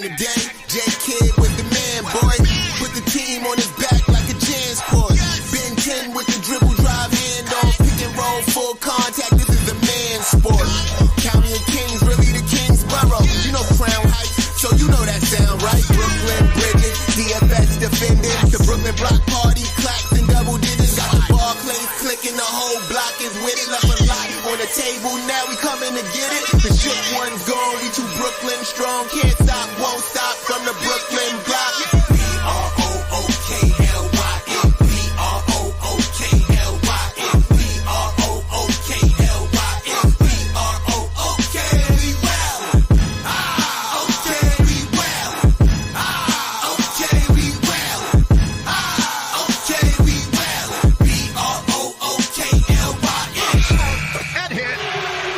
in the day. J Kid with the man, boy. Put the team on his back like a Jansport. Ben 10 with the dribble drive handoff. Pick and roll, full contact. This is a man sport. County of Kings, really the Kingsborough. You know Crown Heights, so you know that sound, right? Brooklyn Bridges, DFS defending. The Brooklyn Block Party, clacks and double digits. Got the Barclays clicking, the whole block is with it. Left a lot on the table, now we coming to get it. The shook one's gone, we too Brooklyn strong. Can't stop, won't stop from the Brooklyn block. B-R-O-O-K-L-Y-N, B-R-O-O-K-L-Y-N, B-R-O-O-K-L-Y-N, B-R-O-O-K, we well. Okay, we well. Okay, we well. Okay, we well. B-R-O-O-K-L-Y-N. Head hit.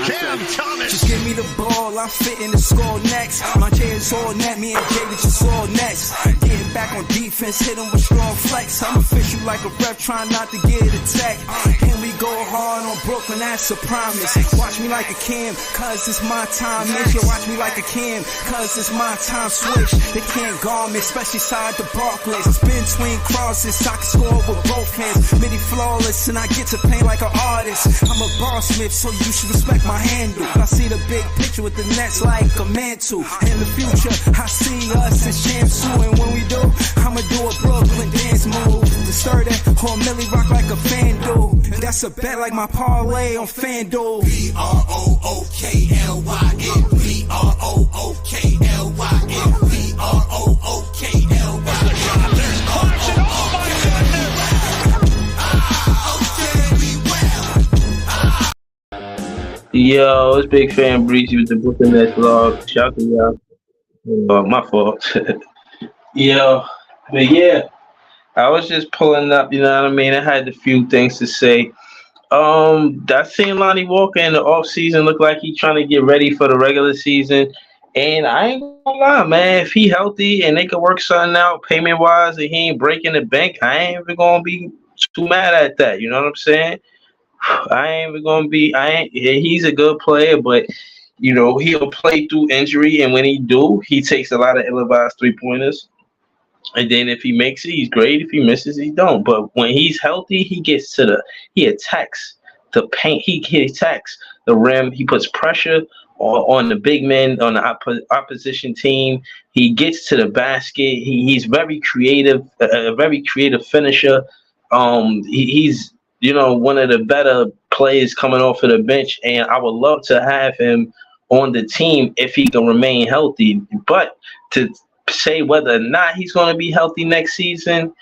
Cam Thomas. Just give me the ball, I'm fitting the score next. My J is all net, me and Jay just all next. Getting back on defense, hit him with strong flex. I'm official like a ref, trying not to get attacked. And we go hard on Brooklyn, that's a promise. Watch me like a Cam, cause it's my time. Mitch, watch me like a Cam, cause it's my time. Switch, they can't guard me, especially side the Barclays. Spin between crosses, I can score with both hands. Midi flawless, and I get to play like an artist. I'm a bar smith, so you should respect my handle. I see the big picture with the nets like a mantle. In the future, I see us as champs too. And when we do, I'ma do a Brooklyn dance move. To stir that whole Millie rock like a FanDuel. And that's a bet like my parlay on FanDuel. B-R-O-O-K-L-Y-N, B-R-O-O-K-L-Y-N, B-R-O-O-K-L-Y-N. There's Clarkson. Oh my goodness. Yo, it's Big Fan Breezy with the Brooklyn Nets vlog. Shout out to y'all. My fault. Yo, but yeah, I was just pulling up, you know what I mean? I had a few things to say. I seen Lonnie Walker in the offseason look like he trying to get ready for the regular season. And I ain't gonna lie, man, if he healthy and they could work something out payment-wise and he ain't breaking the bank, I ain't even gonna be too mad at that, you know what I'm saying? He's a good player, but you know, he'll play through injury, and when he do, he takes a lot of ill-advised three-pointers. And then if he makes it, he's great. If he misses, he don't. But when he's healthy, he attacks the paint. He attacks the rim. He puts pressure on the big men on the opposition team. He gets to the basket. He's very creative, a very creative finisher. He's one of the better players coming off of the bench, and I would love to have him on the team if he can remain healthy. But to say whether or not he's going to be healthy next season,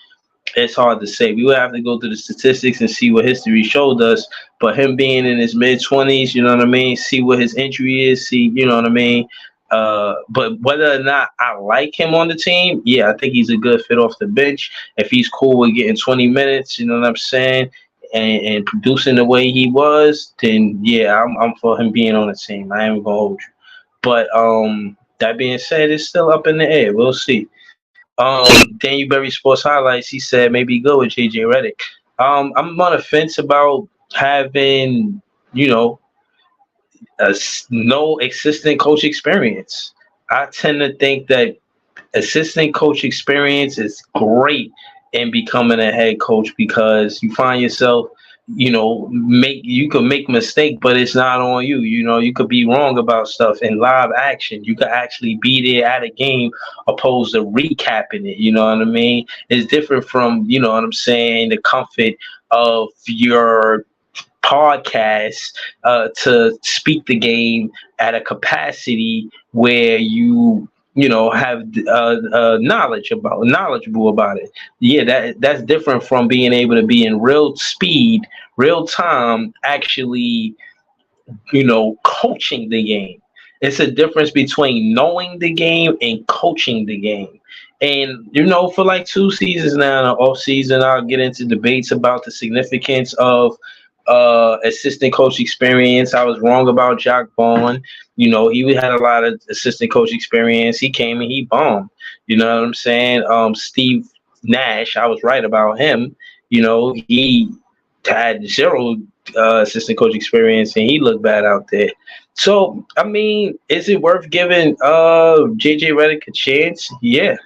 it's hard to say. We would have to go through the statistics and see what history showed us. But him being in his mid-20s, you know what I mean, see what his injury is, you know what I mean. But whether or not I like him on the team, yeah, I think he's a good fit off the bench. If he's cool with getting 20 minutes, you know what I'm saying, and producing the way he was, then yeah, I'm for him being on the team. I ain't gonna hold you. But that being said, it's still up in the air. We'll see. Daniel Berry Sports Highlights, he said maybe go with JJ Reddick. I'm on the fence about having, no assistant coach experience. I tend to think that assistant coach experience is great in becoming a head coach, because you find yourself, you can make mistake, but it's not on you. You could be wrong about stuff in live action. You could actually be there at a game opposed to recapping it. You know what I mean? It's different from, you know what I'm saying, the comfort of your podcast to speak the game at a capacity where you have knowledgeable about it. Yeah, that's different from being able to be in real speed, real time, actually, coaching the game. It's a difference between knowing the game and coaching the game. And, for like 2 seasons now, in the off season, I'll get into debates about the significance of assistant coach experience. I was wrong about Jock Bond. He had a lot of assistant coach experience. He came and he bombed. You know what I'm saying? Steve Nash, I was right about him. He had zero assistant coach experience, and he looked bad out there. So I mean, is it worth giving JJ Reddick a chance? Yeah,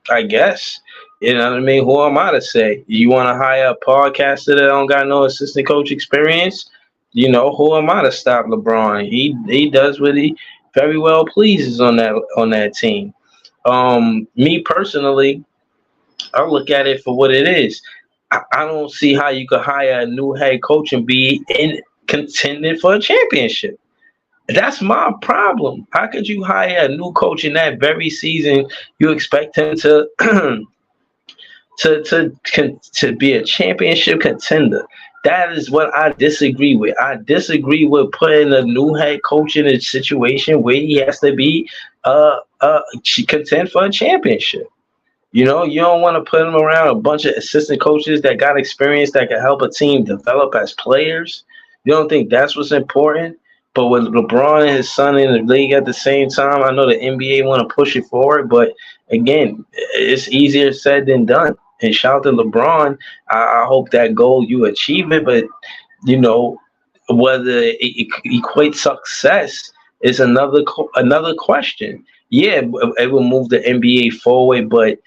I guess. You know what I mean? Who am I to say? You want to hire a podcaster that don't got no assistant coach experience? You know, who am I to stop LeBron? He does what he very well pleases on that team. Me personally, I look at it for what it is. I don't see how you could hire a new head coach and be in contending for a championship. That's my problem. How could you hire a new coach in that very season? You expect him to to be a championship contender. That is what I disagree with. I disagree with putting a new head coach in a situation where he has to be contend for a championship. You know, you don't want to put him around a bunch of assistant coaches that got experience that can help a team develop as players. You don't think that's what's important? But with LeBron and his son in the league at the same time, I know the NBA want to push it forward, but again, it's easier said than done. And shout out to LeBron. I hope that goal you achieve it, but you know whether it equates success is another question. Yeah, it will move the NBA forward, but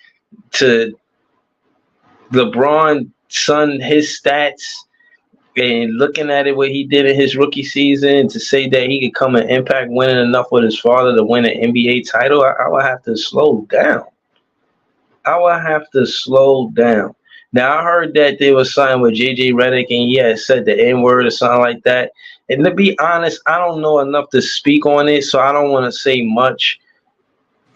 to LeBron, son, his stats and looking at it, what he did in his rookie season, to say that he could come and impact winning enough with his father to win an NBA title, I would have to slow down. I would have to slow down. Now, I heard that they were signed with JJ Reddick and he had said the N word or something like that. And to be honest, I don't know enough to speak on it, so I don't want to say much.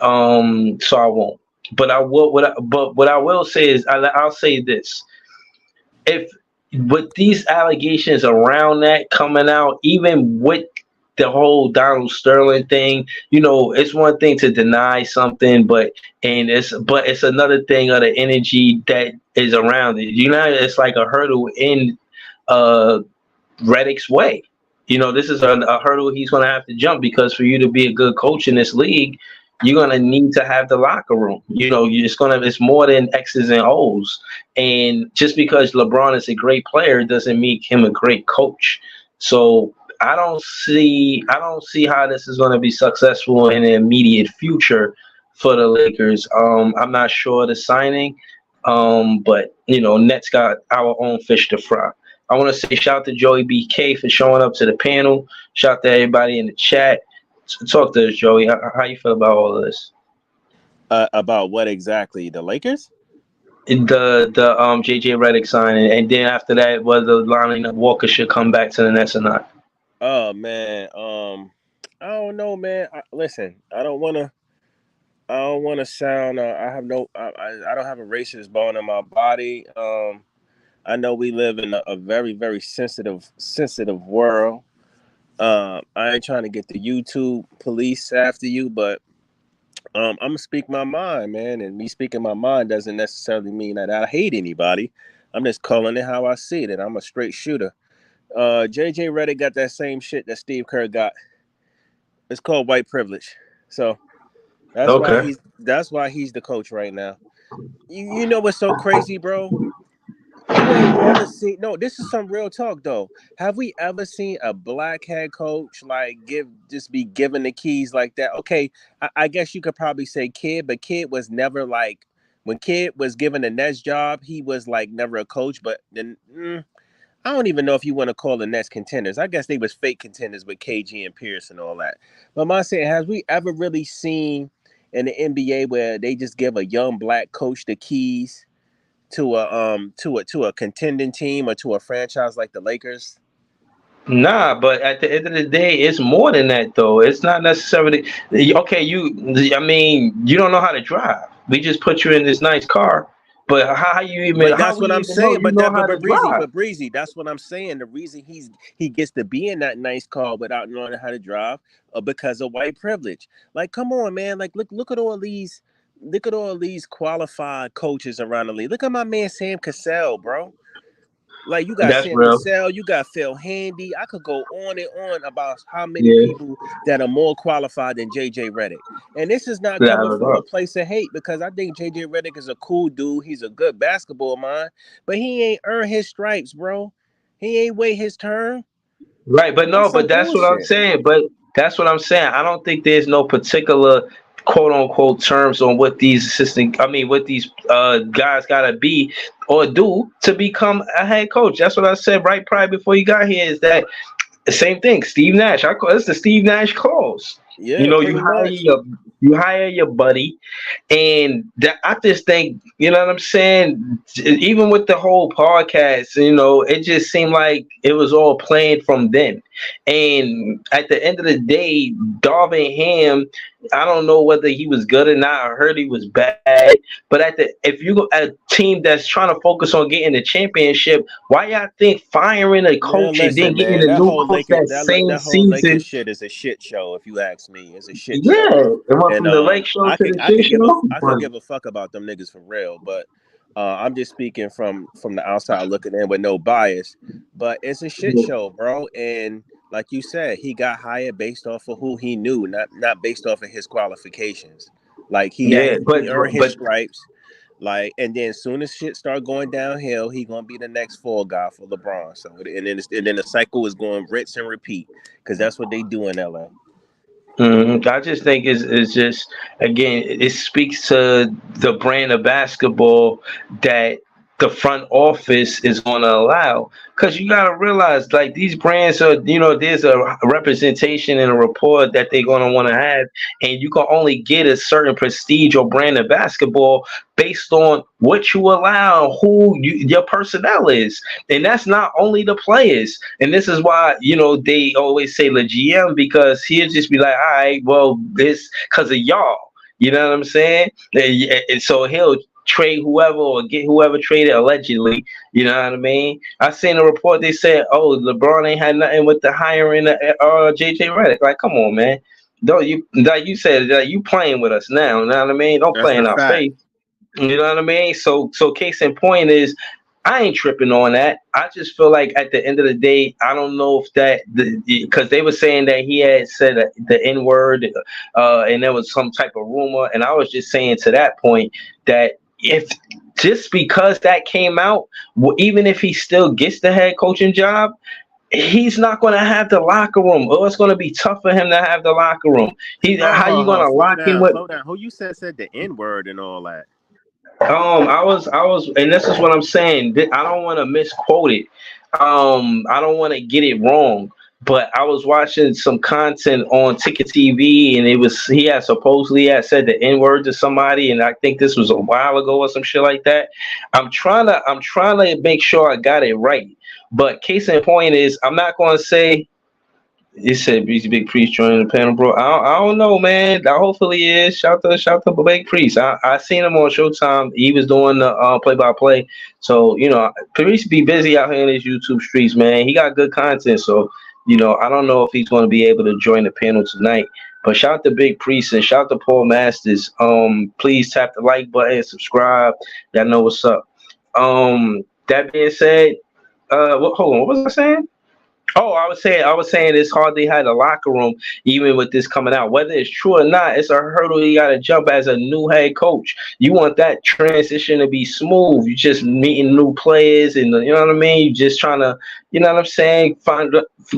So I won't. But what I will say is I'll say this: if with these allegations around that coming out, even with the whole Donald Sterling thing, you know, it's one thing to deny something, but it's another thing of the energy that is around it. You know, it's like a hurdle in Reddick's way. You know, this is a hurdle he's going to have to jump because for you to be a good coach in this league, you're gonna need to have the locker room. You know, it's more than X's and O's. And just because LeBron is a great player doesn't make him a great coach. So I don't see how this is gonna be successful in the immediate future for the Lakers. I'm not sure of the signing. But you know, Nets got our own fish to fry. I want to say shout out to Joey BK for showing up to the panel. Shout out to everybody in the chat. Talk to us, Joey. How you feel about all of this? About what exactly? The Lakers? The JJ Reddick signing, and then after that, whether Lonnie Walker should come back to the Nets or not. Oh man, I don't know, man. Listen, I don't want to sound. I don't have a racist bone in my body. I know we live in a very, very sensitive world. I ain't trying to get the YouTube police after you, but I'm gonna speak my mind, man. And me speaking my mind doesn't necessarily mean that I hate anybody. I'm just calling it how I see it, and I'm a straight shooter. JJ Reddick got that same shit that Steve Kerr got. It's called white privilege. So that's why he's the coach right now. You know what's so crazy, bro? You ain't never seen. No, this is some real talk though. Have we ever seen a black head coach like be given the keys like that? Okay, I guess you could probably say Kid, but Kid was never like when Kid was given the Nets job, he was like never a coach. But then I don't even know if you want to call the Nets contenders. I guess they was fake contenders with KG and Pierce and all that. But my saying, has we ever really seen in the NBA where they just give a young black coach the keys to a contending team or to a franchise like the Lakers? Nah, but at the end of the day, it's more than that though. It's not necessarily okay. I mean, you don't know how to drive. We just put you in this nice car, but how you even? But that's what I'm saying. But Breezy, that's what I'm saying. The reason he gets to be in that nice car without knowing how to drive, because of white privilege. Like, come on, man. Like, look at all these. Look at all these qualified coaches around the league. Look at my man Sam Cassell, bro. Like, you got Sam Cassell, you got Phil Handy. I could go on and on about how many people that are more qualified than JJ Reddick. And this is not coming from a place of hate, because I think JJ Reddick is a cool dude. He's a good basketball mind, but he ain't earned his stripes, bro. He ain't wait his turn. Right, but no, but that's what I'm saying. But That's what I'm saying. I don't think there's no particular quote unquote terms on what these what these guys gotta be or do to become a head coach. That's what I said right prior before you got here. Is that the same thing? Steve Nash. I call it's the Steve Nash clause. You Yeah, know, pretty much. you hire your buddy, and that, I just think, you know what I'm saying. Even with the whole podcast, you know, it just seemed like it was all planned from then. And at the end of the day, Darvin Ham, I don't know whether he was good or not. I heard he was bad, but if you go a team that's trying to focus on getting the championship, why y'all think firing a Man, coach and then listen, getting man. a That new whole coach Lakers, that same that whole Lakers season? shit is a shit show. If you ask me, it's a shit show. Yeah, it went And from the lake show to the shit show. I could give a fuck about them niggas for real. But I'm just speaking from the outside looking in with no bias. But it's a shit show, bro. And like you said, he got hired based off of who he knew, not based off of his qualifications. Like Yeah, he earned his stripes. Like, and then as soon as shit start going downhill, he gonna be the next fall guy for LeBron. So and then the cycle is going rinse and repeat because that's what they do in LA. I just think it's just, again, it speaks to the brand of basketball that the front office is going to allow. Because you got to realize, like, these brands are, you know, there's a representation and a rapport that they're going to want to have, and you can only get a certain prestige or brand of basketball based on what you allow, your personnel is. And that's not only the players. And this is why, you know, they always say the GM, because he'll just be like, all right, well, this because of y'all. You know what I'm saying? And so he'll trade whoever or get whoever traded allegedly. You know what I mean? I seen a report, they said, oh, LeBron ain't had nothing with the hiring JJ Reddick. Like, come on, man. Don't you, like you said, that you playing with us now. You know what I mean? Don't That's play a in our fact. face. You know what I mean? So case in point is, I ain't tripping on that. I just feel like at the end of the day, I don't know if that, because they were saying that he had said the N word, and there was some type of rumor, and I was just saying to that point that if just because that came out, even if he still gets the head coaching job, he's not going to have the locker room, or it's going to be tough for him to have the locker room. How you going to lock him with? Slow down. Who you said the N word and all that? I was, and this is what I'm saying. I don't want to misquote it. I don't want to get it wrong. But I was watching some content on Ticket TV, and he had supposedly said the N word to somebody, and I think this was a while ago or some shit like that. I'm trying to make sure I got it right. But case in point is, I'm not going to say. He said Breezy Big Priest joining the panel, bro. I don't know, man. Hopefully he is. Shout to Big Priest. I seen him on Showtime. He was doing the play-by-play. So, you know, Priest be busy out here in his YouTube streets, man. He got good content. So, you know, I don't know if he's going to be able to join the panel tonight. But shout out to Big Priest and shout out to Paul Masters. Please tap the like button and subscribe. Y'all know what's up. That being said, hold on, what was I saying? Oh, I was saying it's hard they had a locker room, even with this coming out. Whether it's true or not, it's a hurdle you got to jump as a new head coach. You want that transition to be smooth. You just meeting new players, and you know what I mean. You just trying to, you know what I'm saying,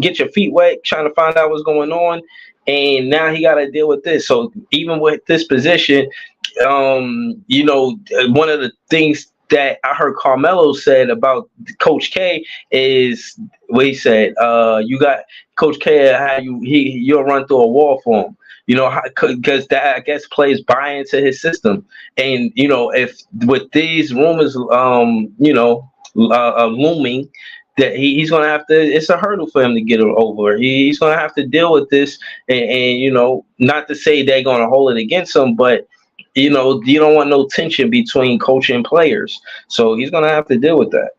get your feet wet, trying to find out what's going on. And now he got to deal with this. So even with this position, you know, one of the things that I heard Carmelo said about Coach K is what he said. You got Coach K, you'll run through a wall for him. You know, because that, I guess, players buy into his system. And you know, if with these rumors, you know, looming, that he's gonna have to. It's a hurdle for him to get over. He's gonna have to deal with this, and you know, not to say they're gonna hold it against him, but you know, you don't want no tension between coach and players. So he's going to have to deal with that.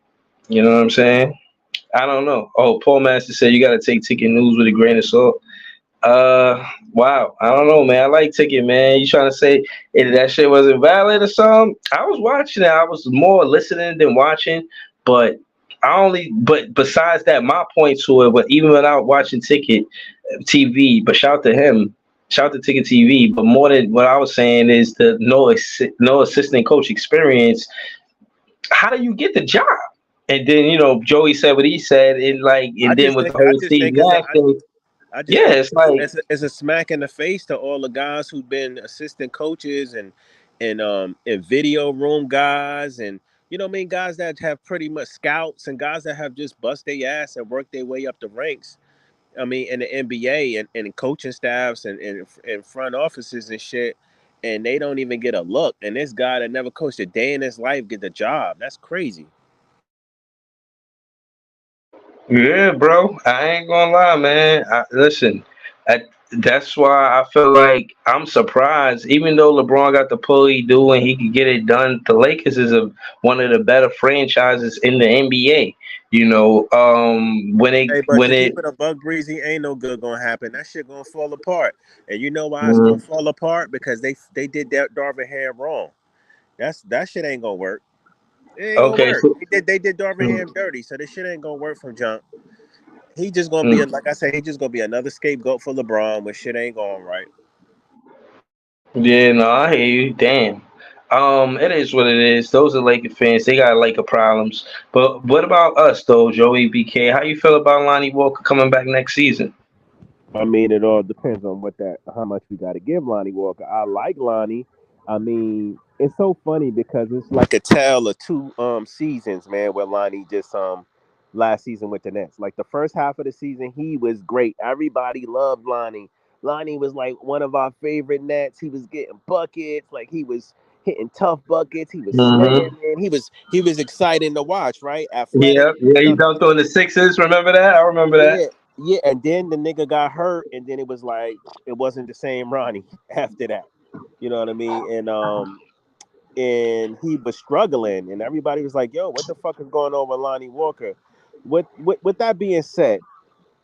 You know what I'm saying? I don't know. Oh, Paul Master said you got to take Ticket News with a grain of salt. Wow. I don't know, man. I like Ticket, man. You trying to say that shit wasn't valid or something? I was watching it. I was more listening than watching. But besides that, my point to it, but even without watching Ticket TV, but shout to him. Shout out to Ticket TV, but more than what I was saying is the no assistant coach experience. How do you get the job? And then, you know, Joey said what he said, and then with the whole Steve Nash thing. I just Yeah, think it's like it's a smack in the face to all the guys who've been assistant coaches and video room guys and you know what I mean guys that have pretty much scouts and guys that have just bust their ass and worked their way up the ranks. I mean, in the NBA and coaching staffs and front offices and shit, and they don't even get a look. And this guy that never coached a day in his life get the job. That's crazy. yeah, bro. I ain't gonna lie, man. Listen, that's why I feel like I'm surprised. Even though LeBron got the pull he do and he could get it done, the Lakers is one of the better franchises in the NBA. You know, Hey, but when to it keep it a bug breezy, ain't no good gonna happen. That shit gonna fall apart. And you know why it's gonna Mhm. fall apart? Because they did that Darvin Ham wrong. That shit ain't gonna work. It ain't gonna Okay, work. so They did Darvin mm, Ham dirty, so this shit ain't gonna work from jump. He just gonna be mm. like I said, he just gonna be another scapegoat for LeBron when shit ain't going right. Yeah, no, I hear you. Damn. It is what it is. Those are Laker fans. They got Laker problems. But what about us though, Joey BK? How you feel about Lonnie Walker coming back next season? I mean, it all depends on how much we got to give Lonnie Walker. I like Lonnie. I mean, it's so funny because it's like a tale of two seasons, man. Where Lonnie just last season with the Nets, like the first half of the season, he was great. Everybody loved Lonnie. Lonnie was like one of our favorite Nets. He was getting buckets, like he was hitting tough buckets. He was Mm-hmm. slamming. He was exciting to watch, right? Athletic Yeah, yeah, he stuff. dunked on the Sixers. Remember that? I remember that. Yeah, yeah, and then the nigga got hurt, and then it was like it wasn't the same Ronnie after that. You know what I mean? And he was struggling, and everybody was like, "Yo, what the fuck is going on with Lonnie Walker?" With that being said,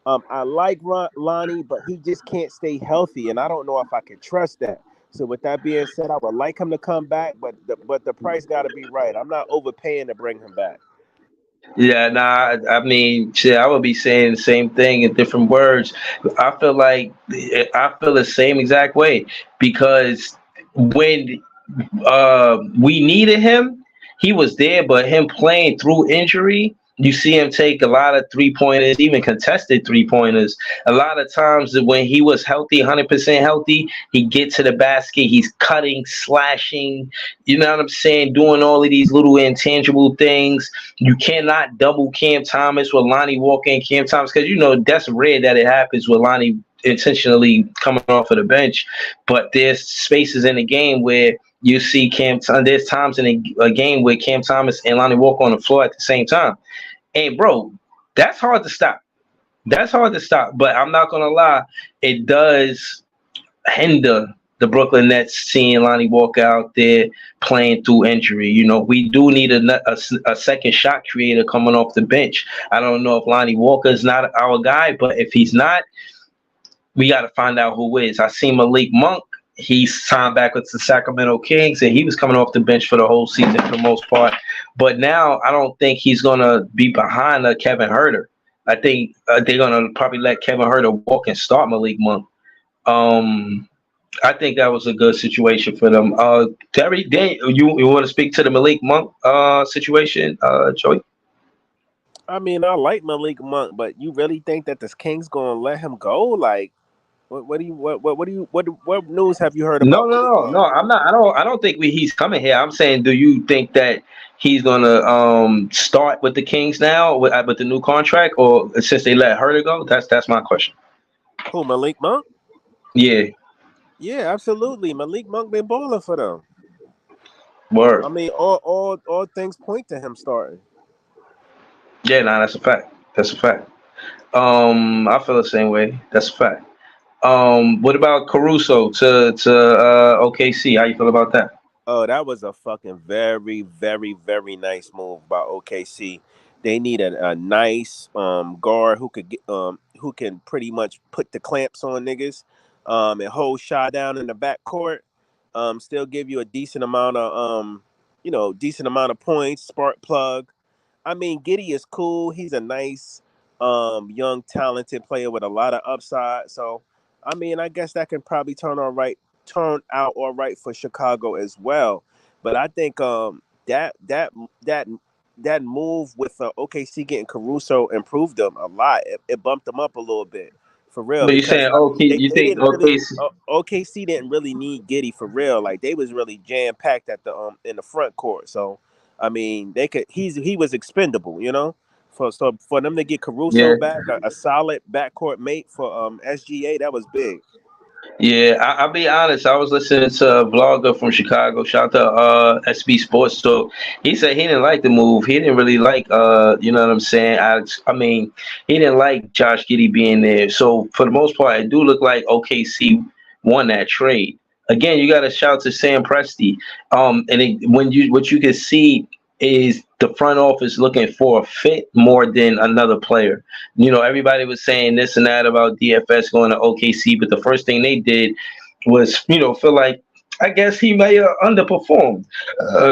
I like Lonnie, but he just can't stay healthy, and I don't know if I can trust that. So with that being said, I would like him to come back, but the price got to be right. I'm not overpaying to bring him back. Yeah, nah, I mean, shit, I would be saying the same thing in different words. I feel the same exact way because when we needed him. He was there, but him playing through injury, you see him take a lot of 3 pointers, even contested 3 pointers. A lot of times when he was healthy, 100% healthy, he get to the basket, he's cutting, slashing, you know what I'm saying, doing all of these little intangible things. You cannot double Cam Thomas with Lonnie Walker and Cam Thomas because you know that's rare that it happens with Lonnie intentionally coming off of the bench. But there's spaces in the game where you see there's times in a game where Cam Thomas and Lonnie Walker on the floor at the same time. And bro, that's hard to stop. That's hard to stop. But I'm not gonna lie, it does hinder the Brooklyn Nets seeing Lonnie Walker out there playing through injury. You know, we do need a second shot creator coming off the bench. I don't know if Lonnie Walker is not our guy, but if he's not, we got to find out who is. I seen Malik Monk. He's signed back with the Sacramento Kings, and he was coming off the bench for the whole season for the most part. But now I don't think he's gonna be behind Kevin Herter. I think they're gonna probably let Kevin Herter walk and start Malik Monk. Um, I think that was a good situation for them. Terry, you want to speak to the Malik Monk situation, Joey? I mean, I like Malik Monk, but you really think that this King's gonna let him go? Like, what do you what do you what news have you heard No, about no, Malik no, no. Monk? I'm not. I don't think he's coming here. I'm saying, do you think that he's gonna start with the Kings now with the new contract, or since they let Herter go? That's my question. Who, Malik Monk? Yeah, Yeah, absolutely. Malik Monk been balling for them. word. I mean, all things point to him starting. Yeah, nah, that's a fact. That's a fact. I feel the same way. That's a fact. What about Caruso to OKC? How you feel about that? Oh, that was a fucking very, very, very nice move by OKC. They need a nice guard who can pretty much put the clamps on niggas and hold shot down in the backcourt. Still give you a decent amount of decent amount of points, spark plug. I mean, Giddy is cool. He's a nice, young, talented player with a lot of upside. So, I mean, I guess that can probably turn out all right for Chicago as well. But I think that that move with OKC getting Caruso improved them a lot. It bumped them up a little bit. for real, But you because saying I mean, okay? You they think didn't really okay? OKC didn't really need Giddy for real. Like they was really jam packed at the in the front court. So I mean, they could he was expendable, you know. For them to get Caruso Yeah. back, a solid backcourt mate for SGA, that was big. Yeah, I'll be honest. I was listening to a vlogger from Chicago. Shout out to SB Sports Talk. He said he didn't like the move. He didn't really like you know what I'm saying. I mean, he didn't like Josh Giddey being there. So for the most part, it do look like OKC won that trade. Again, you got to shout to Sam Presti. When you what you can see is the front office looking for a fit more than another player. You know, everybody was saying this and that about DFS going to OKC, but the first thing they did was, you know, feel like I guess he may have underperformed,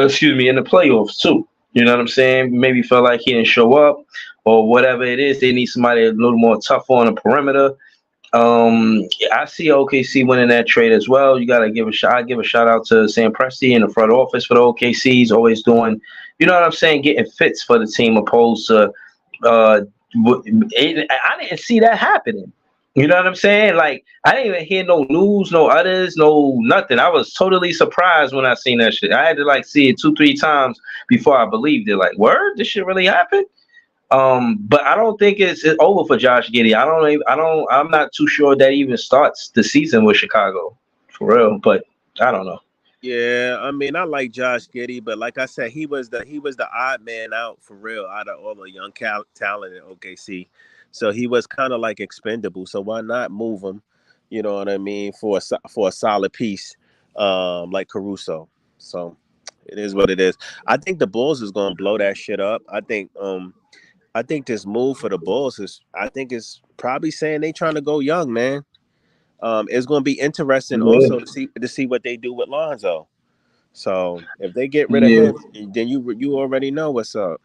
excuse me, in the playoffs too. You know what I'm saying? Maybe felt like he didn't show up or whatever it is. They need somebody a little more tough on the perimeter. I see OKC winning that trade as well. You got to give a shot. I give a shout out to Sam Presti in the front office for the OKC. He's always doing, you know what I'm saying, getting fits for the team opposed to. Uh, I didn't see that happening. You know what I'm saying? Like I didn't even hear no news, no others, no nothing. I was totally surprised when I seen that shit. I had to like see it 2-3 times before I believed it. Like, word, this shit really happened. But I don't think it's over for Josh Giddey. I'm not too sure that even starts the season with Chicago for real. But I don't know. Yeah, I mean, I like Josh Giddey, but like I said, he was the odd man out for real out of all the young talent in OKC. So he was kind of like expendable. So why not move him? You know what I mean, for a solid piece, like Caruso. So it is what it is. I think the Bulls is gonna blow that shit up. I think this move for the Bulls I think it's probably saying they trying to go young, man. It's going to be interesting Yeah, also to see what they do with Lonzo. So if they get rid of yeah, him, then you already know what's up.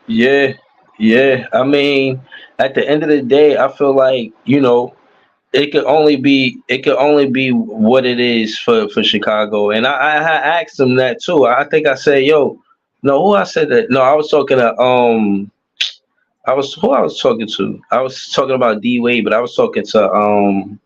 yeah, yeah. I mean, at the end of the day, I feel like it could only be what it is for Chicago. And I asked them that too. I think I said, yo, no, who I said that? No, I was talking to I was who I was talking to. I was talking about D Wade, but I was talking to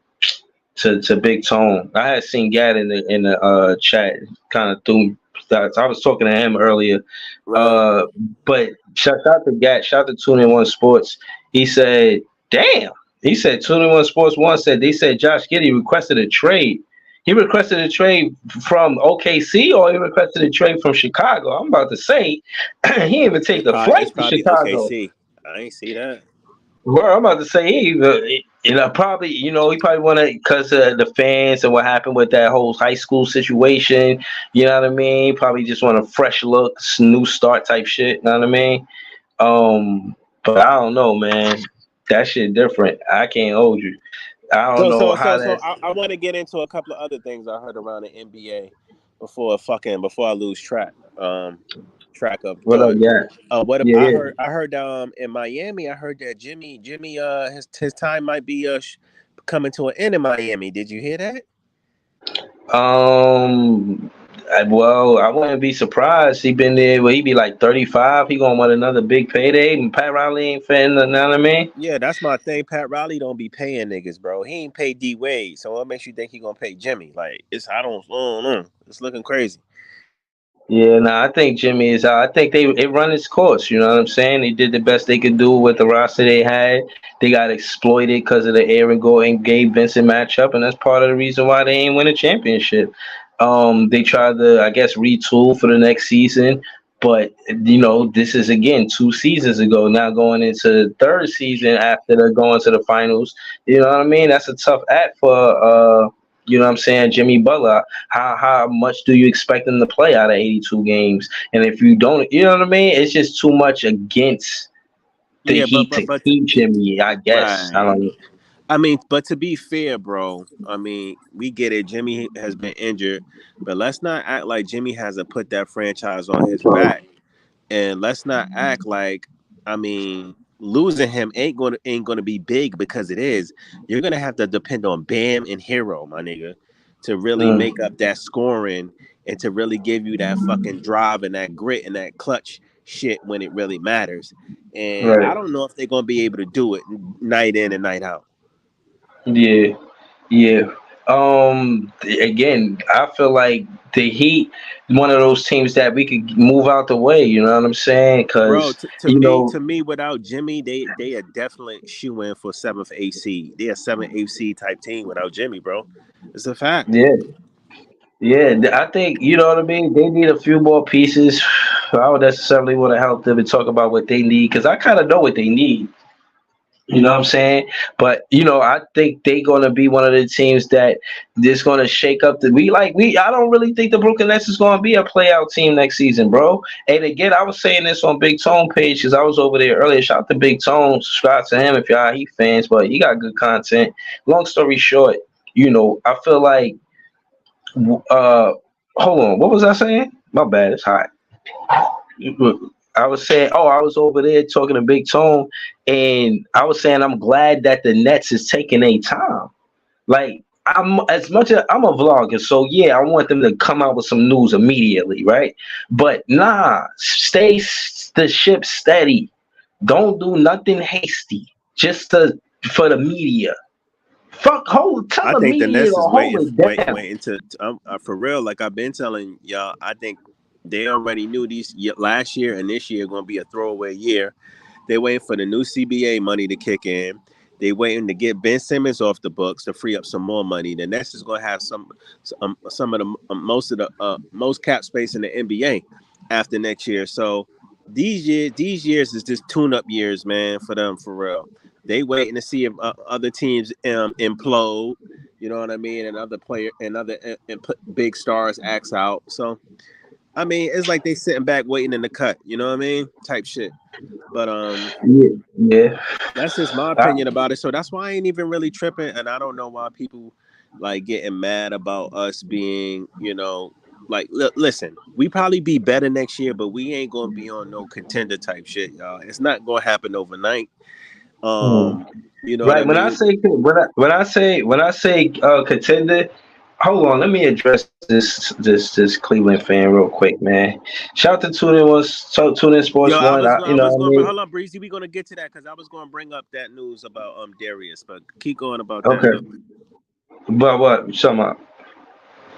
Big Tone. I had seen Gad in the chat, kind of threw me. I was talking to him earlier, Right. uh, but shout out to Gad, shout out to Tune In One Sports. He said, "Damn." He said Tune In One Sports One said they said Josh Giddey requested a trade. He requested a trade from OKC or he requested a trade from Chicago. I'm about to say he didn't even take It's the probably flight it's to probably Chicago. OKC. I ain't see that. Well, I'm about to say probably he probably want to because of the fans and what happened with that whole high school situation. You know what I mean? Probably just want a fresh look, new start type shit. You know what I mean? But I don't know, man. That shit different. I can't hold you. I don't So know so how so so that. I want to get into a couple of other things I heard around the NBA before I lose track of What up, thought. yeah, What yeah, I yeah. heard in Miami, I heard that Jimmy his time might be coming to an end in Miami. Did you hear that? Well, I wouldn't be surprised. He been there. Well, he be like 35. He gonna want another big payday. And Pat Riley ain't fan. You know what I mean? Yeah, that's my thing. Pat Riley don't be paying niggas, bro. He ain't paid D Wade, so what makes you think he gonna pay Jimmy? Like I don't know. It's looking crazy. Yeah, nah, I think Jimmy is out. I think it run its course. You know what I'm saying? They did the best they could do with the roster they had. They got exploited because of the Aaron Gordon Gabe Vincent matchup, and that's part of the reason why they ain't win a championship. They tried to, I guess, retool for the next season, but this is again 2 seasons ago. Now going into the third season after they're going to the finals. You know what I mean? That's a tough act for you know what I'm saying, Jimmy Butler. How much do you expect them to play out of 82 games? And if you don't, you know what I mean? It's just too much against the Yeah, Heat to keep Jimmy, I guess. I right. don't know. I mean, but to be fair, bro, I mean, we get it. Jimmy has been injured, but let's not act like Jimmy hasn't put that franchise on his back. And let's not act like, I mean, losing him ain't gonna be big because it is. You're gonna have to depend on Bam and Hero, my nigga, to really make Mm. up that scoring and to really give you that fucking drive and that grit and that clutch shit when it really matters. And I Right. don't know if they're gonna be able to do it night in and night out. Yeah. Yeah. Again, I feel like the Heat, one of those teams that we could move out the way. You know what I'm saying? Bro, Because to you me, know, without Jimmy, they are definitely shoe in for seventh AC. They are 7th AC type team without Jimmy, bro. It's a fact. yeah, yeah. I think you know what I mean. They need a few more pieces. I don't necessarily want to help them and talk about what they need because I kind of know what they need. You know what I'm saying? But you know, I think they're gonna be one of the teams that is gonna shake up the we I don't really think the Brooklyn Nets is gonna be a playout team next season, bro. And again, I was saying this on Big Tone page because I was over there earlier. Shout out to Big Tone, subscribe to him if y'all Heat fans, but he got good content. Long story short, you know, I feel like uh hold on, what was I saying? My bad, it's hot. I was saying, oh, I was over there talking to Big Tone, and I was saying I'm glad that the Nets is taking a time. Like I'm as much as I'm a vlogger, so yeah, I want them to come out with some news immediately, right? But nah, the ship steady. Don't do nothing hasty, just for the media. Tell I the think the media to Nets is hold it down. waiting to for real. Like I've been telling y'all, I think they already knew last year and this year going to be a throwaway year. They waiting for the new CBA money to kick in. They waiting to get Ben Simmons off the books to free up some more money. The Nets is going to have some of the most cap space in the NBA after next year. So these years is just tune-up years, man, for them for real. They waiting to see if other teams implode. You know what I mean? And other put big stars acts out. So I mean, it's like they sitting back waiting in the cut. You know what I mean? Type shit. But Yeah, yeah. that's just my opinion about it. So that's why I ain't even really tripping, and I don't know why people like getting mad about us being, like listen, we probably be better next year, but we ain't gonna be on no contender type shit, y'all. It's not gonna happen overnight. Mm. You know what I Right. mean? When I say contender, hold on. Let me address this Cleveland fan real quick, man. Shout out to Tune In Sports Yo, One. I You know was what I going, but mean? hold on, Breezy. We gonna get to that because I was gonna bring up that news about Darius, but keep going about that Okay. though. But what? Sum up.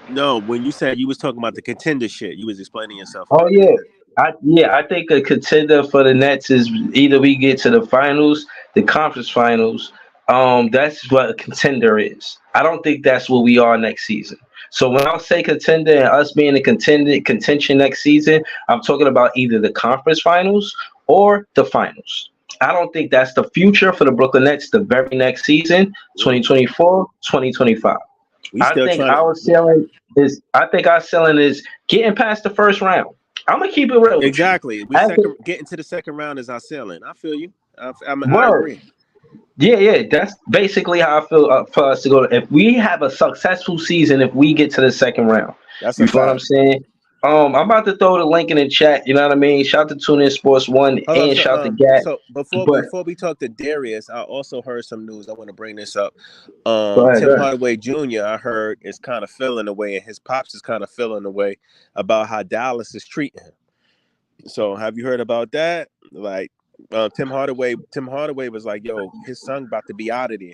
No, when you said you was talking about the contender shit, you was explaining yourself Oh about the yeah. contender. I think a contender for the Nets is either we get to the finals, the conference finals. That's what a contender is. I don't think that's what we are next season. So when I say contender and us being a contention next season, I'm talking about either the conference finals or the finals. I don't think that's the future for the Brooklyn Nets the very next season, Mm. 2024, 2025. We still trying to I think our ceiling is getting past the first round. I'm gonna keep it real with you. exactly. We After getting to the second round is our ceiling. I feel you. I word, agree. yeah, that's basically how I feel for us to go. If we have a successful season, if we get to the second round, That's a you feel what I'm fact. saying? I'm about to throw the link in the chat. You know what I mean? Shout to Tune In Sports One Hold on. and So shout to Gat. But before we talk to Darius, I also heard some news. I want to bring this up. go ahead, go Tim ahead. Hardaway Jr. I heard is kind of feeling away, and his pops is kind of feeling away about how Dallas is treating him. So have you heard about that? Like Tim Hardaway was like, "Yo, his son about to be out of there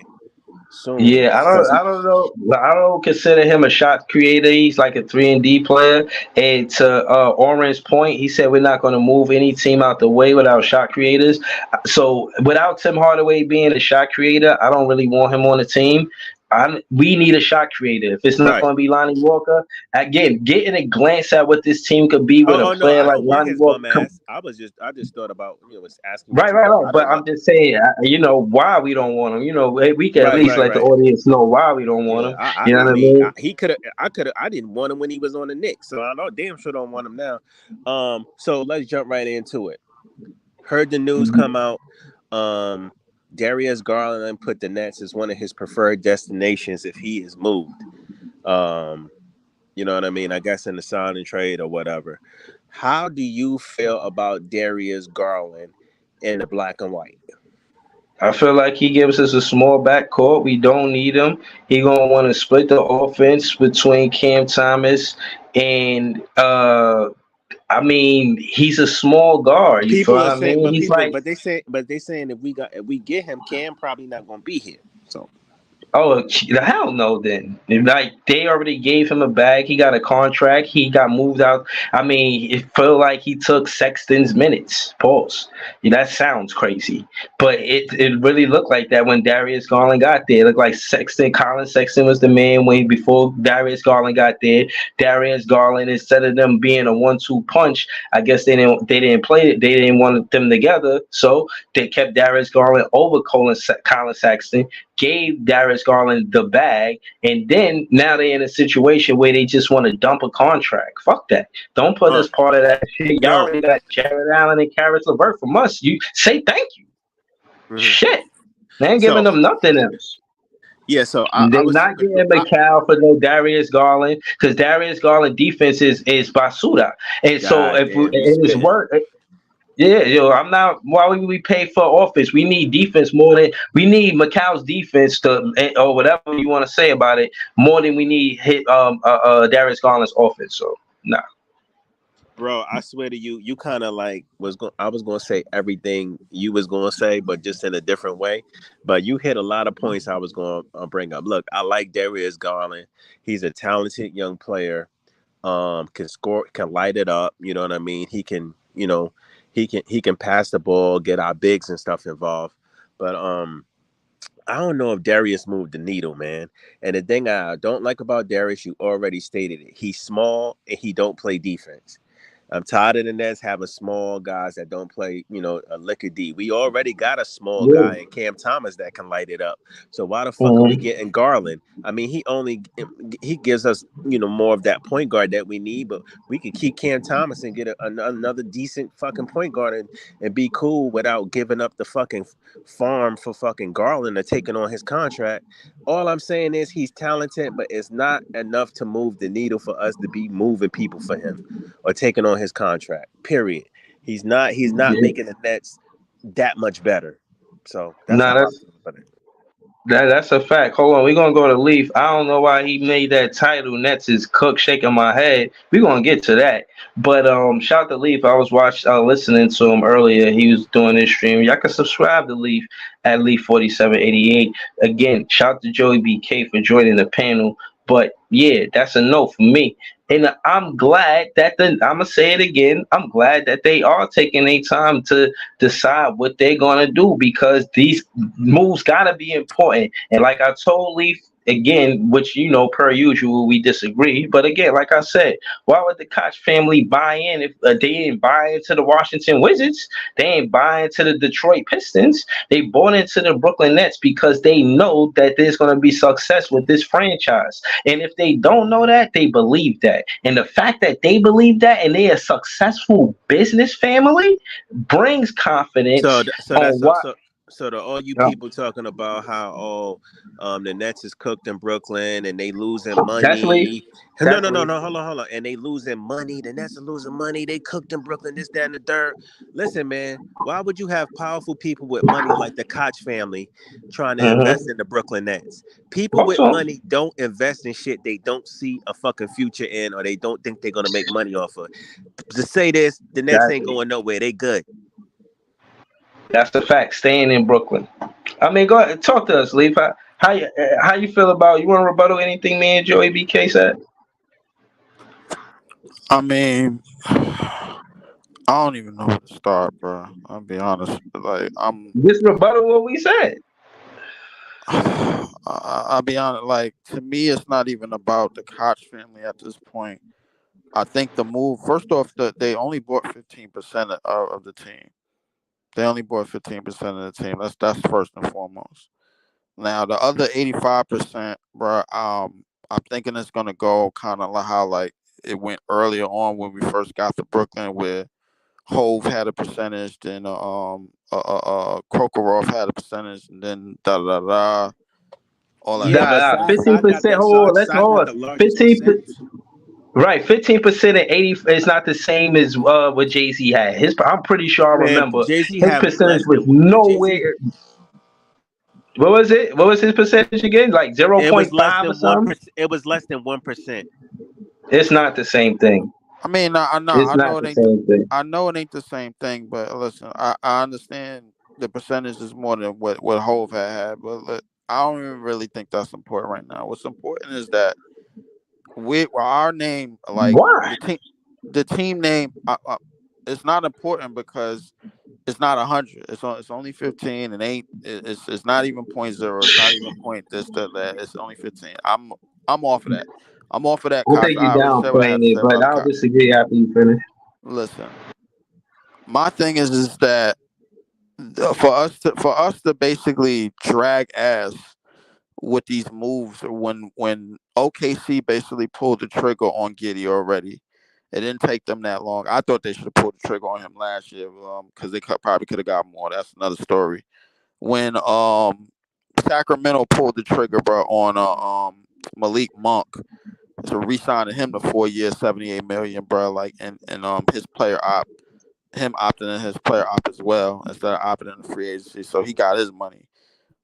soon." Yeah, I don't know. I don't consider him a shot creator. He's like a 3-and-D player. And to Oren's point, he said we're not going to move any team out the way without shot creators. So without Tim Hardaway being a shot creator, I don't really want him on the team. We need a shot creator. If it's not Right. going to be Lonnie Walker, again, getting a glance at what this team could be with a Oh no, player I like don't want Lonnie his Walker. bum ass. I just thought about was asking what Right, you right, thought. right. I But don't want. I'm just saying, you know, why we don't want him. You know, we can at Right, least right, let the right. audience know why we don't want Yeah, him. You know what I mean? he could have. I didn't want him when he was on the Knicks, so I know damn sure don't want him now. So let's jump right into it. Heard the news Mhm. come out. Darius Garland put the Nets as one of his preferred destinations if he is moved. You know what I mean? I guess in the sign and trade or whatever. How do you feel about Darius Garland in the black and white? I feel like he gives us a small backcourt. We don't need him. He gonna want to split the offense between Cam Thomas and I mean, he's a small guard. You feel People what are I saying, mean? He's like, but they saying if we get him, Cam probably not gonna be here. So oh, the hell no, then. Like, they already gave him a bag. He got a contract. He got moved out. I mean, it felt like he took Sexton's minutes. Pause. Yeah, that sounds crazy. But it really looked like that when Darius Garland got there. It looked like Colin Sexton was the man when before Darius Garland got there. Darius Garland, instead of them being a 1-2 punch, I guess they didn't play it. They didn't want them together. So they kept Darius Garland over Colin Sexton, gave Darius Garland the bag, and then now they're in a situation where they just want to dump a contract. Fuck that. Don't put us part of that shit. Y'all yo, already got Jared Allen and Karis LeVert from us. You say thank you. Shit. They ain't giving so them nothing else. yeah, so I They was not talking. getting McCall for no Darius Garland because Darius Garland defense is Basuda. And so God if we, damn, you and it's spitting. work. Yeah, yo, I'm not. Why would we pay for offense? We need defense more than we need Macau's defense to, or whatever you want to say about it, more than we need Darius Garland's offense. So nah. Bro, I swear to you, you kind of like I was gonna say everything you was gonna say, but just in a different way. But you hit a lot of points I was gonna bring up. Look, I like Darius Garland. He's a talented young player. Can score, can light it up. You know what I mean? He can, he can pass the ball, get our bigs and stuff involved. But I don't know if Darius moved the needle, man. And the thing I don't like about Darius, you already stated it. He's small and he don't play defense. I'm tired of the Nets having small guys that don't play, a lick of D. We already got a small Yeah. guy in Cam Thomas that can light it up. So why the fuck are we Mhm. getting Garland? I mean, he gives us, more of that point guard that we need, but we could keep Cam Thomas and get another decent fucking point guard and be cool without giving up the fucking farm for fucking Garland or taking on his contract. All I'm saying is he's talented, but it's not enough to move the needle for us to be moving people for him or taking on his contract. Period. He's not Yeah. making the Nets that much better. So that's Nah, how I feel about it. that's a fact. Hold on, we're gonna go to Leaf. I don't know why he made that title. Nets is Cook shaking my head. We're gonna get to that. But shout to Leaf. I was listening to him earlier. He was doing his stream. Y'all can subscribe to Leaf at Leaf 4788. Again, shout to Joey BK for joining the panel. But yeah, that's a no for me. And I'm glad that I'm gonna say it again. I'm glad that they are taking their time to decide what they're gonna do because these moves gotta be important. And like I told Leaf again, which per usual, we disagree. But again, like I said, why would the Koch family buy in if they didn't buy into the Washington Wizards? They ain't buy into the Detroit Pistons. They bought into the Brooklyn Nets because they know that there's gonna be success with this franchise. And if they don't know that, they believe that. And the fact that they believe that and they're a successful business family brings confidence on what. So to all you people talking about how the Nets is cooked in Brooklyn and they losing That's Leaf. money. No, hold on. And they losing money. The Nets are losing money. They cooked in Brooklyn, this, that, and the third. Listen, man, why would you have powerful people with money like the Koch family trying to invest in the Brooklyn Nets? People with money don't invest in shit they don't see a fucking future in or they don't think they're gonna make money off of. To say this, the Nets ain't going nowhere. They good. That's the fact. Staying in Brooklyn. I mean, go ahead, talk to us, Leaf. How you feel about? You want to rebuttal anything me and Joey BK said? I mean, I don't even know where to start, bro. I'll be honest. Like, Just rebuttal what we said. I'll be honest. Like, to me, it's not even about the Koch family at this point. I think the move. First off, they only bought 15% of the team. They only bought 15% of the team. That's first and foremost. Now the other 85%, bro. I'm thinking it's gonna go kind of like how it went earlier on when we first got to Brooklyn, where Hove had a percentage, then Krokorov had a percentage, and then all that. Yeah, but 15%. Hold on, let's hold the on. largest 15. percentage. Right, 15% and 80 is not the same as what Jay-Z had. I'm pretty sure I Man, remember Jay-Z his had percentage less was than nowhere. What was it? What was his percentage again? Like It was less 0.5 or than something? 1%. It was less than 1%. It's not the same thing. I mean, I know, It's not the same thing. I know it ain't the same thing, but listen, I understand the percentage is more than what Hove had, but I don't even really think that's important right now. What's important is that our name, like Why? the team name, it's not important because it's not 100. It's only 15, and it's not even point zero. It's not even point this that. It's only 15. I'm off of that. I'm off of that, I Cox. think I you already said what I downplaying had to it, say but about it, I'll Cox. disagree after you finish. Listen, my thing is that for us to basically drag ass with these moves when OKC basically pulled the trigger on Giddy already. It didn't take them that long. I thought they should have pulled the trigger on him last year because they probably could have got more. That's another story. When Sacramento pulled the trigger, bro, on Malik Monk, so re-signing him to 4 years, 78 million, bro. Like and his player op, him opting in his player op as well instead of opting in the free agency, so he got his money.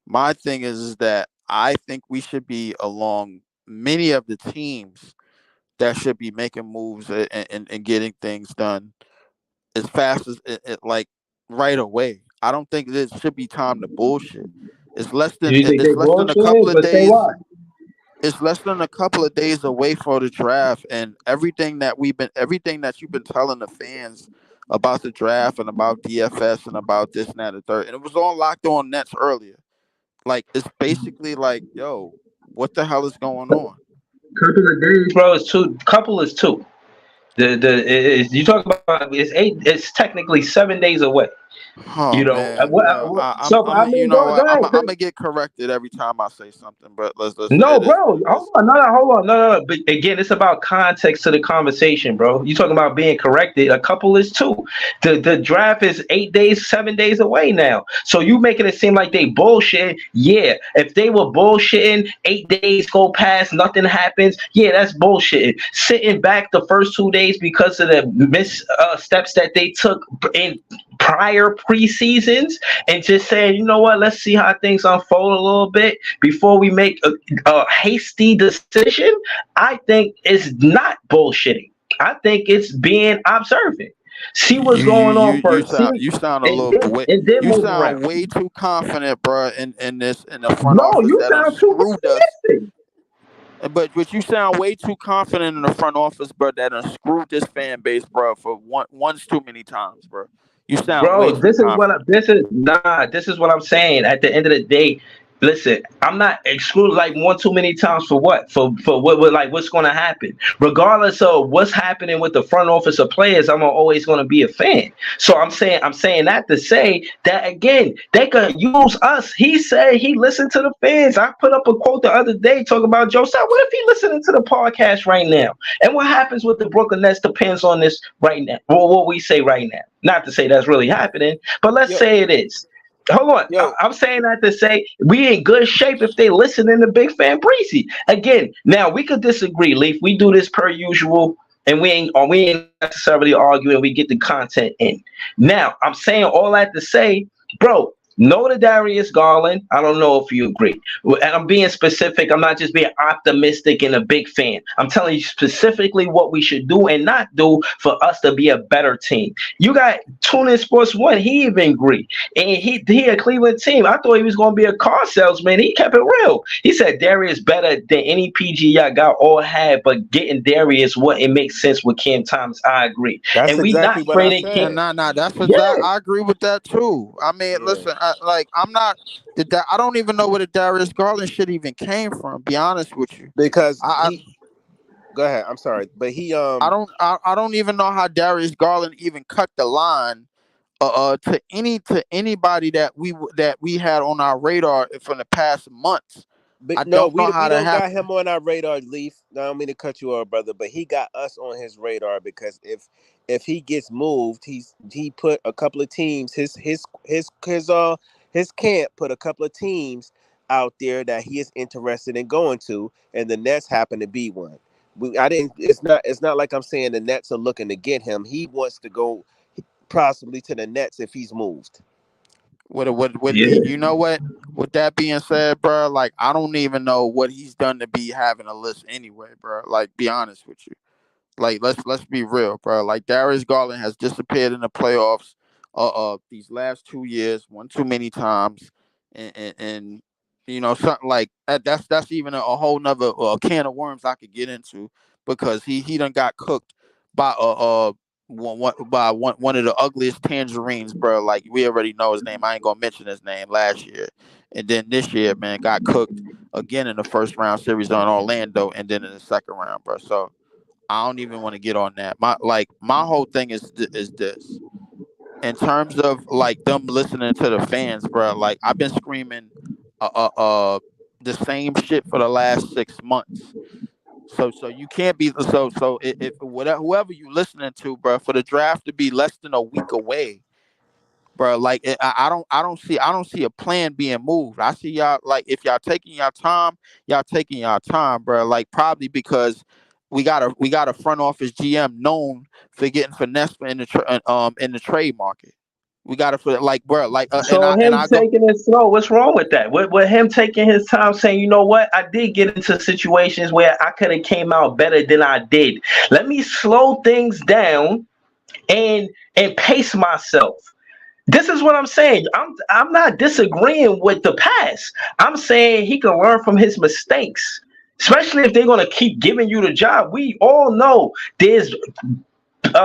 My thing is that I think we should be along many of the teams that should be making moves and getting things done as fast as like right away. I don't think this should be time to bullshit. Do you think they It's less than a bullshit? couple of But say days. why. It's less than a couple of days away for the draft, and everything that you've been telling the fans about the draft and about DFS and about this and that and the third, and it was all locked on Nets earlier. Like it's basically like, yo, what the hell is going on? Couple of days, bro. It's two. Couple is two. You talk about it's 8. It's technically 7 days away. You Oh know man, bro, so I you mean, know go what? I'm ahead. gonna get corrected every time I say something, but let's No, it is bro. what it Hold is. on, hold on, no. But again, it's about context to the conversation, bro. You talking about being corrected? A couple is two. The draft is 8 days, 7 days away now. So you making it seem like they bullshit? Yeah. If they were bullshitting, 8 days go past, nothing happens. Yeah, that's bullshitting. Sitting back the first 2 days because of the steps that they took in prior preseasons, and just saying, you know what? Let's see how things unfold a little bit before we make a hasty decision. I think is not bullshitting. I think it's being observant. See what's going on first. See, You sound a and little then, way and then you move around. sound way too confident, bro, in the front No, office you that sound too unscrewed us. pessimistic. But you sound way too confident in the front office, bro, that unscrewed this fan base, bro, for once too many times, bro. You sound way Bro, too confident. this is what I'm saying. At the end of the day, listen, I'm not excluded like one too many times for what? For what like what's gonna happen. Regardless of what's happening with the front office of players, I'm always gonna be a fan. So I'm saying that to say that again, they could use us. He said he listened to the fans. I put up a quote the other day talking about Joe Sal. What if he listening to the podcast right now? And what happens with the Brooklyn Nets depends on this right now. Well, what we say right now. Not to say that's really happening, but let's Yo, say it is. Hold on. yo, I'm saying that to say we in good shape if they listen in the Big Fan Breezy. Again, now we could disagree, Leaf. We do this per usual, and we ain't necessarily arguing. We get the content in. Now, I'm saying all that to say, bro, no to Darius Garland. I don't know if you agree. And I'm being specific. I'm not just being optimistic and a big fan. I'm telling you specifically what we should do and not do for us to be a better team. You got TuneIn Sports One. He even agreed. And he a Cleveland team. I thought he was going to be a car salesman. He kept it real. He said Darius better than any PG y'all got all had, but getting Darius wouldn't make sense with Cam Thomas. I agree. that's And we exactly not what I trading Yeah, Cam. said. nah. That's Yeah. exact. I agree with that too. I mean, Yeah, listen, I'm not. I don't even know where the Darius Garland shit even came from. Be honest with you, because I he. Go ahead. I'm sorry, but he I don't even know how Darius Garland even cut the line to anybody that we had on our radar for the past months. But I no, don't know we how that don't got happened. him on our radar, Leaf. No, I don't mean to cut you off, brother, but he got us on his radar because if he gets moved, he put a couple of teams his camp put a couple of teams out there that he is interested in going to, and the Nets happen to be one. I didn't. It's not like I'm saying the Nets are looking to get him. He wants to go possibly to the Nets if he's moved. Yeah. You know what? With that being said, bro, like I don't even know what he's done to be having a list anyway, bro. Like, be honest with you. Like let's be real, bro. Like Darius Garland has disappeared in the playoffs. These last 2 years, one too many times, and something like that. That's even a whole nother can of worms I could get into because he done got cooked by one of the ugliest tangerines, bro. Like we already know his name. I ain't gonna mention his name last year, and then this year, man, got cooked again in the first round series on Orlando, and then in the second round, bro. So I don't even want to get on that. My whole thing is this. In terms of like them listening to the fans, bro. Like I've been screaming, the same shit for the last 6 months. So you can't be so if whatever whoever you listening to, bro, for the draft to be less than a week away, bro. Like I don't see a plan being moved. I see y'all like if y'all taking y'all time, bro. Like probably because we got a front office GM known for getting finesse in the trade market. We got to for like, bro, like and So him I go. taking it slow, what's wrong with that? With him taking his time, saying, you know what, I did get into situations where I could have came out better than I did. Let me slow things down and pace myself. This is what I'm saying. I'm not disagreeing with the past. I'm saying he can learn from his mistakes, especially if they're gonna keep giving you the job. We all know there's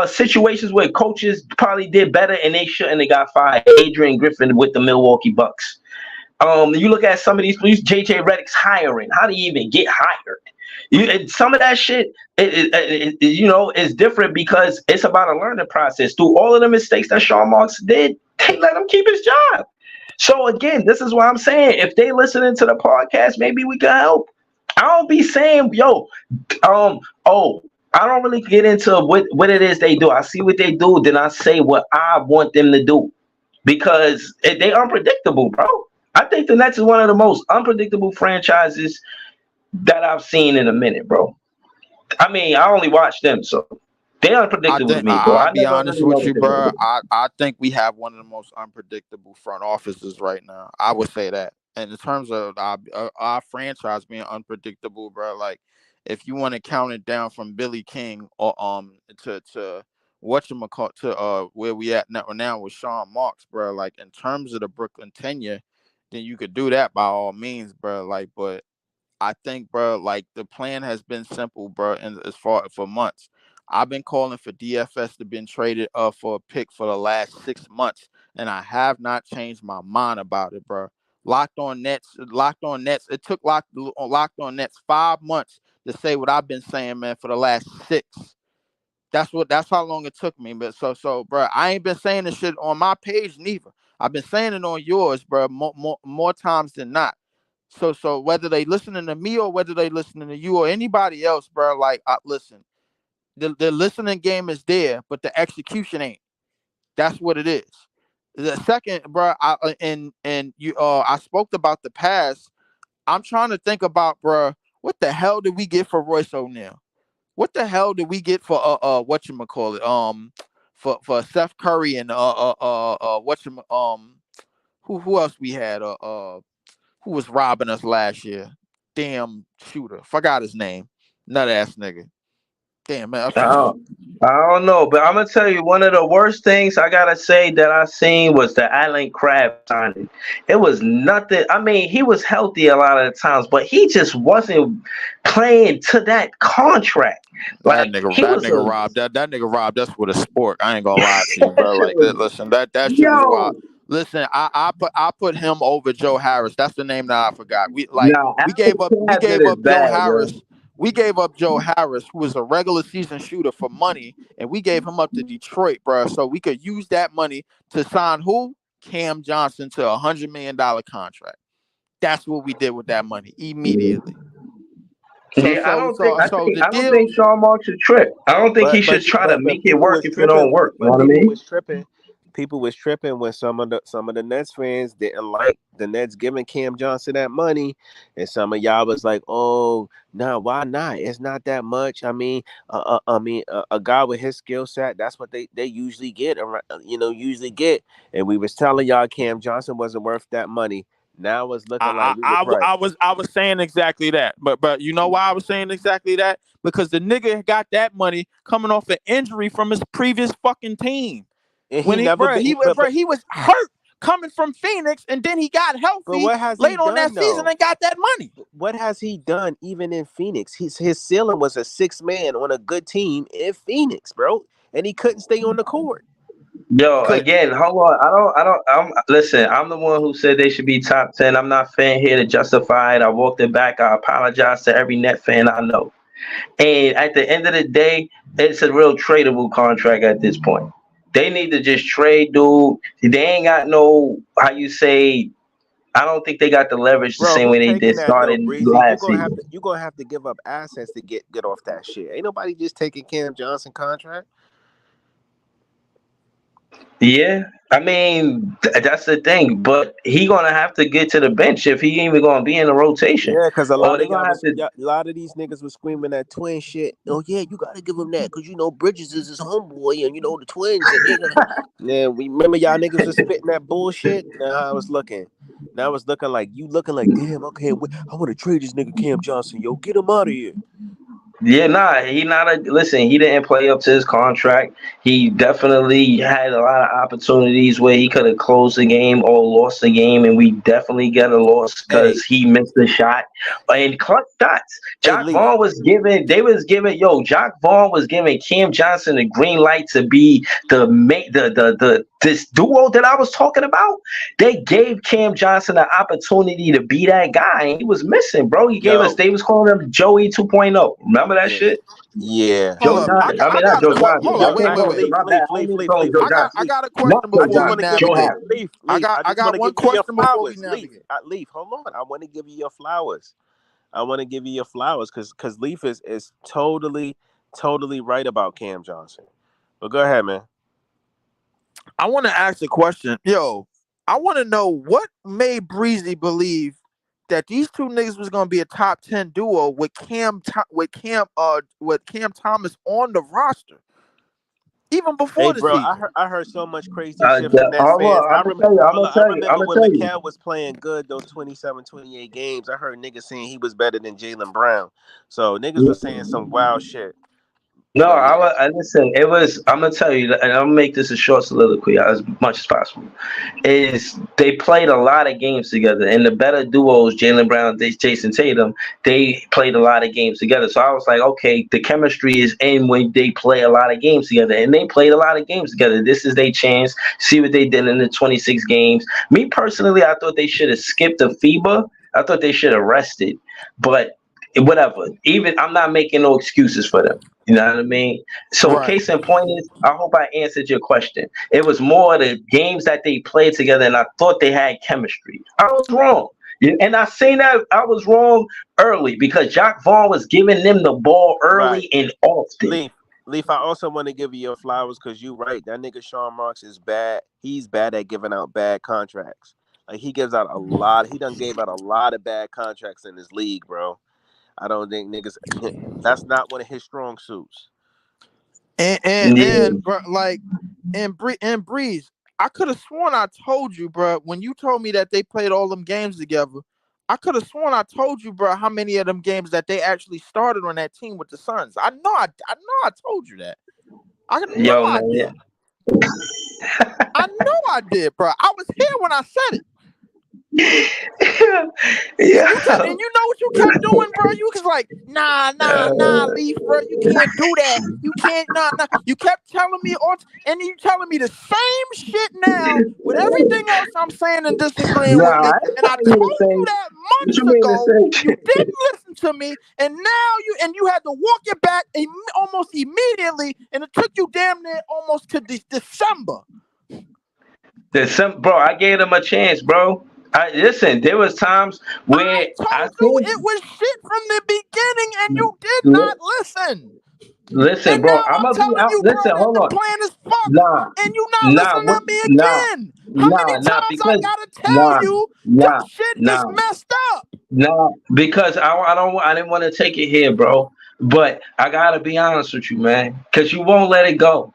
situations where coaches probably did better and they shouldn't have got fired. Adrian Griffin with the Milwaukee Bucks. You look at some of these JJ Reddick's hiring. How do you even get hired? Some of that shit, is different because it's about a learning process. Through all of the mistakes that Sean Marks did, they let him keep his job. So again, this is what I'm saying. If they listening to the podcast, maybe we can help. I don't be saying, yo, oh, I don't really get into what it is they do. I see what they do, then I say what I want them to do because they unpredictable, bro. I think the Nets is one of the most unpredictable franchises that I've seen in a minute, bro. I mean, I only watch them, so they I unpredictable to think me, bro. I'll I be never honest really know with you, what they're gonna bro. do. I think we have one of the most unpredictable front offices right now. I would say that. And in terms of our franchise being unpredictable, bro, like if you want to count it down from Billy King or to whatchamacallit to where we at now with Sean Marks, bro. Like in terms of the Brooklyn tenure, then you could do that by all means, bro. Like, but I think, bro, like the plan has been simple, bro, and as far for months. I've been calling for DFS to been traded for a pick for the last 6 months, and I have not changed my mind about it, bro. Locked on Nets. It took locked on Nets 5 months to say what I've been saying, man, for the last six. That's how long it took me. But so, bro, I ain't been saying this shit on my page neither. I've been saying it on yours, bro, more times than not. So whether they listening to me or whether they listening to you or anybody else, bro, like listen, the listening game is there, but the execution ain't. That's what it is. The second, bro, and you, I spoke about the past. I'm trying to think about, bro, what the hell did we get for Royce O'Neal? What the hell did we get for whatchamacallit? For Seth Curry and who else we had who was robbing us last year? Damn shooter. Forgot his name. Nut ass nigga. Damn man. I don't, I don't know, but I'm gonna tell you one of the worst things I gotta say that I seen was the Allen Crabbe signing. It was nothing. I mean, he was healthy a lot of the times, but he just wasn't playing to that contract. That Like nigga, he that was nigga a robbed that nigga robbed us with a sport. I ain't gonna lie to you, bro. Like listen, that shit was wild. yo. Listen, I put him over Joe Harris. That's the name that I forgot. Now We Allen gave up we Crabbe gave is up Joe bad, yo. Harris. We gave up Joe Harris, who was a regular season shooter for money, and we gave him up to Detroit, bro. So we could use that money to sign who? Cam Johnson to $100 million contract. That's what we did with that money immediately. So Yeah, I so don't think so I so think the I don't think deal, Sean Marks should trip. I don't think he But should but try to but make but it people work was if it don't tripping. work. You know But what I people mean? was tripping. People was tripping when some of the Nets fans didn't like the Nets giving Cam Johnson that money, and some of y'all was like, "Oh, no, why not? It's not that much. I mean, a guy with his skill set, that's what they usually get, usually get." And we was telling y'all Cam Johnson wasn't worth that money. Now it's looking like we was right. I was saying exactly that. But you know why I was saying exactly that? Because the nigga got that money coming off an injury from his previous fucking team. And When he was hurt coming from Phoenix, and then he got healthy late on that season and got that money. What has he done even in Phoenix? His ceiling was a 6-man on a good team in Phoenix, bro. And he couldn't stay on the court. Yo, again, hold on. Listen, I'm the one who said they should be top 10. I'm not fan here to justify it. I walked it back. I apologize to every Net fan I know. And at the end of the day, it's a real tradable contract at this point. They need to just trade, dude. They ain't got no, how you say, I don't think they got the leverage the same way they did started last season. You're going to have to give up assets to get off that shit. Ain't nobody just taking Cam Johnson contract. Yeah, I mean that's the thing, but he gonna have to get to the bench if he ain't even gonna be in the rotation. Yeah, because a lot of these niggas was screaming that twin shit. Oh yeah, you gotta give him that because you know Bridges is his homeboy and you know the twins. Yeah, we remember y'all niggas was spitting that bullshit. Now I was looking. Now it's looking like damn. Okay, I want to trade this nigga Cam Johnson. Yo, get him out of here. Yeah, he didn't play up to his contract. He definitely had a lot of opportunities where he could have closed the game or lost the game, and we definitely got a loss because he missed the shot. And clutch shots. Jock Vaughn was giving Cam Johnson the green light to be this duo that I was talking about. They gave Cam Johnson the opportunity to be that guy, and he was missing, bro. They was calling him Joey 2.0. Remember that shit? Yeah. Joe Johnson. I got a question before we navigate. I got one question before we navigate. Leaf, hold on. I want to give you your flowers. Because Leaf is totally right about Cam Johnson. But go ahead, man. I want to ask a question. Yo, I want to know what made Breezy believe that these two niggas was gonna be a top 10 duo with Cam Thomas on the roster, even before the season. I heard so much crazy shit from that fans. I remember when Mikal was playing good those 27, 28 games. I heard niggas saying he was better than Jaylen Brown. So niggas was saying some wild shit. No, listen. It was. I'm gonna tell you, and I'm gonna make this a short soliloquy as much as possible. Is they played a lot of games together, and the better duos, Jaylen Brown, Jason Tatum, they played a lot of games together. So I was like, okay, the chemistry is in when they play a lot of games together, and they played a lot of games together. This is their chance. See what they did in the 26 games. Me personally, I thought they should have skipped the FIBA. I thought they should have rested, but whatever. Even I'm not making no excuses for them. You know what I mean? So case in point is, I hope I answered your question. It was more the games that they played together, and I thought they had chemistry. I was wrong. And I seen that I was wrong early because Jock Vaughn was giving them the ball early and often. Leaf, I also want to give you your flowers because you're right. That nigga Sean Marks is bad. He's bad at giving out bad contracts. Like he gives out a lot. He done gave out a lot of bad contracts in this league, bro. I don't think niggas. That's not one of his strong suits. And bro, like and Breeze, I could have sworn I told you, bro, when you told me that they played all them games together. I could have sworn I told you, bro, how many of them games that they actually started on that team with the Suns. I know I told you that. I know I did. I know I did, bro. I was here when I said it. Yeah. And you know what you kept doing, bro? You was like, nah, Leaf, bro. You can't do that. You can't, nah. You kept telling me, and you telling me the same shit now with everything else I'm saying and disagreeing with me. And I told you that months ago. You didn't listen to me, and now you had to walk it back almost immediately, and it took you damn near almost to December. Bro, I gave them a chance, bro. Listen, there was times where I told you it was shit from the beginning, and you did not listen. Listen, and bro, now I'm telling you, listen, bro, hold that on. the plan is fucked, and you not listening to me again. How many times I gotta tell you your shit is messed up? Because I didn't want to take it here, bro. But I gotta be honest with you, man, because you won't let it go.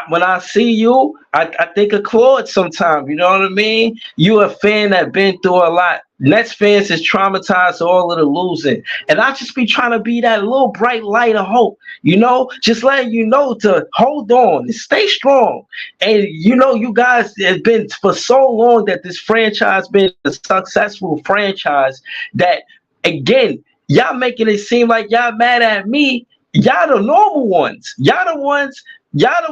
When I see you, I think of Claude sometimes. You know what I mean? You a fan that been through a lot. Nets fans is traumatized all of the losing, and I just be trying to be that little bright light of hope. You know, just letting you know to hold on and stay strong. And you know, you guys have been for so long that this franchise been a successful franchise. That again, y'all making it seem like y'all mad at me. Y'all the normal ones. Y'all the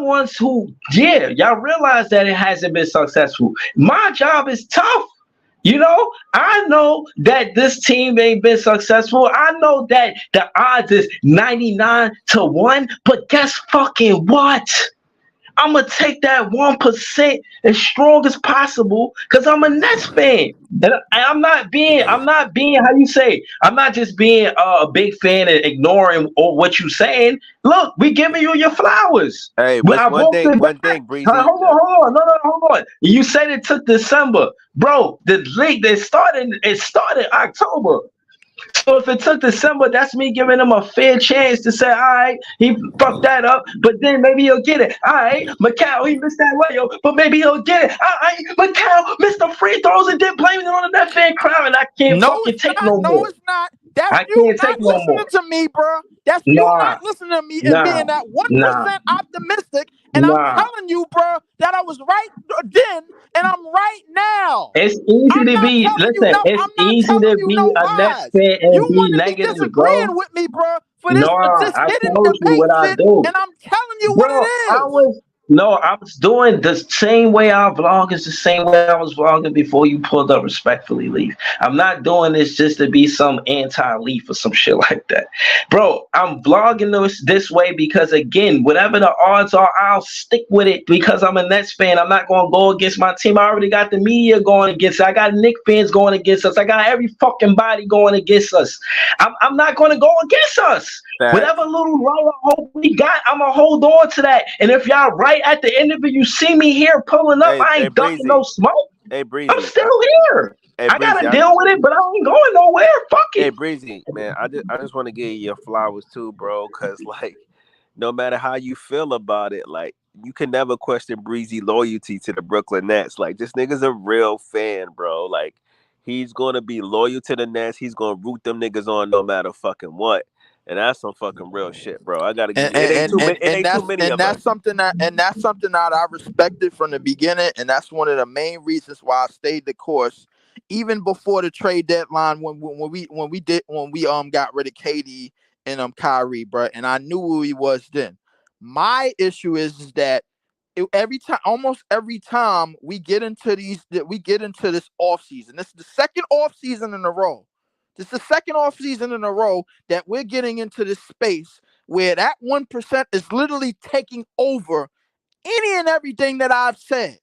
ones who, yeah, y'all realize that it hasn't been successful. My job is tough. You know, I know that this team ain't been successful. I know that the odds is 99-1, but guess fucking what? I'm gonna take that 1% as strong as possible because I'm a Nets fan. And I'm not being how you say. I'm not just being a big fan and ignoring what you saying. Look, we giving you your flowers. Hey, But I one won't thing, sit one back. thing, Breezy. Hold on. No, hold on. You said it took December, bro. The league it started October. So if it took December, that's me giving him a fair chance to say, all right, he fucked that up, but then maybe he'll get it. All right, Macau, he missed that layup, but maybe he'll get it. All right, Macau missed the free throws and then blaming it on the net fan crowd, and I can't No, fucking it's take not. no No, more. it's not. That's I you can't take not no listening more. to me, bro. That's you Nah, not listening to me and nah, being that 1% nah, optimistic. And I'm nah. telling you, bro, that I was right then and I'm right now. It's easy I'm to not be, telling you listen, no. it's I'm not easy telling to you be no a Nets lies. fan and You be want to be negative, disagreeing bro. with me, bro, for No, this I hidden told you debate what I shit, do. and I'm telling you what Bro, it is. I was doing the same way I vlog is the same way I was vlogging before you pulled up respectfully, Leaf. I'm not doing this just to be some anti-Leaf or some shit like that. Bro, I'm vlogging this way because again, whatever the odds are, I'll stick with it because I'm a Nets fan. I'm not gonna go against my team. I already got the media going against us. I got Knicks fans going against us. I got every fucking body going against us. I'm not gonna go against us. Whatever little light of hope we got, I'm gonna hold on to that. And if y'all right at the end of it, you see me here pulling up, I ain't ducking no smoke. Hey, Breezy. I'm still here. Hey, I Breezy. gotta deal with it, but I ain't going nowhere. Fuck it. Hey, Breezy, man, I just want to give you your flowers too, bro, because like, no matter how you feel about it, like, you can never question Breezy loyalty to the Brooklyn Nets. Like, this nigga's a real fan, bro. Like, he's gonna be loyal to the Nets. He's gonna root them niggas on no matter fucking what. And that's some fucking real shit, bro. I gotta give you. It ain't too many. It ain't too many of us. That's something that I respected from the beginning, and that's one of the main reasons why I stayed the course, even before the trade deadline when we got rid of KD and Kyrie, bro. And I knew who he was then. My issue is that almost every time we get into this offseason, this is the second offseason in a row. This is the second offseason in a row that we're getting into this space where that 1% is literally taking over any and everything that I've said.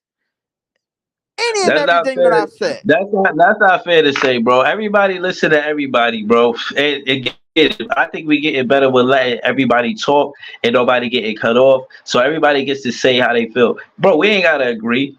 That's not fair to say, bro. Everybody listen to everybody, bro. I think we getting better with letting everybody talk and nobody getting cut off. So everybody gets to say how they feel. Bro, we ain't gotta agree.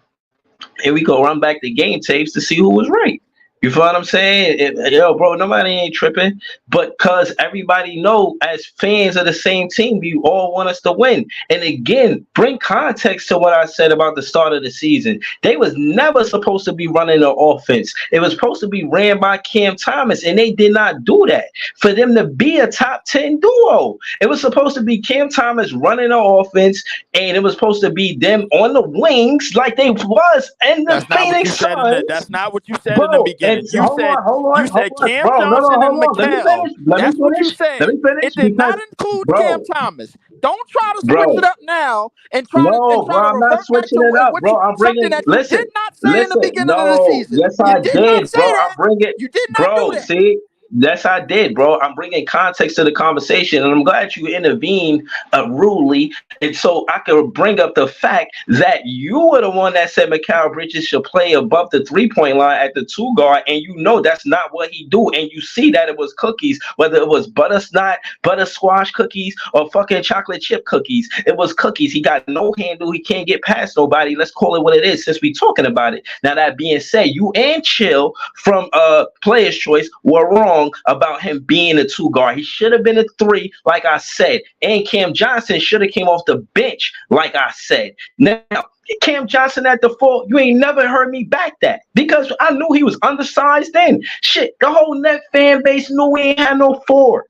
And we go run back the game tapes to see who was right. You feel what I'm saying? Yo, bro, nobody ain't tripping. But cause everybody know as fans of the same team, you all want us to win. And again, bring context to what I said about the start of the season. They was never supposed to be running the offense. It was supposed to be ran by Cam Thomas, and they did not do that. For them to be a top 10 duo, it was supposed to be Cam Thomas running the offense, and it was supposed to be them on the wings like they was in the Phoenix Suns. That's not what you said in the beginning. Hold on, Cam bro. Johnson and Hold on. Mikal. That's what you said. Let me finish. It did not include Cam Thomas. Don't try to switch it up now and try to I'm not revert back switching to it up, bro. something that you did not say in the beginning of the season. Yes, You I did not did, say bro. that. You did not do that. See. Yes, I did, bro. I'm bringing context to the conversation, and I'm glad you intervened rudely, and so I could bring up the fact that you were the one that said Mikal Bridges should play above the 3-point line at the 2 guard, and you know that's not what he do, and you see that it was cookies, whether it was butter squash cookies, or fucking chocolate chip cookies. It was cookies. He got no handle. He can't get past nobody. Let's call it what it is since we talking about it. Now, that being said, you and Chill from Player's Choice were wrong wrong about him being a 2 guard. He should have been a 3, like I said. And Cam Johnson should have came off the bench, like I said. Now, Cam Johnson at the 4, you ain't never heard me back that because I knew he was undersized then. Shit, the whole net fan base knew we ain't had no 4.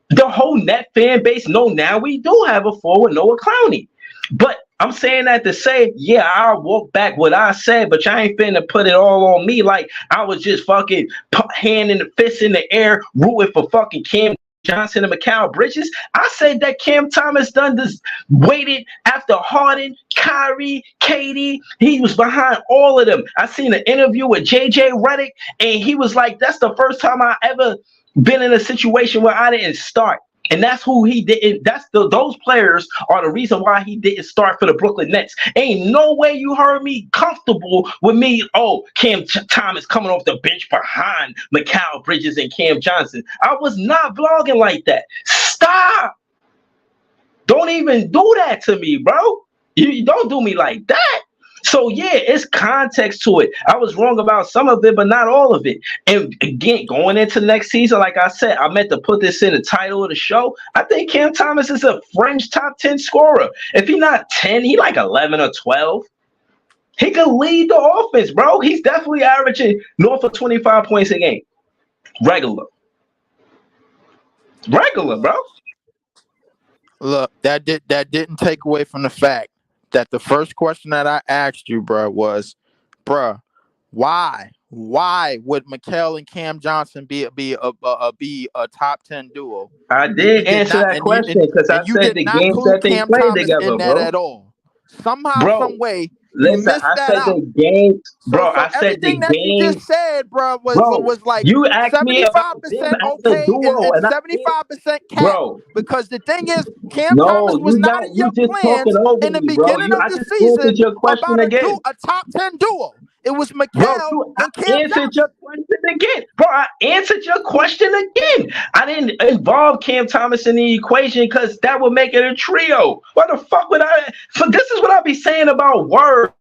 The whole net fan base know now we do have a 4 with Noah Clowney. But I'm saying that to say, yeah, I'll walk back what I said, but y'all ain't finna put it all on me like I was just fucking hand in the fist in the air rooting for fucking Cam Johnson and Mikal Bridges. I said that Cam Thomas done this, waited after Harden, Kyrie, KD. He was behind all of them. I seen an interview with JJ Reddick, and he was like, that's the first time I ever been in a situation where I didn't start. And that's who he didn't. Those players are the reason why he didn't start for the Brooklyn Nets. Ain't no way you heard me comfortable with me. Oh, Cam Thomas coming off the bench behind Mikal Bridges and Cam Johnson. I was not vlogging like that. Stop. Don't even do that to me, bro. You don't do me like that. So yeah, it's context to it. I was wrong about some of it, but not all of it. And again, going into next season, like I said, I meant to put this in the title of the show. I think Cam Thomas is a fringe top 10 scorer. If he's not 10, he like 11 or 12. He could lead the offense, bro. He's definitely averaging north of 25 points a game. Regular, bro. Look, that didn't take away from the fact that the first question that I asked you, bro, was, bro, why would Mikal and Cam Johnson be a top 10 duo? I did answer that question because I said the games that they played together, bro. At all. Somehow, bro, some way, listen, missed I that said out. the games, bro. So I said the everything that you games. just said, bro, was like you asked me about 75% them as a okay duo, and and 75% cap. bro. Because the thing is, Cam No, Thomas was not in your just plans talking over in the me, bro. beginning of I the just season answered your question about again. a top 10 duo. It was Bro, Mikal I and Cam answered Johnson. your question again. Bro, I answered your question again. I didn't involve Cam Thomas in the equation because that would make it a trio. What the fuck would I? So this is what I be saying about words.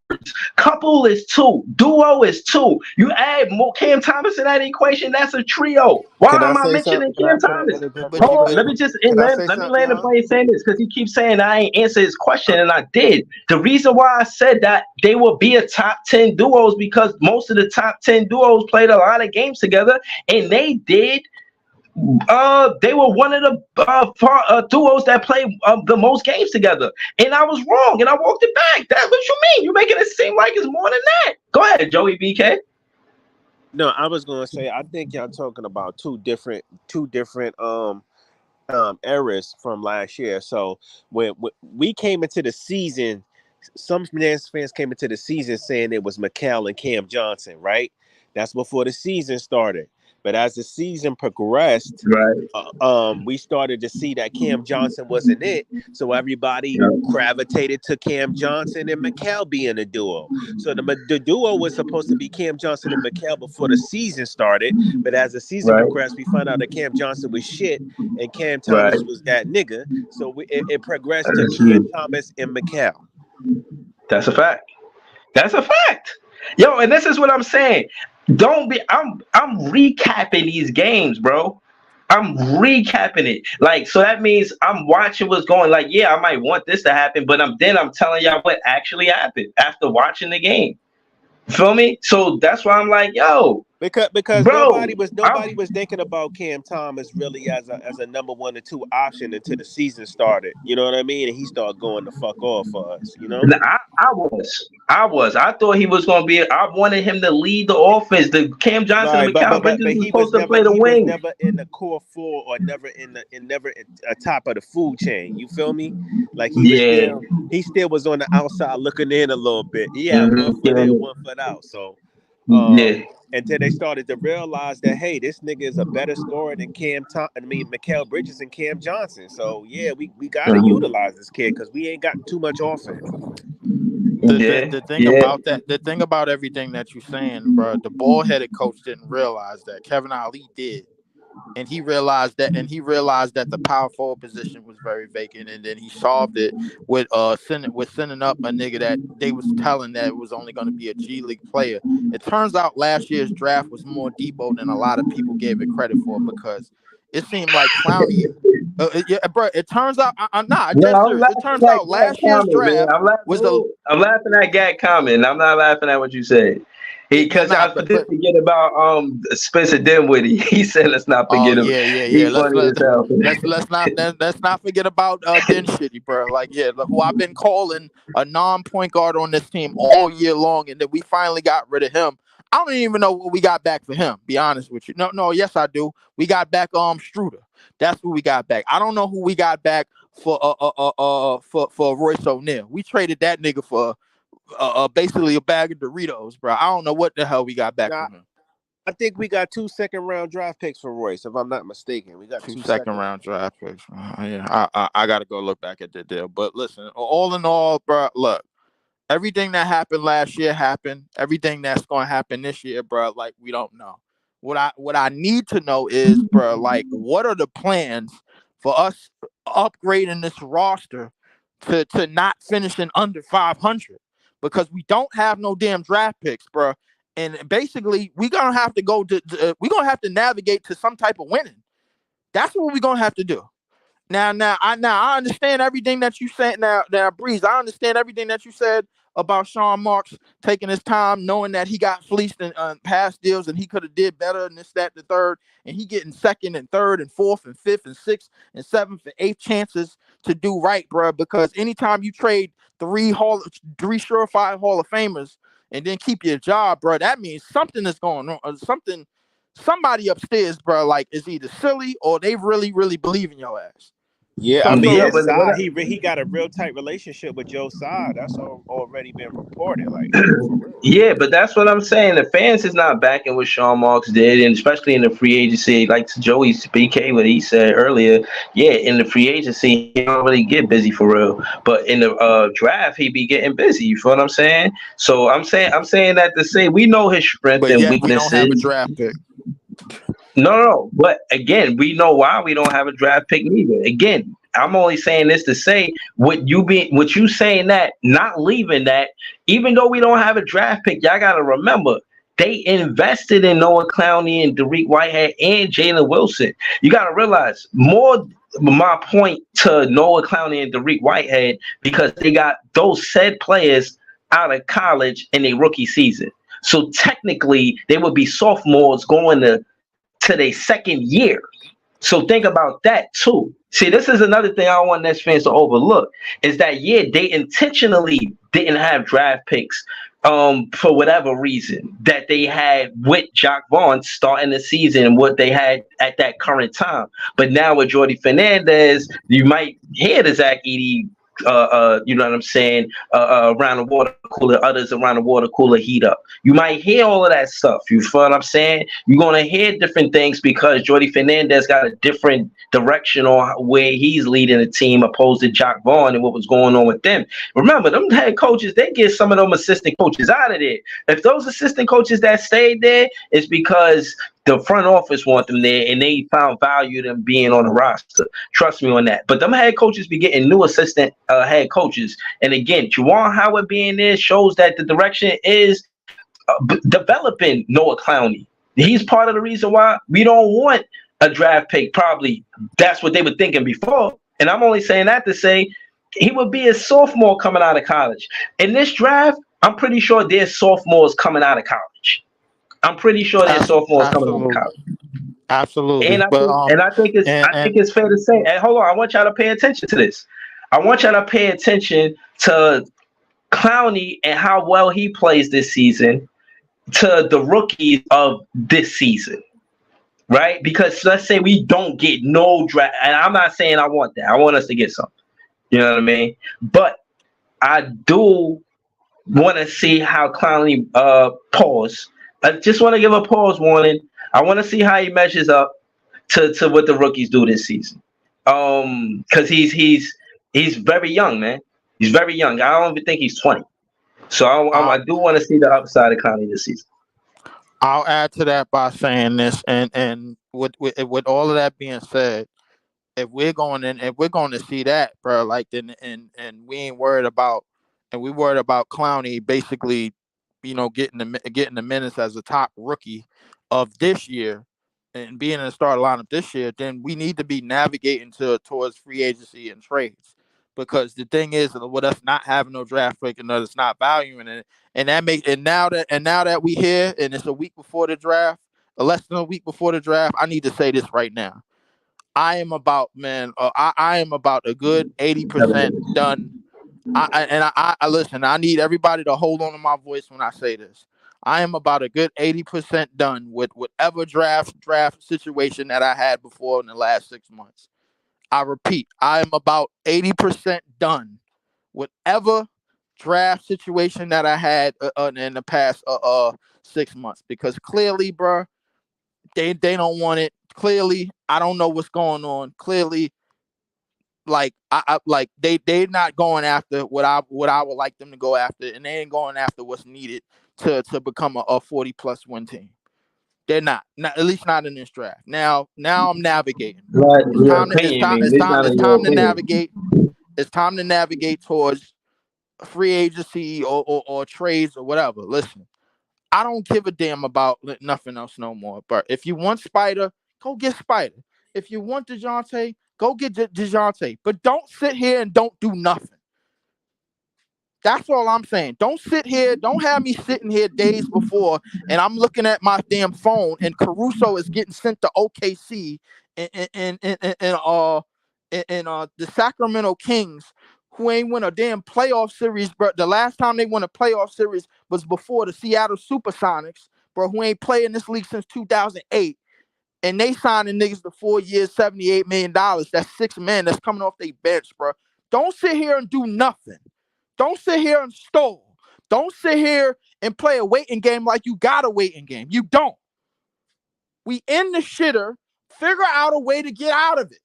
Couple is 2. Duo is 2. You add more Cam Thomas in that equation, that's a trio. Why Can I am I say mentioning something? Can Cam I Thomas? interject But real Hold on, quick? let me just Can I say let me something, land the y'all? plane saying this because he keeps saying I ain't answer his question, and I did. The reason why I said that they will be a top 10 duos because most of the top 10 duos played a lot of games together, and they did. They were one of the duos that played the most games together, and I was wrong, and I walked it back. That's what you mean. You're making it seem like it's more than that. Go ahead, Joey BK. No, I was gonna say I think y'all talking about two different eras from last year. So when we came into the season, some Nets fans came into the season saying it was Mikal and Cam Johnson, right? That's before the season started. But as the season progressed, Right. we started to see that Cam Johnson wasn't it. So everybody gravitated to Cam Johnson and Mikal being a duo. So the duo was supposed to be Cam Johnson and Mikal before the season started. But as the season progressed, we found out that Cam Johnson was shit and Cam Thomas was that nigga. So it progressed to Cam Thomas and Mikal. That's a fact. That's a fact. Yo, and this is what I'm saying. Don't be I'm recapping these games, bro. I'm recapping it. Like, so that means I'm watching what's going like, yeah, I might want this to happen, but I'm telling y'all what actually happened after watching the game. Feel me? So that's why I'm like, yo, Because bro, nobody was thinking about Cam Thomas really as a number 1 or 2 option until the season started. You know what I mean? And he started going the fuck off for us. You know? I thought he was gonna be. I wanted him to lead the offense. The Cam Johnson Right, and Mikal Bridges was supposed to play the he was wing. never in the core 4 or never at top of the food chain. You feel me? Like he still was on the outside looking in a little bit. He had 1 foot in, 1 foot out. So Yeah. until they started to realize that, hey, this nigga is a better scorer than Mikal Bridges and Cam Johnson. So yeah, we gotta utilize this kid because we ain't got too much offense. The thing about that, the thing about everything that you're saying, bro, the ball-headed coach didn't realize that. Kevin Ali did. and he realized that the power forward position was very vacant, and then he solved it with sending up a nigga that they was telling that it was only going to be a G League player. It turns out last year's draft was more Debo than a lot of people gave it credit for, because it seemed like Clowney. Yeah, bro. It turns out I'm not dead serious. It turns out last year's draft was the. I'm laughing at Gat comment. I'm not laughing at what you said. Because I didn't forget about Spencer Dinwiddie. He said, "Let's not forget him." Yeah. Let's not forget about Den Shitty, bro. Like, yeah, who I've been calling a non-point guard on this team all year long, and then we finally got rid of him. I don't even know what we got back for him. Be honest with you. No. Yes, I do. We got back Struder. That's who we got back. I don't know who we got back for Royce O'Neal. We traded that nigga for basically a bag of Doritos, bro. I don't know what the hell we got back from him. I think we got 2 second-round draft picks for Royce, if I'm not mistaken. We got 2 second-round draft picks. Yeah, I got to go look back at the deal. But listen, all in all, bro, look, everything that happened last year happened. Everything that's going to happen this year, bro, like, we don't know. What I need to know is, bro, like, what are the plans for us upgrading this roster to not finishing under 500? Because we don't have no damn draft picks, bro. And basically, we're gonna have to we're gonna have to navigate to some type of winning. That's what we're gonna have to do. Now, I understand everything that you said. Now, Breeze, I understand everything that you said about Sean Marks taking his time, knowing that he got fleeced in past deals and he could have did better and this, that, the third, and he getting second and third and fourth and fifth and sixth and seventh and eighth chances to do right, bro. Because anytime you trade three surefire Hall of Famers and then keep your job, bro, that means something is going on. Somebody upstairs, bro, like, is either silly or they really, really believe in your ass. Yeah, I mean, he got a real tight relationship with Joe Tsai. That's already been reported. Like, yeah, but that's what I'm saying. The fans is not backing what Sean Marks did, and especially in the free agency, like Joey's BK, what he said earlier. Yeah, in the free agency, he don't really get busy for real, but in the draft, he be getting busy. You feel what I'm saying? So I'm saying that to say we know his strength and weaknesses. We don't have a draft pick. No. But again, we know why we don't have a draft pick neither. Again, I'm only saying this to say what you saying that, not leaving that, even though we don't have a draft pick, y'all gotta remember they invested in Noah Clowney and Darius Whitehead and Jalen Wilson. You gotta realize more. My point to Noah Clowney and Darius Whitehead, because they got those said players out of college in their rookie season. So technically, they would be sophomores going to their second year. So think about that too. See, this is another thing I don't want Nets fans to overlook, is that, yeah, they intentionally didn't have draft picks for whatever reason that they had with Jacques Vaughn starting the season, what they had at that current time. But now with Jordy Fernandez, you might hear the Zach Edey, you know what I'm saying, around the water cooler, others around the water cooler heat up. You might hear all of that stuff. You feel what I'm saying? You're going to hear different things because Jordy Fernandez got a different direction on where he's leading the team opposed to Jacques Vaughn and what was going on with them. Remember, them head coaches, they get some of them assistant coaches out of there. If those assistant coaches that stayed there, it's because the front office want them there and they found value in them being on the roster. Trust me on that. But them head coaches be getting new assistant head coaches. And again, Juwan Howard being there shows that the direction is developing Noah Clowney. He's part of the reason why we don't want a draft pick. Probably that's what they were thinking before. And I'm only saying that to say he would be a sophomore coming out of college. In this draft, I'm pretty sure there's sophomores coming out of college. I'm pretty sure there's sophomores coming out of college. Absolutely. And I think it's fair to say, and hold on, I want y'all to pay attention to this. I want y'all to pay attention to Clowney and how well he plays this season to the rookies of this season. Right? Because let's say we don't get no draft, and I'm not saying I want that. I want us to get something. You know what I mean? But I do want to see how Clowney pause. I just want to give a pause warning. I want to see how he measures up to what the rookies do this season. Because he's very young, man. He's very young. I don't even think he's 20. So I do want to see the upside of Clowney this season. I'll add to that by saying this, and with all of that being said, if we're going to see that, bro, like then and we ain't worried about, and we worried about Clowney basically, getting the minutes as a top rookie of this year and being in the start lineup this year, then we need to be navigating towards free agency and trades. Because the thing is, with us not having no draft pick and us not valuing it, and now that we here and it's a week before the draft, or less than a week before the draft, I need to say this right now. I am about a good 80% done. I listen. I need everybody to hold on to my voice when I say this. I am about a good 80% done with whatever draft situation that I had before in the last 6 months. I repeat, I am about 80% done. Whatever draft situation that I had in the past 6 months, because clearly, bro, they don't want it. Clearly, I don't know what's going on. Clearly, like I like they're not going after what I would like them to go after, and they ain't going after what's needed to become a 40+ win team. They're not at least not in this draft. Now I'm navigating. Not It's your time to it's opinion, time man. it's This time not it's in your time to opinion. navigate. It's time to navigate towards free agency or trades or whatever. Listen, I don't give a damn about nothing else no more. But if you want Spider, go get Spider. If you want DeJounte, go get DeJounte. But don't sit here and don't do nothing. That's all I'm saying. Don't sit here. Don't have me sitting here days before and I'm looking at my damn phone and Caruso is getting sent to OKC and the Sacramento Kings, who ain't win a damn playoff series, bro. The last time they won a playoff series was before the Seattle Supersonics, bro, who ain't played in this league since 2008. And they signing niggas to 4 years, $78 million. That's 6 men that's coming off their bench, bro. Don't sit here and do nothing. Don't sit here and stall. Don't sit here and play a waiting game like you got a waiting game. You don't. We in the shitter. Figure out a way to get out of it.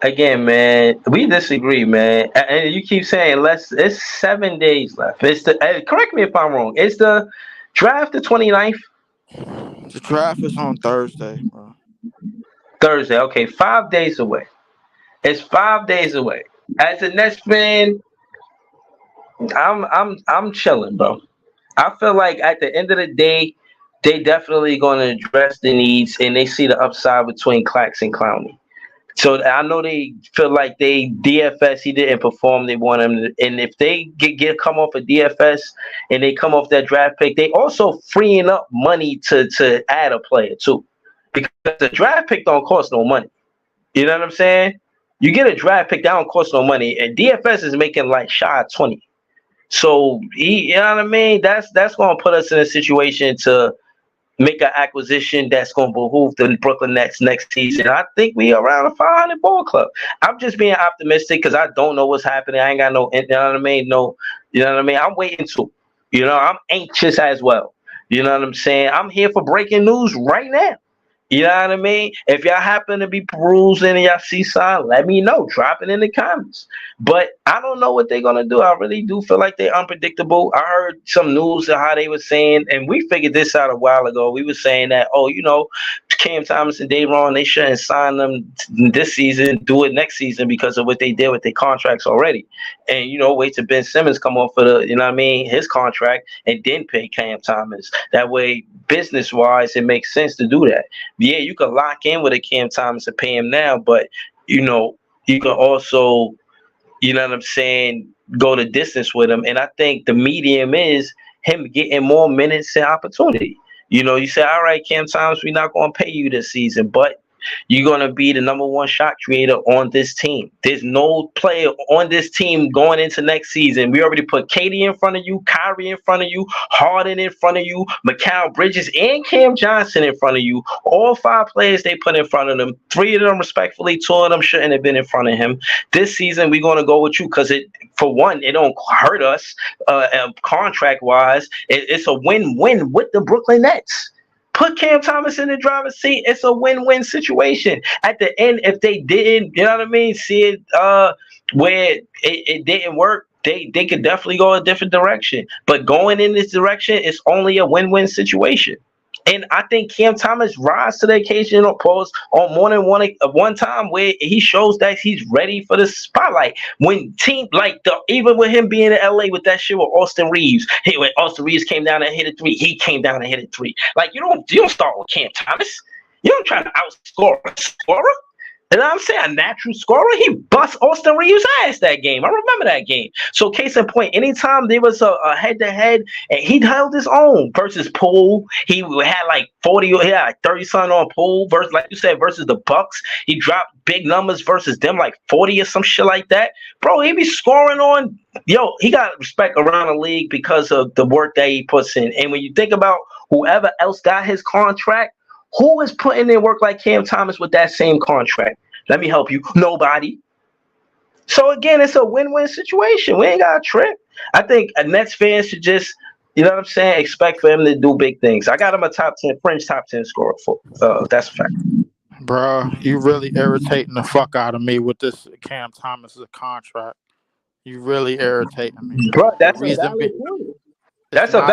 Again, man, we disagree, man. And you keep saying it's 7 days left. It's correct me if I'm wrong. It's the draft the 29th? The draft is on Thursday, bro. Thursday. Okay, 5 days away. It's 5 days away. As a Nets fan, I'm chilling, bro. I feel like at the end of the day, they definitely going to address the needs and they see the upside between Clax and Clowney. So I know they feel like they DFS. He didn't perform. They want him, and if they come off a DFS and they come off that draft pick, they also freeing up money to add a player too, because the draft pick don't cost no money. You know what I'm saying? You get a draft pick that don't cost no money, and DFS is making like shy of 20. So you know what I mean? That's going to put us in a situation to make an acquisition that's going to behoove the Brooklyn Nets next season. I think we around a 500 ball club. I'm just being optimistic because I don't know what's happening. I ain't got no, you know what I mean? No, you know what I mean? I'm waiting to. You know, I'm anxious as well. You know what I'm saying? I'm here for breaking news right now. You know what I mean? If y'all happen to be perusing and y'all see something, let me know. Drop it in the comments. But I don't know what they're gonna do. I really do feel like they're unpredictable. I heard some news of how they were saying, and we figured this out a while ago. We were saying that, Cam Thomas and Dayron, they shouldn't sign them this season, do it next season because of what they did with their contracts already. And wait till Ben Simmons come off of his contract and then pay Cam Thomas. That way, business wise, it makes sense to do that. Yeah, you could lock in with a Cam Thomas and pay him now, but you can also, you know what I'm saying, go the distance with him. And I think the medium is him getting more minutes and opportunity. You say, all right, Cam Thomas, we're not going to pay you this season, but you're going to be the number one shot creator on this team. There's no player on this team going into next season. We already put Katie in front of you, Kyrie in front of you, Harden in front of you, Mikal Bridges and Cam Johnson in front of you. All 5 players they put in front of them. 3 of them, respectfully, 2 of them shouldn't have been in front of him. This season, we're going to go with you because for one, it don't hurt us contract-wise. It's a win-win with the Brooklyn Nets. Put Cam Thomas in the driver's seat. It's a win-win situation. At the end, if they didn't, see it where it didn't work, they could definitely go a different direction. But going in this direction is only a win-win situation. And I think Cam Thomas rise to the occasion on post on more than one time where he shows that he's ready for the spotlight. When team like even with him being in LA with that shit with Austin Reeves, when Austin Reeves came down and hit a three, he came down and hit a three. Like you don't start with Cam Thomas. You don't try to outscore a scorer. You know what I'm saying? A natural scorer. He bust Austin Reeves' ass that game. I remember that game. So case in point, anytime there was a head-to-head, and he held his own versus Poole. He had like 40, he had like 30 something on Poole versus, like you said, versus the Bucks. He dropped big numbers versus them, like 40 or some shit like that. Bro, he be scoring on, he got respect around the league because of the work that he puts in. And when you think about whoever else got his contract, who is putting in work like Cam Thomas with that same contract? Let me help you. Nobody. So again, it's a win-win situation. We ain't got to trip. I think a Nets fan should just, you know what I'm saying, expect for him to do big things. I got him a French top 10 scorer for. That's a fact. Bro, you really irritating the fuck out of me with this Cam Thomas' contract. You really irritating me. Bro, that's the a valid point. That's not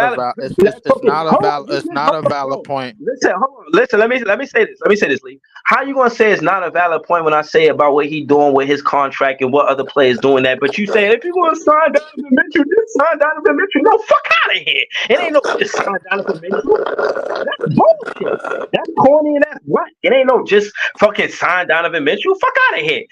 a valid. It's not a valid point. Listen, hold on. Listen, let me say this. Let me say this, Lee. How you gonna say it's not a valid point when I say about what he doing with his contract and what other players doing that? But you say if you want to sign Donovan Mitchell, just sign Donovan Mitchell. No, fuck out of here. It ain't no just sign Donovan Mitchell. That's bullshit. That's corny and that's what. It ain't no just fucking sign Donovan Mitchell. Fuck out of here.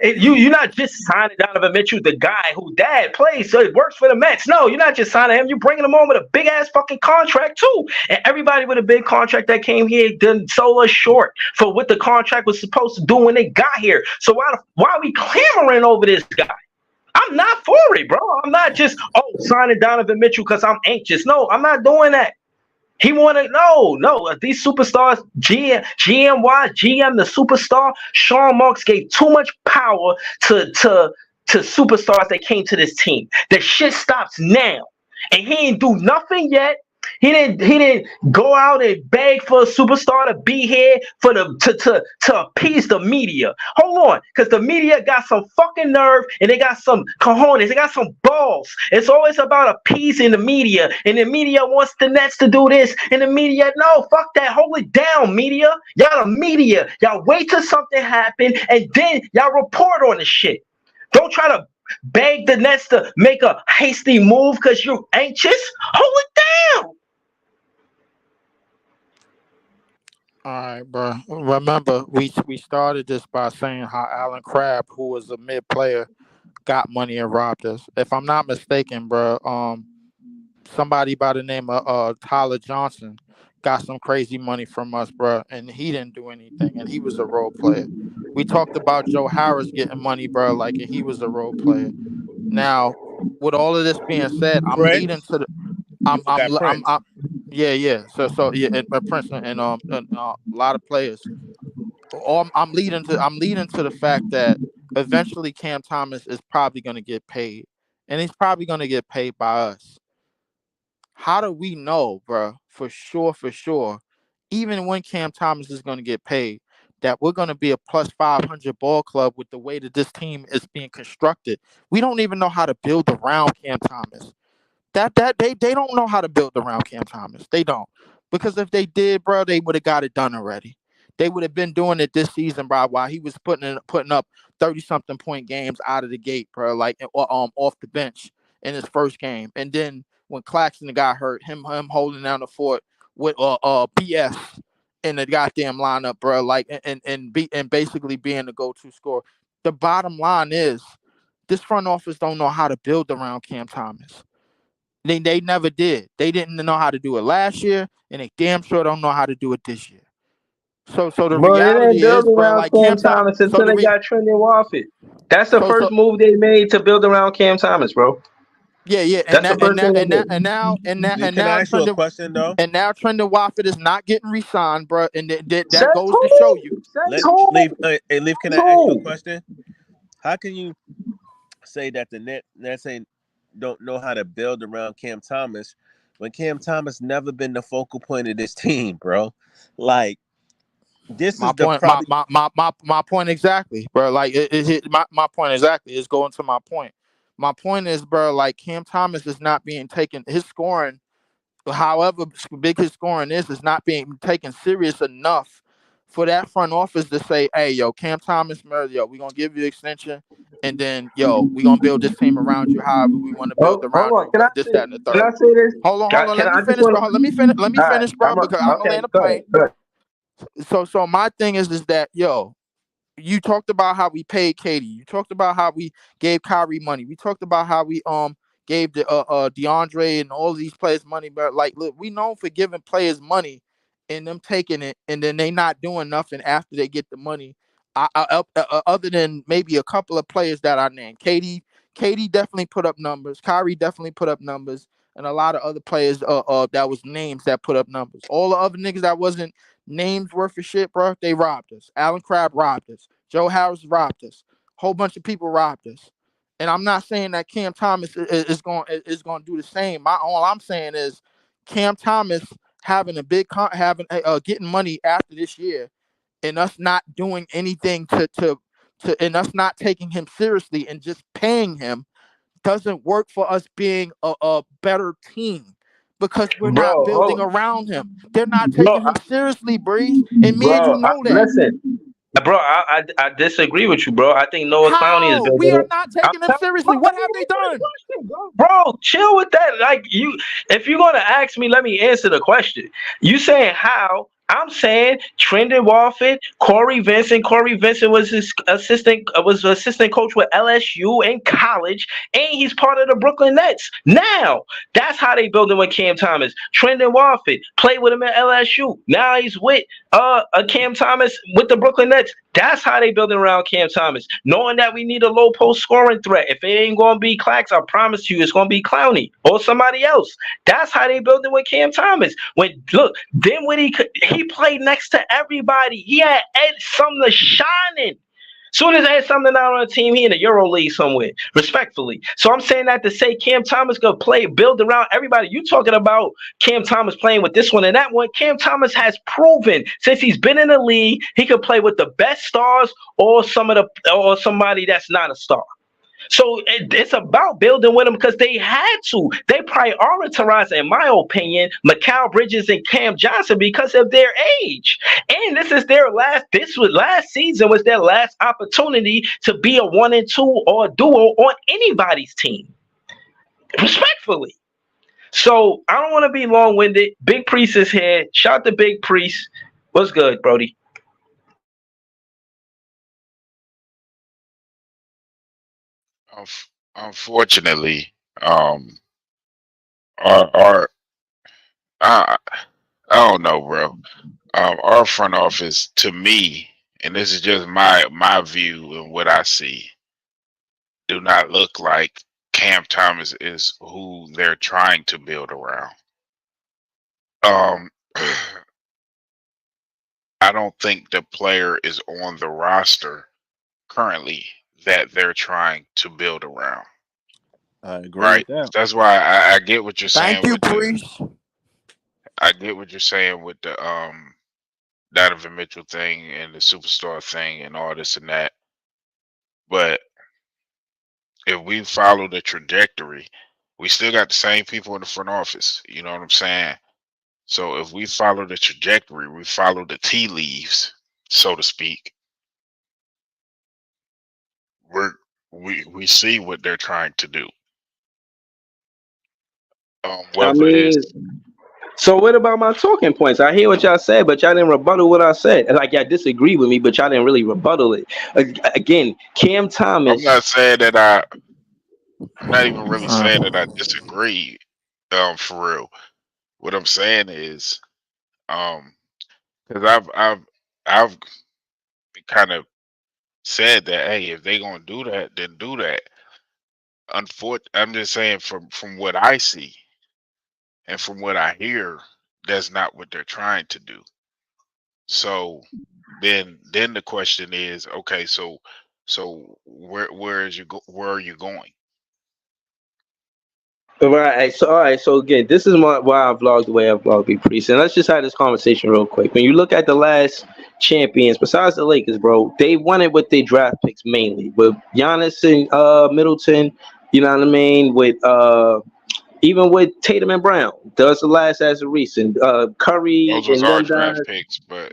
You're not just signing Donovan Mitchell, the guy who dad plays, so it works for the Mets. No, you're not just signing him. You bringing him on with a big ass fucking contract too. And everybody with a big contract that came here done sold us short for what the contract was supposed to do when they got here. So why are we clamoring over this guy? I'm not for it, bro. I'm not just signing Donovan Mitchell because I'm anxious. No, I'm not doing that. He wanted no. These superstars, GM, the superstar, Sean Marks gave too much power to superstars that came to this team. The shit stops now. And he didn't do nothing yet. He didn't go out and beg for a superstar to be here for to appease the media. Hold on, because the media got some fucking nerve and they got some cojones, they got some balls. It's always about appeasing the media, and the media wants the Nets to do this, and the media, no, fuck that, hold it down, media. Y'all the media. Y'all wait till something happen and then y'all report on the shit. Don't try to beg the Nets to make a hasty move because you're anxious. Hold it down. All right, bro. Remember, we started this by saying how Alan Crabb, who was a mid player, got money and robbed us. If I'm not mistaken, bro, somebody by the name of Tyler Johnson got some crazy money from us, bro, and he didn't do anything, and he was a role player. We talked about Joe Harris getting money, bro, like, and he was a role player. Now, with all of this being said, I'm leading to the. Yeah. So yeah, and Prince and a lot of players. I'm leading to the fact that eventually Cam Thomas is probably going to get paid, and he's probably going to get paid by us. How do we know, bro, for sure, even when Cam Thomas is going to get paid, that we're going to be a plus 500 ball club with the way that this team is being constructed? We don't even know how to build around Cam Thomas. They don't know how to build around Cam Thomas. They don't. Because if they did, bro, they would have got it done already. They would have been doing it this season, bro, while he was putting up 30-something point games out of the gate, bro, like off the bench in his first game. And then when Claxton got hurt, him holding down the fort with BS in the goddamn lineup, bro, like and basically being the go-to scorer. The bottom line is this front office don't know how to build around Cam Thomas. They never did. They didn't know how to do it last year, and they damn sure don't know how to do it this year. So the reality is, bro, like Cam Thomas until they got Trendon Watford. That's the first move they made to build around Cam Thomas, bro. Yeah. Can I ask you a question though? And now Trendon Watford is not getting re-signed, bro, and that goes to show you. Leaf, can I ask you a question? How can you say that the Nets don't know how to build around Cam Thomas when Cam Thomas never been the focal point of this team, bro? Like, this my is point. My point exactly, bro. Like my point exactly is going to my point. My point is, bro, like Cam Thomas is not being taken. His scoring, however big his scoring is not being taken serious enough for that front office to say, "Hey, yo, Cam Thomas, yo, we're gonna give you extension, and then, yo, we're gonna build this team around you. However, we want to build Hold around on. you. This, that, and the Can I third. say this? Hold on. Can Let me I just finish, want bro. Let me all right, finish, bro, because I'm gonna okay, land a go ahead. plane. So my thing is that, yo, you talked about how we paid Katie. You talked about how we gave Kyrie money. We talked about how we gave the DeAndre and all these players money. But like, look, we known for giving players money and them taking it, and then they not doing nothing after they get the money. Other than maybe a couple of players that I named, Katie definitely put up numbers. Kyrie definitely put up numbers, and a lot of other players that was names that put up numbers. All the other niggas that wasn't names worth of shit, bro, they robbed us. Alan Crabb robbed us. Joe Harris robbed us. Whole bunch of people robbed us. And I'm not saying that Cam Thomas is going to do the same. All I'm saying is Cam Thomas having a big getting money after this year, and us not doing anything to and us not taking him seriously and just paying him doesn't work for us being a better team, because we're not building around him. They're not taking him seriously, Breeze. And me and you know that. Listen, bro, I disagree with you, bro. I think Noah Clowney is How? We are building. not I'm taking him telling you, seriously. bro, What let me have they answer the done? question, bro. Chill with that. Like if you're gonna ask me, let me answer the question. You saying how? I'm saying Trendon Walford, Corey Vincent. Corey Vincent was his assistant coach with LSU in college, and he's part of the Brooklyn Nets. Now that's how they building with Cam Thomas. Trendon Walford played with him at LSU. Now he's with Cam Thomas with the Brooklyn Nets. That's how they building around Cam Thomas, knowing that we need a low post scoring threat. If it ain't gonna be Clax, I promise you, it's gonna be Clowney or somebody else. That's how they building with Cam Thomas. When he played next to everybody. He had Ed Sumner shining. Soon as Ed Sumner out on the team, he in the Euro League somewhere, respectfully. So I'm saying that to say Cam Thomas could build around everybody. You talking about Cam Thomas playing with this one and that one. Cam Thomas has proven since he's been in the league, he could play with the best stars or somebody that's not a star. So it's about building with them because they had to. They prioritized, in my opinion, Mikal Bridges and Cam Johnson because of their age. And last season was their last opportunity to be a 1 and 2 or a duo on anybody's team. Respectfully. So I don't want to be long-winded. Big Priest is here. Shout out to Big Priest. What's good, Brody? Unfortunately, our I don't know, bro. Our front office, to me, and this is just my view and what I see, do not look like Cam Thomas is who they're trying to build around. Um, I don't think the player is on the roster currently that they're trying to build around. I agree Right. with that. That's why I get what you're Thank saying you, with the Priest. I get what you're saying with the Donovan Mitchell thing and the superstar thing and all this and that. But if we follow the trajectory, we still got the same people in the front office. You know what I'm saying? So if we follow the trajectory, we follow the tea leaves, so to speak, we see what they're trying to do. I Whether it's mean, so what about my talking points? I hear what y'all said, but y'all didn't rebuttal what I said. Like y'all disagree with me, but y'all didn't really rebuttal it. Again, Cam I'm Thomas. not saying that I'm not even really saying that I disagree, for real. What I'm saying is, because I've kind of said that, hey, if they gonna do that, then do that. I'm just saying from what I see and from what I hear, that's not what they're trying to do. So then the question is, okay, so where where are you going? Right. So all right. So again, this is why I vlog the way I vlog, Big Priest. And let's just have this conversation real quick. When you look at the last champions, besides the Lakers, bro, they won it with their draft picks mainly, with Giannis and Middleton You know what I mean? With even with Tatum and Brown, does the last as a recent Curry Those was and our them draft guys. picks, but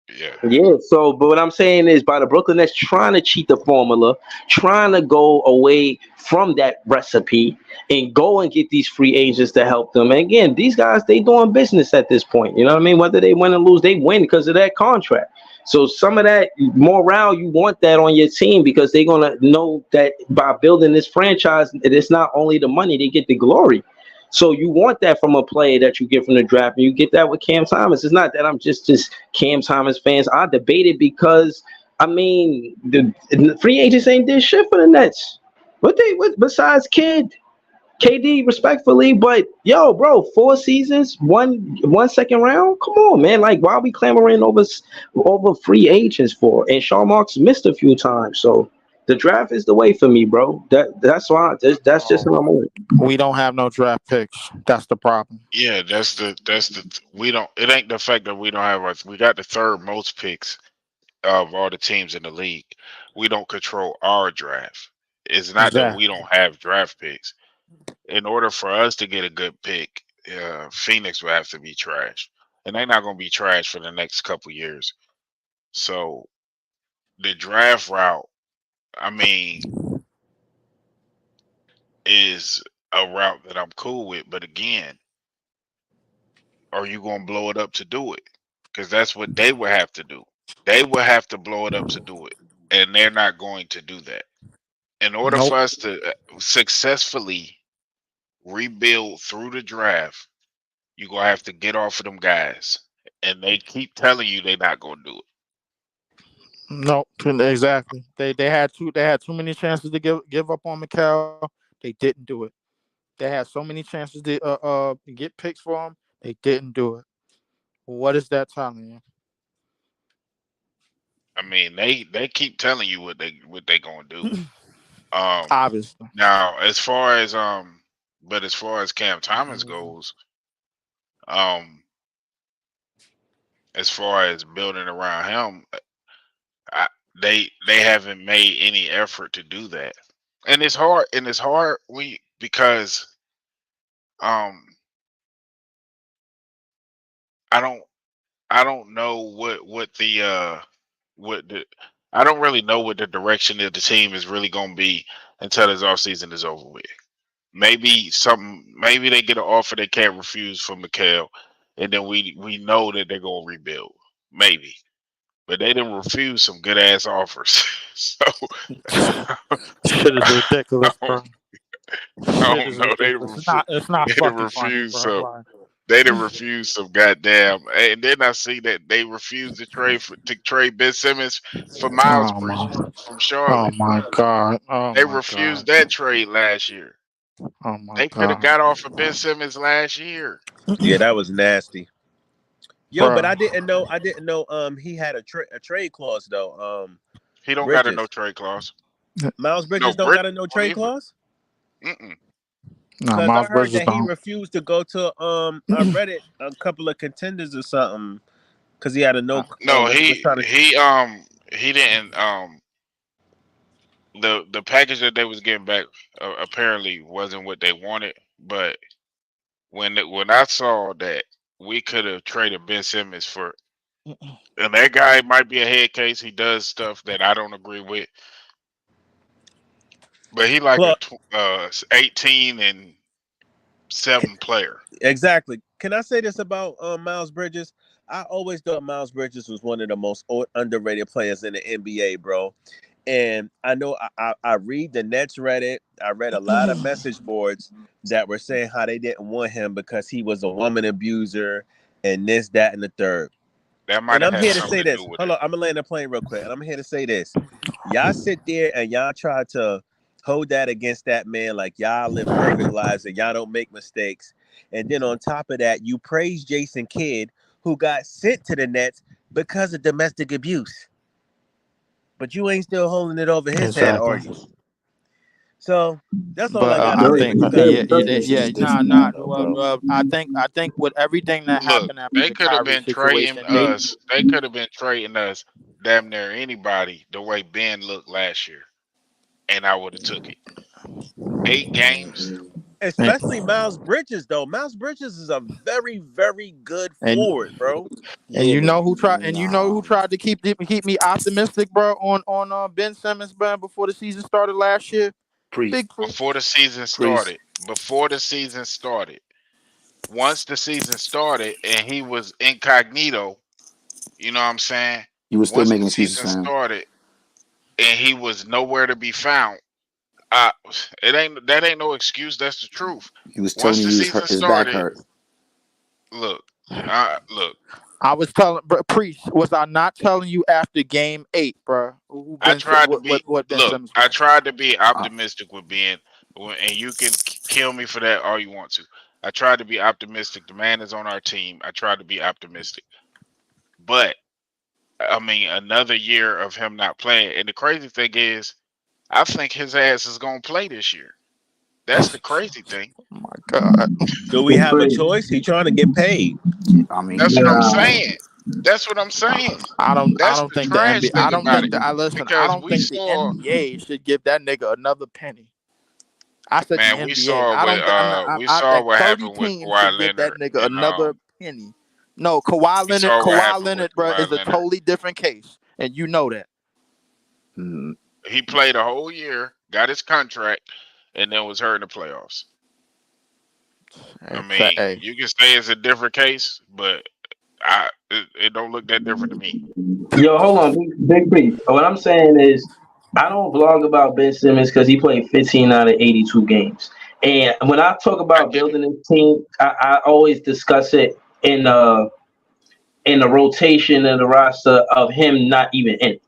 yeah, Yeah, so but what I'm saying is by the Brooklyn Nets trying to cheat the formula, trying to go away from that recipe and go and get these free agents to help them. And again, these guys they doing business at this point. You know what I mean? Whether they win or lose, they win because of that contract. So some of that morale, you want that on your team because they're gonna know that by building this franchise, it's not only the money, they get the glory. So you want that from a player that you get from the draft, and you get that with Cam Thomas. It's not that I'm just Cam Thomas fans. I debated because I mean the free agents ain't did shit for the Nets. What besides KD respectfully, but yo, bro, 4 seasons, one second round. Come on, man. Like, why are we clamoring over free agents for? And Sean Marks missed a few times, so the draft is the way for me, bro. That's why that's just what I'm on. We don't have no draft picks. That's the problem. yeah. We don't. It ain't the fact that we don't have. We got the third most picks of all the teams in the league. We don't control our draft. It's not that we Exactly. don't have draft picks. In order for us to get a good pick, Phoenix will have to be trash, and they're not going to be trash for the next couple years. So the draft route, I mean, is a route that I'm cool with. But again, are you going to blow it up to do it? Because that's what they would have to do. They would have to blow it up to do it, and they're not going to do that. In order Nope. for us to successfully rebuild through the draft, you're gonna have to get off of them guys. And they keep telling you they're not gonna do it. Nope. Exactly. They had too many chances to give up on Mikal. They didn't do it. They had so many chances to get picks for him. They didn't do it. What is that telling you? I mean, they keep telling you what they gonna do. Um Obviously. Now as far as Cam Thomas goes, um, as far as building around him, I, they haven't made any effort to do that. And it's hard because um I don't I don't know what the I don't really know what the direction of the team is really going to be until this offseason is over with. Maybe they get an offer they can't refuse from Mikhail, and then we know that they're going to rebuild. Maybe, but they didn't refuse some good ass offers. So Shit is I ridiculous, don't, bro. I Shit don't is know. ridiculous. It's not They didn't fucking funny, refuse bro. some. Like, They didn't refuse some goddamn, and then I see that they refused to trade Ben Simmons for Miles oh Bridges my, from oh Charlotte. my god, oh They my refused god, that trade last year. oh my They could have god, got off of Ben Simmons last year. Yeah, that was nasty. Yo, but bro. I didn't know he had a trade clause though. He don't got a no Bridges. trade clause. Miles No, Bridges don't Britt got a no don't trade either. clause? Mm-mm. No, Cause I Miles heard Bridges that he don't. refused to go to I read it a couple of contenders or something because he had a no No, when he was he trying to he didn't the package that they was getting back apparently wasn't what they wanted. But when I saw that we could have traded Ben Simmons for, and that guy might be a head case. He does stuff that I don't agree with, but he like a Claude. 18-7 player. Exactly. Can I say this about Miles Bridges? I always thought Miles Bridges was one of the most underrated players in the NBA, bro. And I know I read the Nets Reddit. I read a lot of message boards that were saying how they didn't want him because he was a woman abuser and this, that, and the third. That might And have I'm had here to something say to do this. with Hold it. on, I'm gonna land the plane real quick. And I'm here to say this. Y'all sit there and y'all try to hold that against that man like y'all live perfect lives and y'all don't make mistakes. And then on top of that, you praise Jason Kidd, who got sent to the Nets because of domestic abuse. But you ain't still holding it over his head, are Exactly. you? So that's all I But gotta I say. think, But you got it. yeah, nah. Well, I think with everything that Look, happened after they the could have Kyrie been trading situation, they us. They could have been trading us damn near anybody the way Ben looked last year, and I would have took it. 8 games. Especially Miles Bridges, though. Miles Bridges is a very, very good And forward, bro. and Yeah, you but know who tried and you know who nah. tried to keep me optimistic, bro, on Ben Simmons, man, before the season started last year. Priest, Big Priest. Before the season Priest. started. Before the season started. Once the season started and he was incognito, you know what I'm saying? You was still Once the making excuses season for him. started and he was nowhere to be found, uh, that ain't no excuse. That's the truth. He was telling Once you the he was hurt, season his back started, hurt. look, look. I was telling Priest, was I not telling you after game 8, bro? Who I Ben tried to be what Ben look. Simmons I was? tried to be Uh, optimistic with being, and you can kill me for that all you want to. I tried to be optimistic. The man is on our team. I tried to be optimistic, but I mean, another year of him not playing. And the crazy thing is, I think his ass is gonna play this year. That's the crazy thing. Oh my God. Do we have a choice? He trying to get paid. I mean, That's what I'm Nah. saying. That's what I'm saying. I That's don't the think the trash NBA I thing don't about think it. that I listen, I Because don't we think the saw, NBA should give that nigga another penny. I said the man, we NBA. saw I don't what think we I saw think what 30 happened with teams Kawhi should give that Leonard, nigga and another penny. No, Kawhi we saw what Kawhi happened with Leonard, bro, Kawhi is a Leonard. totally different case. And you know that. mm, He played a whole year, got his contract, and then was hurt in the playoffs. I mean, Hey. you can say it's a different case, but it don't look that different to me. Yo, hold on, big brief. What I'm saying is, I don't vlog about Ben Simmons because he played 15 out of 82 games. And when I talk I about get it. building a team, I always discuss it in the rotation and the roster of him not even in it.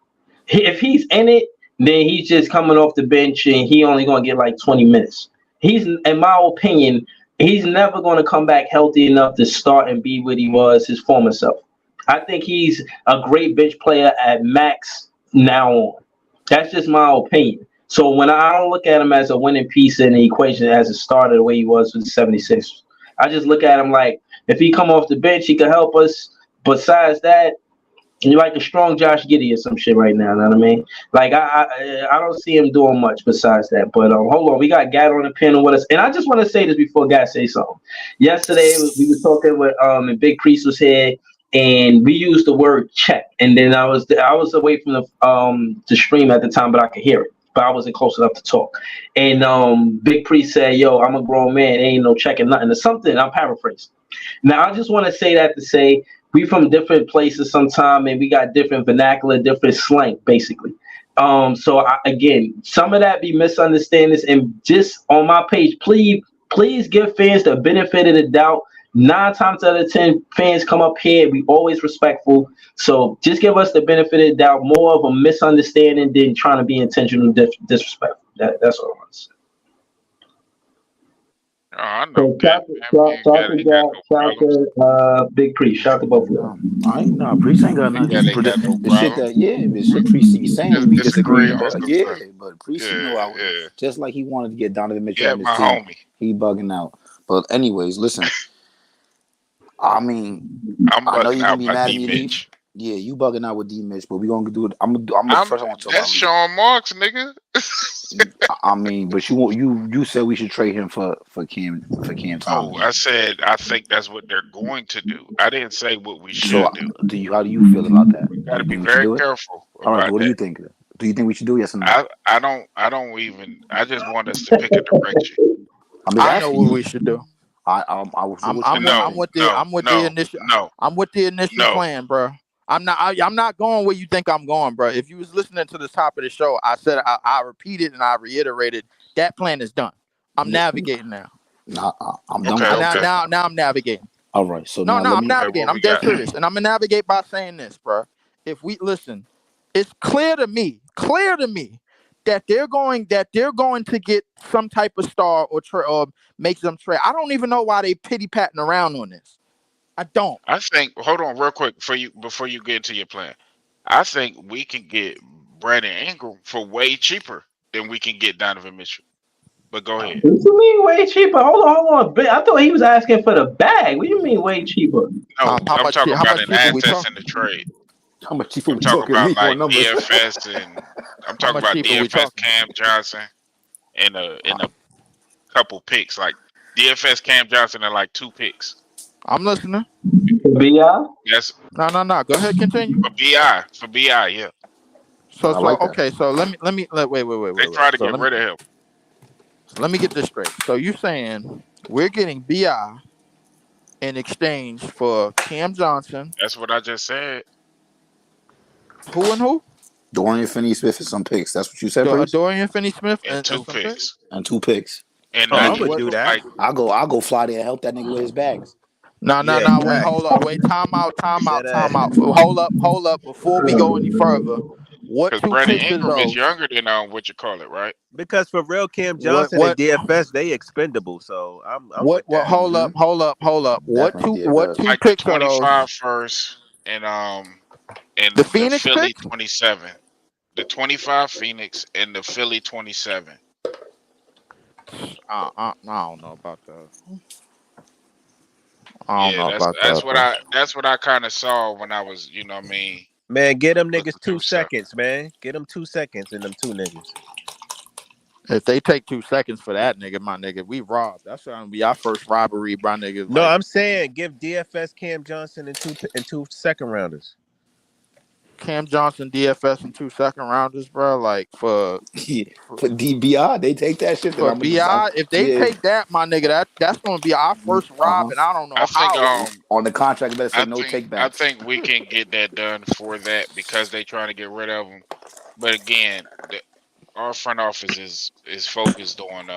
If he's in it, then he's just coming off the bench and he only gonna get like 20 minutes. He's, in my opinion, he's never gonna come back healthy enough to start and be what he was his former self. I think he's a great bench player at max now on. That's just my opinion. So when I don't look at him as a winning piece in the equation as a starter the way he was with the 76, I just look at him like if he come off the bench, he could help us. Besides that, you like a strong Josh Giddey or some shit right now, know what I mean? Like I don't see him doing much besides that. But hold on, we got Gat on the panel with us, and I just want to say this before Gat say something. Yesterday we were talking with and Big Priest was here, and we used the word check, and then I was away from the stream at the time, but I could hear it. But I wasn't close enough to talk. And Big Priest said, "Yo, I'm a grown man. Ain't no checking nothing or something." I'm paraphrasing. Now I just want to say that to say we from different places sometime and we got different vernacular, different slang, basically. So again, some of that be misunderstandings, and just on my page, please give fans the benefit of the doubt. 9 times out of 10, fans come up here. We always respectful. So just give us the benefit of the doubt. More of a misunderstanding than trying to be intentional disrespectful. That's all I want to say. Oh, I know So that. shout No problems. to Big Priest. Shout to both of no, them. I ain't no Priest ain't got nothing. Ain't got no The shit problem. that the shit Priest be saying, Just we disagree disagree. on But some yeah, stuff. but Priest, Yeah, yeah. just like he wanted to get Donovan Mitchell Yeah, on his my team, homie. he bugging out. But anyways, listen. I mean, I'm I know bugging you're gonna out be by mad at D me, Leaf. Miss. Yeah, you bugging out with D Mitch, but we gonna do it. I'm I'm first. I want to talk that's about Leaf. Sean Marks, nigga. I mean, but you said we should trade him for Cam Oh, Thomas. I said I think that's what they're going to do. I didn't say what we So should do. how do you feel about that? We Do got you to be think we should very do it? careful All right. So about what do that. you think? Do you think we should do it? Yes or no? I don't even. I just want us to pick a direction. I'm just I know asking what you. we should do. So what you want to do? I'm with the initial No, I'm with the initial no. plan, bro. I'm not going where you think I'm going, bro. If you was listening to the top of the show, I said I repeated and I reiterated that plan is done. I'm navigating now. Nah, I'm done with Okay, that. okay, Now I'm navigating. All right. So No, now let I'm me. okay. navigating. What I'm we dead got? serious. And I'm gonna navigate by saying this, bro. If we listen, it's clear to me that they're going to get some type of star or make them trade. I don't even know why they pity patting around on this. I don't. I think. Hold on, real quick, before you get into your plan. I think we can get Brandon Ingram for way cheaper than we can get Donovan Mitchell. But go ahead. What you mean way cheaper? Hold on. I thought he was asking for the bag. What do you mean way cheaper? No, How I'm much talking about in cheaper we assets in talking? the trade. How much cheaper I'm we talking talking? about Leave on like numbers. DFS and I'm How talking much about cheaper we DFS talking? Cam Johnson in a couple picks. Like DFS Cam Johnson and like 2 picks. I'm listening. Bi. Yes, No. Go ahead, continue. for BI, yeah. So I like that. okay. So wait. They try to So get rid of him. let me get this straight. So you saying we're getting Bi in exchange for Cam Johnson? That's what I just said. Who and who? Dorian Finney-Smith and some picks. That's what you said, Priest? Dorian Finney-Smith And and 2 some picks? picks. And 2 picks. And I And would what? do that. like I'll go fly there and help that nigga with his bags. No. Yeah, Wait, facts. hold up. Wait, time out. That ass. Hold up. Before we go any further, what because 2 Brandon picks of Ingram is those? younger than what you call it, right? Because for real, Cam What? Johnson and DFS, they expendable. So I'm with What? that. Hold up. What Definitely two? What DFS. 2 Like the picks are those? 25 first and The the Phoenix Philly picks? 27. The 25 Phoenix and the Philly 27. I don't know about that. I don't Yeah, know about that's that, what bro. I kind of saw when I was, you know what I mean, Man, get them looking niggas through 2 stuff. seconds, man. Get them 2 seconds in them 2 niggas. If they take 2 seconds for that nigga, my nigga, we robbed. That's gonna be our first robbery, my nigga. No, Like I'm saying give DFS Cam Johnson and 2 second rounders. Cam Johnson, DFS, and 2 second rounders, bro. Like for For DBI, they take that shit. Then for I'm gonna just Bi, if they take that, my nigga, that's gonna be our first rob, and I don't I know think how. on the contract. Better say I no think takebacks. we can get that done for that because they trying to get rid of him. But again, our front office is focused on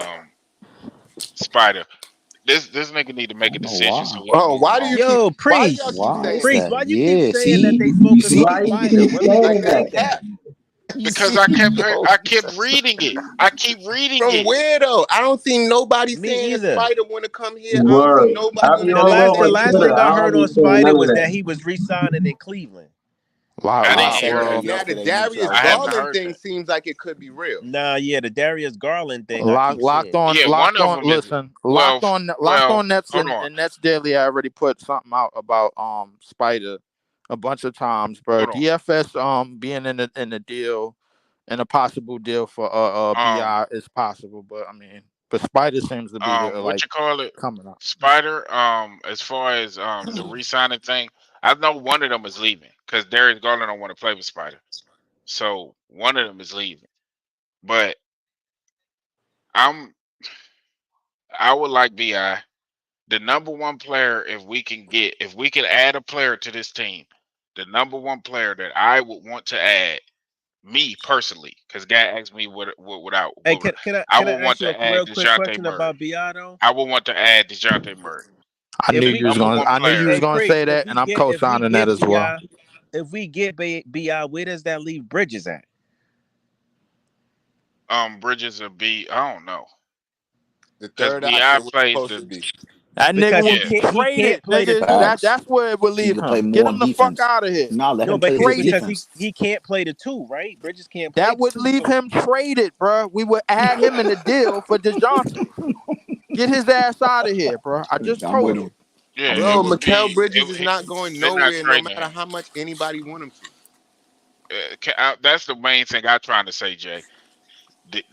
Spider. This nigga need to make a I don't know decision why. so we can Oh, move why him do on. you keep? Yo, Why do y'all Priest. keep Why saying is Priest, that? why you keep Yeah, saying that see, they you focus see, on Why you Spider? keep What makes you like saying they think that? that? cap? you Because see, yo, I kept reading it. I keep reading From it. where though? I don't see nobody Me saying either. Spider want to come here. I don't see Word. nobody I'll on be this The all last app the over saying last that. Twitter. thing I I heard don't on be saying Spider none of was that. that he was re-signing in Cleveland. I I didn't said hear that that. Now the yesterday. You Darius drunk. I haven't Garland heard thing that. seems like it could be real. Nah, yeah, the Darius Garland thing I keep Locked seeing. on. Yeah, one of them is Listen, well, locked on Nets hold on, and Nets Daily. I already put something out about Spider a bunch of times, bro. hold on. DFS being in the deal and a possible deal for Bi is possible, but I mean, but Spider seems to be the What like you call it? coming up. Spider. As far as the re-signing thing, I know one of them is leaving because Darius Garland don't want to play with Spider. So one of them is leaving. But I would like Bi. The number one player, if we can add a player to this team, the number one player that I would want to add, me personally, because guy asked me what Hey, I can I would want ask you a to add real quick DeJounte question Murray. about Bi though? I would want to add DeJounte Murray. I knew If The we you was number gonna. one I knew you was player. Hey gonna Priest, say that, and I'm co-signing that as well. If we get Bi, where does that leave Bridges at? Bridges will be, I don't know. The Because third BI option was plays supposed the to be. That nigga Because will he yeah. be can't traded, play the nigga. two. Facts. That's where it would So you leave can play him. Get more him the fuck defense. out of here. Nah, let No, him but play his because defense. he can't play the two, right? Bridges can't play That the would two. leave So him traded, bro. We would add him in the deal for DeJounte. Get his ass out of here, bro. I just I'm with told him. you. Yeah, I'm it with Bro, him. would Mikal be Bridges is not going they're not nowhere no trading matter him. how much anybody want him to. That's the main thing I'm trying to say, Jay.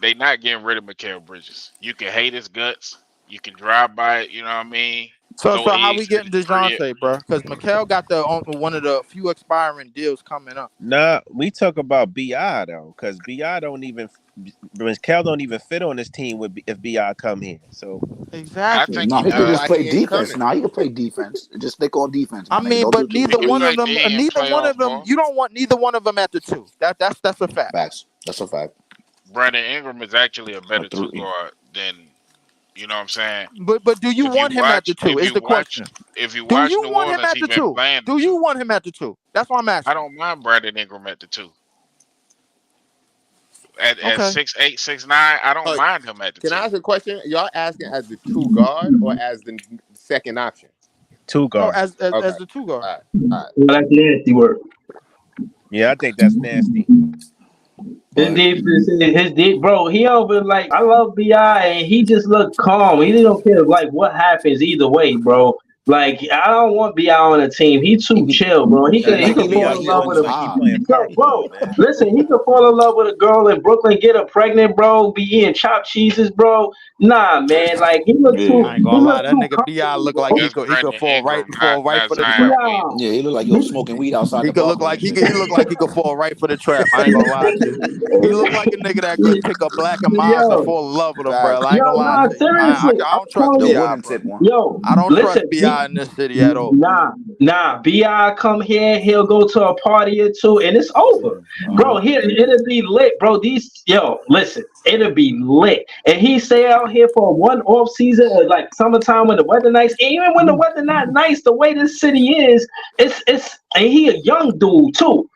They not getting rid of Mikal Bridges. You can hate his guts. You can drive by it. You know what I mean? So Throw how we eggs at getting his crib. DeJounte, bro? Because Mikal got one of the few expiring deals coming up. nah, we talk about Bi though, because Bi don't even Cal don't even fit on this team if Bi come here. So I Exactly. think Nah, he he could That's just does. why play he ain't defense. coming. Nah, he could play defense. Just stick on defense, I my nigga. mean, Don't do but too He neither much. can one play of them, D and neither one playoff of them. ball. You don't want neither one of them at the two. That's a fact. Facts. That's a fact. Brandon Ingram is actually a A better two three. guard than you know what I'm saying. But do you want him at the two? Is the question. If you Do watch you New want him Orleans, at he the been two? playing the Do you two. want him at the two? That's what I'm I asking. don't mind Brandon Ingram at the two. At Okay. 6'8", 6'9", I don't Oh, mind him at the can I two. ask a question? Y'all asking as the two guard or as the second option? two No, guard. as Okay. the two guard. All right. All right. Well, that's nasty work. Yeah, I think that's nasty. His But defense, bro. He over I love Bi, and he just looked calm. He don't care like what happens either way, bro. Like I don't want Bi on the team. He too chill, bro. He That could nigga fall Bi in be love on with a like he time. playing Yo, bro. Powerball, man. Listen, he could fall in love with a girl in Brooklyn, get her pregnant, bro. Be eating chopped cheeses, bro. Nah, man. Like he look Yeah. I ain't he gonna lie, look that too nigga Bi comfortable, look like bro. he That's could Brandon fall Ingram, right not for the Zion trap. Williamson. Yeah, he look like he was smoking weed outside He the could look barber and like shit. he look like he could fall right for the trap. I ain't gonna lie to you. He look like a nigga that could pick up Black and Miles and Yo, fall in love with him, bro. Facts. I ain't yo, gonna lie nah, to you. seriously. I I'm don't trust telling The you. Bi, wooden bro. tip one. Yo, I don't trust listen, Bi in this city at all. Nah. Bi come here, he'll go to a party or two, and it's over, bro. Here it'll be lit, bro. Listen, it'll be lit, and he stay out here for one off season, like summertime when the weather nice. And even when the weather not nice, the way this city is, and he a young dude too.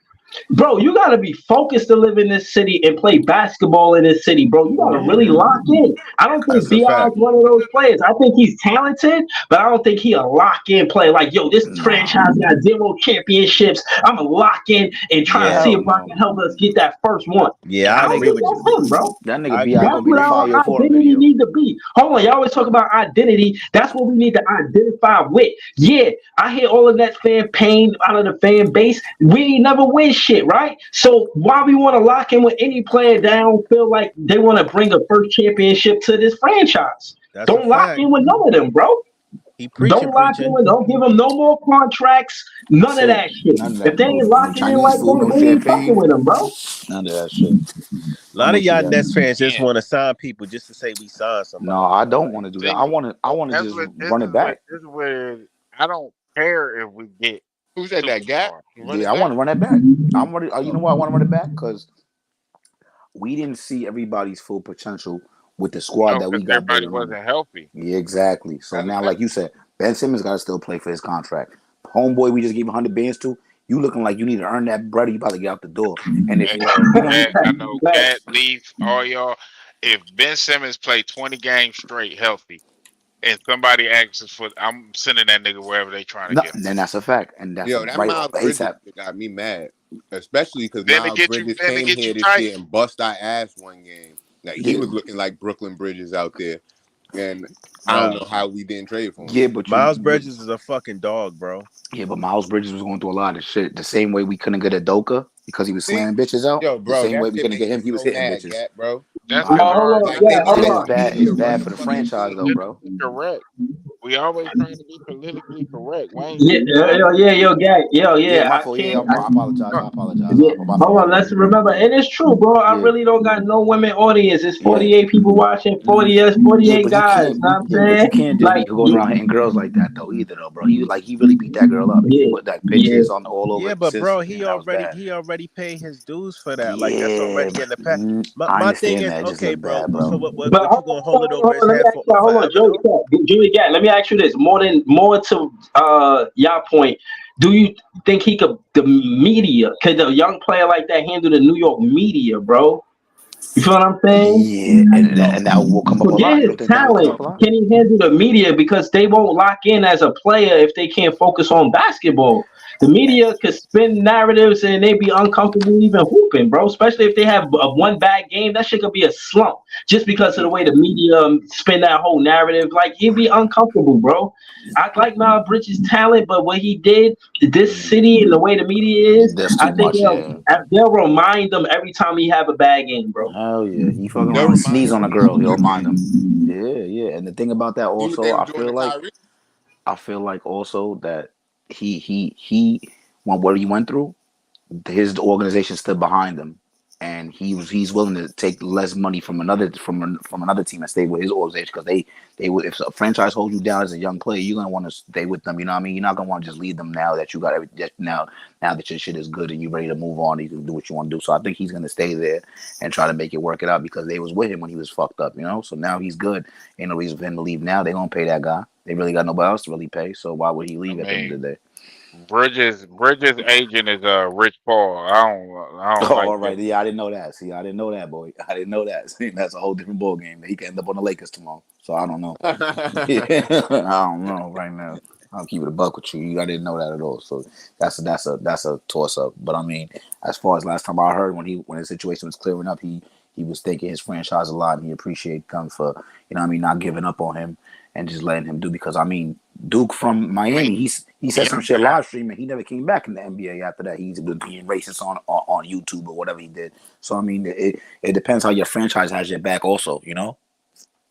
Bro, you gotta be focused to live in this city and play basketball in this city, bro. You gotta really lock in. I don't think That's a Bi is fact. one of those players. I think he's talented, but I don't think he'll lock in play like, yo, this Nah. franchise got 0 championships. I'm gonna lock in and try to Yeah, see Hell if I no. can help us get that first one. yeah, I I don't agree think with you. that's him, bro. That nigga I Bi agree That's gonna with be what the you. fire our forum identity video. need to be. Hold on, y'all always talk about identity. That's what we need to identify with. Yeah, I hear all of that fan pain out of the fan base. We never win shit, right? So why we want to lock in with any player that don't feel like they want to bring a first championship to this franchise? That's a Don't lock fact. in with none of them, bro. He Don't lock in preaching. with. Don't give them no more contracts. None of So that shit. none of If that. they No, ain't no locking in Chinese like food, that, no we ain't fucking champagne. with them, bro. None of that shit. A lot I'm of with you, y'all guys. Nets fans just Yeah. want to sign people just to say we signed No, somebody, I bro. don't Like, want to do that. See, I want to that's just what run it back. this is where I don't care if we get Who said that? Gap? superstars. Run Yeah, it I want back? to run it back. I'm ready. You know Oh. why I want to run it back? Because we didn't see everybody's full potential with the squad No, that we because got everybody building on. wasn't healthy. Yeah, exactly. So That's a now, fact. like you said, Ben Simmons got to still play for his contract. Homeboy, we just gave 100 bands to. You looking like you need to earn that bread. You about to get out the door. And if you don't, I know Cat, Leaf, all y'all. If Ben Simmons played 20 games straight healthy, and somebody asks for, I'm sending that nigga wherever they trying to no, get him. then that's a fact, and that's a Yo, that right Miles Bridges ASAP. shit got me mad. Especially because Then to Miles get you, Bridges then to came get you here this tight. year and bust our ass one game. Like he Yeah, was looking like Brooklyn Bridges out there. And I don't bro, know how we didn't trade for him. yeah, but Miles Bridges is a fucking dog, bro. yeah, but Miles Bridges was going through a lot of shit. The same way we couldn't get a Doka because he was See? slamming bitches out. Yo, The bro, same way that we shit couldn't make get me him, he was so hitting mad, bitches. Gat, bro. That's All because right, our Hold on. Like they Yeah, need hold a it's on. bad. they need It's a bad running for the fucking franchise, though, team. bro. correct. We always trying to be politically correct. Wayne, Yeah, Yeah, my I fault. Yeah, can't. I apologize. I apologize. Yeah, My hold fault. on. Let's remember, and it's true, bro. I Yeah, really don't got no women audience. It's yeah. 48 people watching, Mm. 48 But you guys. can't. Know what I'm Yeah, but you saying? can't just be Like, going around hitting girls like that though, either though, bro. He really beat that girl up. He yeah, put like yeah. pictures on all over Yeah, but bro, Simpsons, man. That was bad. he already paid his dues for that. Like that's Yeah, already in the past. I My thing understand is, that. It just okay, looked bro. bad, So bro. But what you gonna hold it over his let me head ask for you, hold on, forever Joey though? Cat, Julie Cat. Let me ask you this. More to y'all point. Do you think he could the media? Could a young player like that handle the New York media, bro? You feel what I'm saying? Yeah, and that will come up a Forget lot. You his don't think that will come talent. up a lot? Can he handle the media? Because they won't lock in as a player if they can't focus on basketball. The media could spin narratives and they be uncomfortable even hooping, bro. Especially if they have a one bad game, that shit could be a slump just because of the way the media spin that whole narrative. Like he'd be uncomfortable, bro. I like Miles Bridges' talent, but what he did, this city and the way the media is, That's I too think much. Yeah. they'll remind them every time he have a bad game, bro. Hell yeah. He fucking They'll around and remind sneeze him on a when he girl. have a He'll good mind game. him. Yeah, yeah. And the thing about that See what also, they was doing to Kyrie? I feel like also that he what he went through, his organization stood behind him, and he's willing to take less money from another team and stay with his organization because they would, if a franchise holds you down as a young player, you're gonna want to stay with them. You know what I mean? You're not gonna want to just leave them now that you got everything, now that your shit is good and you're ready to move on. You can do what you want to do. So I think he's gonna stay there and try to make it work it out because they was with him when he was fucked up. You know, so now he's good. Ain't no reason for him to leave now. They gonna pay that guy. They really got nobody else to really pay. So why would he I leave at the end of mean, the day? Bridges agent is Rich Paul. I don't Oh, like all right. that. Yeah, I didn't know that. See, I didn't know that, boy. I didn't know that. See, that's a whole different ball game. He can end up on the Lakers tomorrow. So I don't know. Yeah, I don't know right now. I'll keep it a buck with you. I didn't know that at all. So that's a toss up. But I mean, as far as last time I heard, when his situation was clearing up, he he was thinking his franchise a lot, and he appreciated them for, you know what I mean, not giving up on him and just letting him do, because I mean, Duke from Miami, he said some shit live streaming. He never came back in the NBA after that. He's been being racist on YouTube or whatever he did. So I mean, it depends how your franchise has your back also, you know,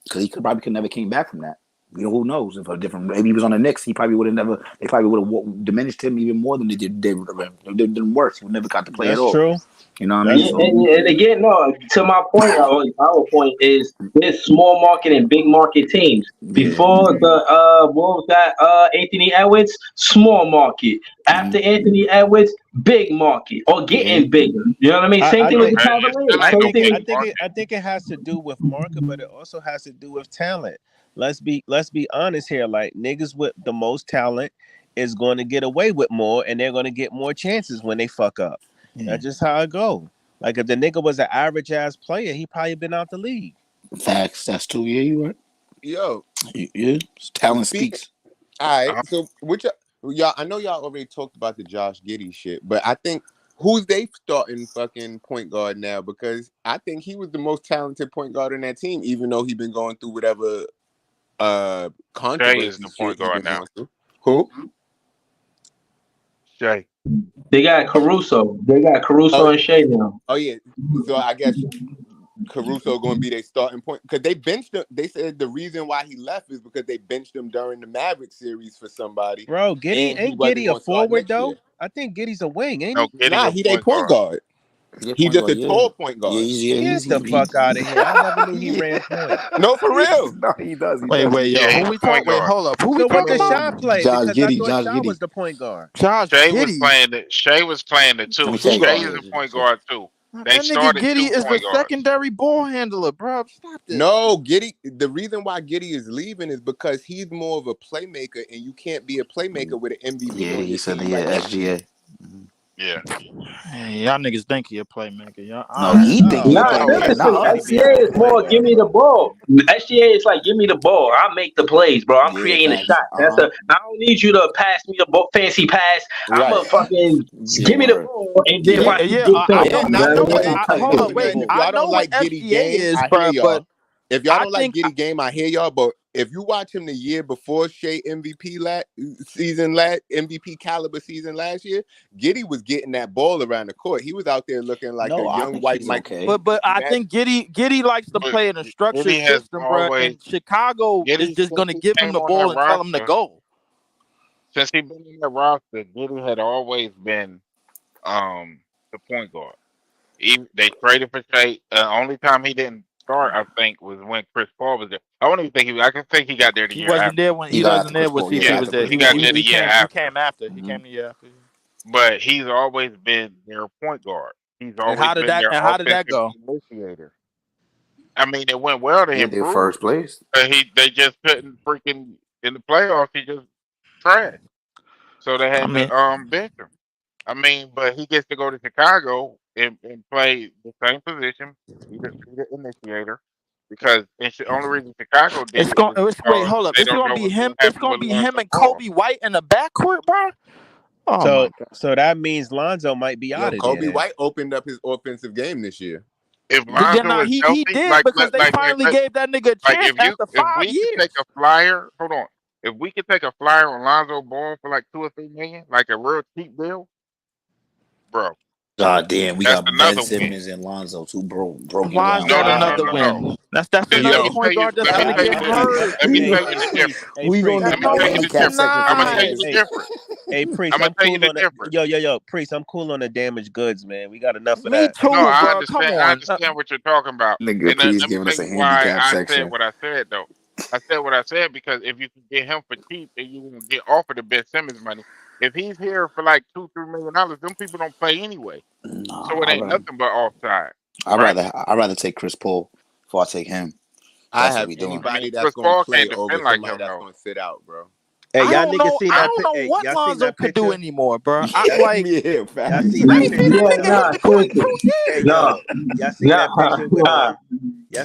because he could never came back from that. You know, who knows? If a different, maybe he was on the Knicks, he probably would have never. They probably would have diminished him even more than they did. They did worse. He would never got to play at all. True. You know what I mean? So, And again, no. To my point, our point is there's small market and big market teams. Before the what was that? Anthony Edwards, small market. After Anthony Edwards, big market or getting bigger. You know what I mean? Same thing with the Cavaliers. I think it has to do with market, but it also has to do with talent. Let's be honest here. Like, niggas with the most talent is going to get away with more, and they're going to get more chances when they fuck up. That's just how it go. Like, if the nigga was an average ass player, he probably been out the league. Facts. That's 2 years. You right? Yo, yeah. Talent speaks. All right. So y'all, I know y'all already talked about the Josh Giddey shit, but I think who's they starting fucking point guard now? Because I think he was the most talented point guard in that team, even though he been going through whatever controversy. Jay is the point guard now. Who? Jay. They got Caruso. And Shea now. Oh yeah. So I guess Caruso going to be their starting point, because they benched him. They said the reason why he left is because they benched him during the Maverick series for somebody. Bro, ain't Giddey a forward though? I think Giddey's a wing, ain't he? Nah, he ain't point guard. He just a tall point guard. Get the fuck out of here! I never knew he ran point. No, for real. No, he does. Wait, yo, who we talking? Wait, hold up. Who we talking about? Shot play? Josh Because Giddey. I thought Shai was the point guard. Shea was playing the two. Shea is the point guard too. They that nigga Giddey is the secondary ball handler, bro. Stop this. No, Giddey. The reason why Giddey is leaving is because he's more of a playmaker, and you can't be a playmaker with an MVP. Yeah, he said SGA. Yeah. Hey, y'all niggas think he a playmaker. Y'all, no, he think he a playmaker. SGA is more give me the ball. SGA is like give me the ball. I make the plays, bro. I'm creating the shot. I don't need you to pass me the ball, fancy pass. I'm gonna fucking give me the ball and then hold on, wait. I know what SGA is, but if y'all don't like Giddey game, I hear y'all. But if you watch him the year before Shea MVP MVP caliber season last year, Giddey was getting that ball around the court. He was out there looking like a young white Mike. Okay. But I think Giddey likes to play in a structured system, bro. And Chicago is just gonna give him the ball and tell him to go. Since he's been in the roster, Giddey had always been the point guard. They traded for Shea. Only time he didn't start, I think, was when Chris Paul was there. I don't even think I can think he got there the year after. He wasn't there when he wasn't there when CP was there. He got there the year after. He came after. He came the year after. But he's always been their point guard. He's always how did that go? Initiator. I mean, it went well to him. Their first place. They just couldn't freaking in the playoffs. He just trashed. So they had to bench him. I mean, but he gets to go to Chicago and play the same position. He's the initiator, because the only reason Chicago did wait, hold up. It's gonna be him. It's gonna be him and Kobe White in the backcourt, bro. Oh, so that means Lonzo might be out of there. Kobe White opened up his offensive game this year. If Lonzo he did, because they finally gave that nigga a chance after 5 years. Take a flyer, hold on. If we could take a flyer on Lonzo Ball for like $2 or $3 million, like a real cheap deal, bro. God damn, we got Ben Simmons win. and Lonzo too broke. Why is that another win? That's another point guard that's gonna get hurt. Let me tell you the difference. We gonna tell you the difference. I'm gonna tell you the difference. Hey, Priest, I'm cool on the Priest, I'm cool on the damaged goods, man. We got enough of Me that. too, no, I bro. understand what you're talking about. Nigga, please giving us a handicap section. I said what I said though. I said what I said because if you can get him for cheap and you can get offered the Ben Simmons money, if he's here for like $2-3 million, them people don't play anyway. No, so it ain't nothing but offside. I'd rather take Chris Paul before I take him. That's what we doing. Anybody that's going to play over somebody that's going to sit out, bro. Hey, y'all niggas see that? I don't know what Lonzo could do anymore, bro. I like. Y'all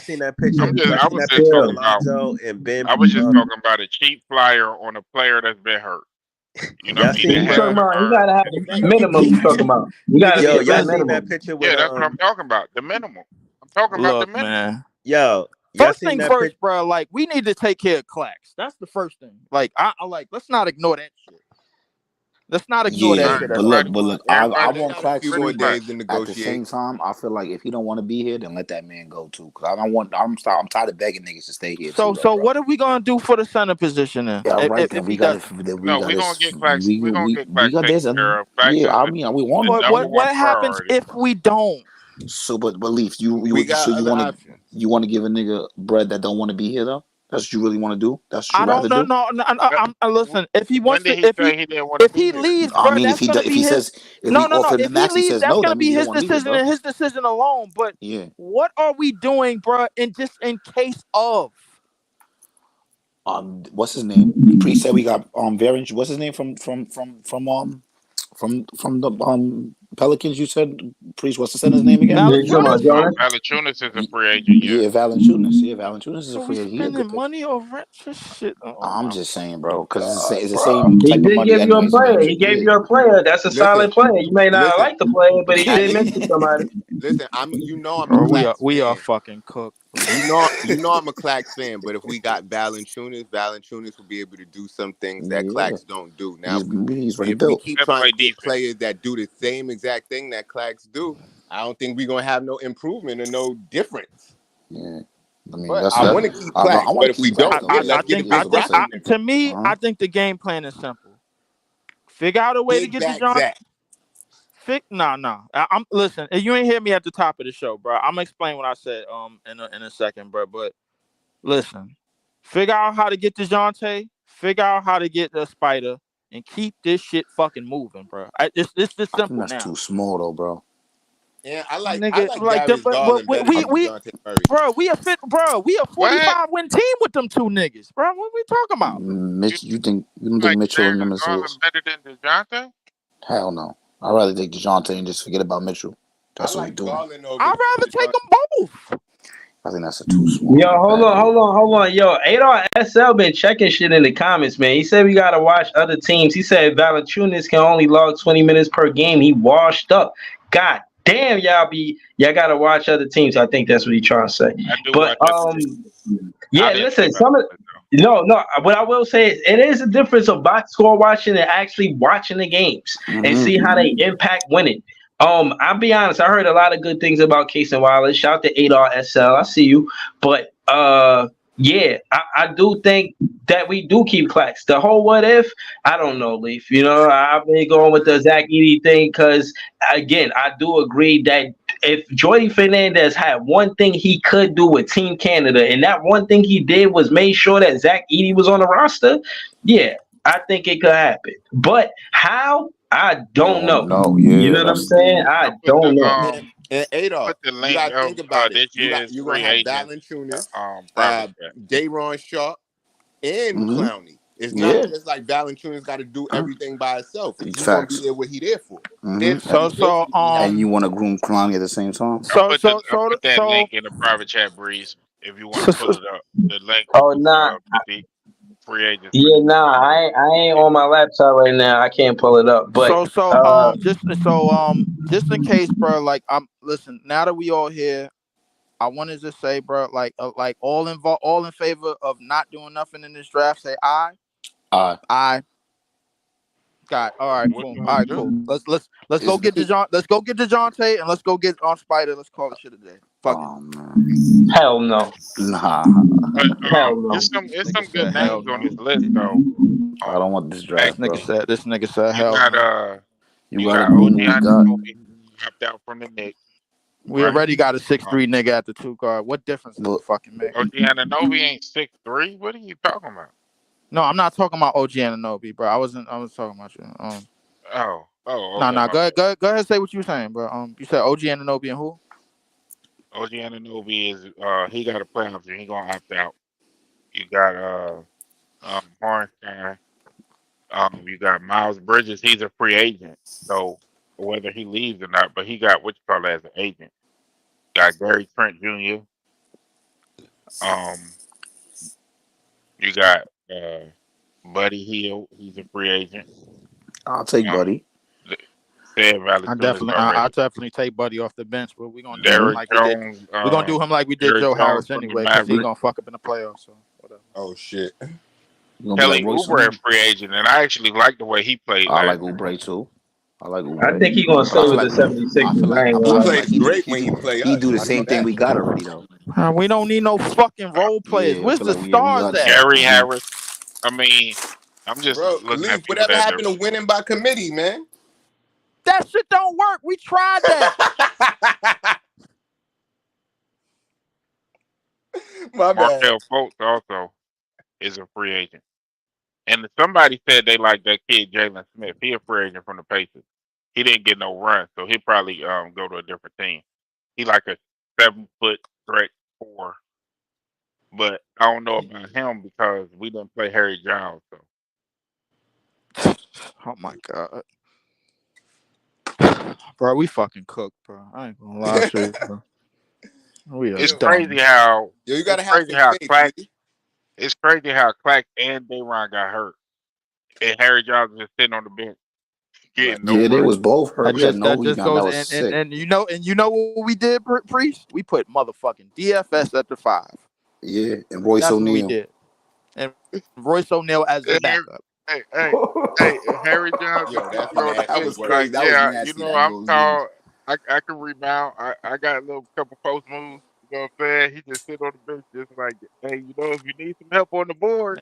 see that picture? I was just talking about Lonzo and Ben. I was just talking about a cheap flyer on a player that's been hurt. You know, you gotta have the minimum. You talking about? You gotta y'all seen that picture? That's what I'm talking about. The minimum. talking about the Look, minimum. man. Yo, y'all First seen thing that first, pic? bro. Like, we need to take care of Clax. That's the first thing. Like, I like. Let's not ignore that shit. Let's not ignore that Yeah, Right, shit but at all. look, everybody, but look, I everybody They want got a Clax few pretty more too, but much. days to at the negotiate. same time, I feel like if he don't want to be here, then let that man go too. Cause I don't want. I'm tired of begging niggas to stay here too, though, So bro. what are we gonna do for the center position then? Yeah, right. If Then he we got to. doesn't, Then we No, got we gonna to. get Clax. We gonna get We Clax got taken this. care of. Clax Yeah, is I the, mean, we the want him. but number one what happens priority. if we don't? So, but Leaf, you We so got you other want to options. give a nigga bread that don't want to be here though? That's what you really want to do? That's what you I rather don't know. do? No, Uh, listen. If he When wants did to, he say he didn't want to if be he here? leaves, I bro, mean, that's gonna if be he his. says if we No. offer him the If he max, he leaves, says that's no. gonna That means be he don't his want to be here, decision bro. and his decision alone. But Yeah. what are we doing, bro? In just in case of. What's his name? Priest said we got Varian. What's his name from the Pelicans? You said Priest. What's the center's name again? You talking about Valanciunas? Jonas? Valanciunas is a free agent. Yeah. Yeah, Valanciunas. Yeah, Valanciunas is a So we free agent. He a good spending pick. money over this shit. Oh I'm my just saying, bro, fucking because god, it's the bro. same He type of did money give you a anyways in player. nature. He gave Yeah. you a player. That's a Listen, solid player. You may not listen, like the player, but he did listen, mention somebody. listen. I'm a Bro, Clax we are fan. fucking cooked, bro. I'm a Clax fan. But if we got Valanciunas will be able to do some things that Yeah. Clax don't do. Now, He's already if we built. keep That trying play to get defense. players that do the same exact thing that Clax do, I don't think we're gonna have no improvement or no difference. Yeah. I mean, But that's I that. want to keep I Clax. want But to if we keep Clax don't, though. then Yeah, let's get a yeah. big That's what I roster. said. Nigga. To me, Uh-huh. I think the game plan is simple. Figure out a way to Big get back DeJounte. Zach. Nah. I'm listen. You ain't hear me at the top of the show, bro. I'm gonna explain what I said in a second, bro. But listen, figure out how to get DeJounte. Figure out how to get the Spider, and keep this shit fucking moving, bro. It's just I think simple that's now, too small though, bro. And I nigga. like Like the Darius Garland better than we DeJounte Murray. bro, we a fit, bro. We a What? 45 win team with them two niggas, bro. What we talking about? You Mitch, you don't think like Mitchell and Darius them is Garland better than DeJounte? hell no. I'd rather take DeJounte and just forget about Mitchell. I That's what we like doing. Garland over I'd rather take DeJounte. them both. I think that's a too small Yo, hold impact. on. Yo, Adar SL been checking shit in the comments, man. He said we gotta watch other teams. He said Valanciunas can only log 20 minutes per game. He washed up. God damn, y'all gotta watch other teams. I think that's what he's trying to say. I do But watch other teams. I yeah, didn't listen, see some of Valanciunas though. no. What I will say is, it is a difference of box score watching and actually watching the games and Mm-hmm. see how they impact winning. I'll be honest. I heard a lot of good things about Case and Wallace. Shout out to Adar SL. I see you, but yeah, I do think that we do keep Clax. The whole what if, I don't know, Leaf. You know, I've been going with the Zach Edey thing because again, I do agree that if Jordy Fernandez had one thing he could do with Team Canada, and that one thing he did was made sure that Zach Edey was on the roster, yeah, I think it could happen. But how? I don't Don't know. know. You Yeah, know what I'm that's saying? I I put don't the know. And Adolf, put the you link got to of think about it. this year's You're gonna free have agent Valanciunas, private chat. Dayron Sharp, and mm-hmm. Clowney. It's not Yeah. just like Valanciunas got to do everything by himself because These he's gonna be facts. there what he there for. Mm-hmm. Therefore, So he's basically gonna have. And you want to groom Clowney at the same time? I put that link in the private chat, Breeze. If you want to pull it up, the link Oh, nah. with the free agents for Yeah, this nah, year. I ain't on my laptop right now. I can't pull it up. But just in case, bro. Like listen. Now that we all here, I wanted to say, bro. Like all in favor of not doing nothing in this draft. Say aye. Aye. Got all right, What cool. do All I right, do? cool. Let's go get DeJounte and let's go get on Spider. Let's call it shit a day. Fuck it. Oh man. hell no. Nah. But Hell no. it's Nigga some good said hell names on no. this list though. I don't want this This draft, nigga bro. said You hell got no. You you gotta got groom OG what we got. Anunoby dropped out from the Knicks, We right? already got a 6'3" Um, nigga at the 2 guard. What difference does But it fucking make? OG Anunoby ain't 6'3". What are you talking about? No, I'm not talking about OG Anunoby, bro. I was talking about you. Okay, Nah. my bad. Go ahead and say what you were saying, bro. You said OG Anunoby and who? OG Anunoby is he got a play option. He gonna opt out. You got Hornstein. You got Miles Bridges. He's a free agent, so whether he leaves or not, but he got what you call it as an agent. Got Gary Trent Jr. Um, you got Buddy Hield. He's a free agent. I'll take Um, Buddy. th- said I Valanciunas I already. definitely take Buddy off the bench, but we're gonna do him Derrick like we did. Jones, We're gonna do him like we did Derrick Joe Jones Harris from the anyway, because he Mavericks. gonna fuck up in the playoffs. So whatever. Oh shit. You gonna be like Kelly Royce Oubre a O'Neal? free agent, and I actually like the way he played I last like year. Oubre too. I like I Oubre, think he's gonna But I stay feel with like the 76ers. I ain't gonna I He lie feel to like plays you. great when he play he us. do the I know same thing that. we got already though. we don't need no fucking role players. Yeah, I Where's feel the like we stars got the at? stars, Gary man. Harris. I mean, I'm just Bro, looking Leaf, at people whatever that happened to winning by committee, man? That shit don't work. We tried that. My bad. Markel Fultz also is a free agent. And somebody said they like that kid Jalen Smith. He a free agent from the Pacers. He didn't get no run, so he'll probably go to a different team. He like a 7-foot stretch four, but I don't know about him because we didn't play Harry Giles. So Oh my god, bro, we fucking cooked, bro. I ain't gonna lie to you, bro. We are it's Yo, done. crazy how you it's gotta have crazy some how faith, Clack Leaf. it's crazy how Clack and Dayron got hurt, and Harry Giles just sitting on the bench Right. getting no Yeah, they run. was both hurt. We had no That just rebound. That goes was sick. and you know what we did, Priest? We put motherfucking DFS at the 5. Yeah, and Royce That's what we O'Neal. did. And Royce O'Neal as the And backup. hey, Harry Giles Yo, just that's sitting on the That nasty bench was work. crazy. like, That was yeah, nasty. That I'm goes games. tall. I can rebound. I got a little couple post moves. You know what I'm saying? He just sit on the bench just like, hey, if you need some help on the board,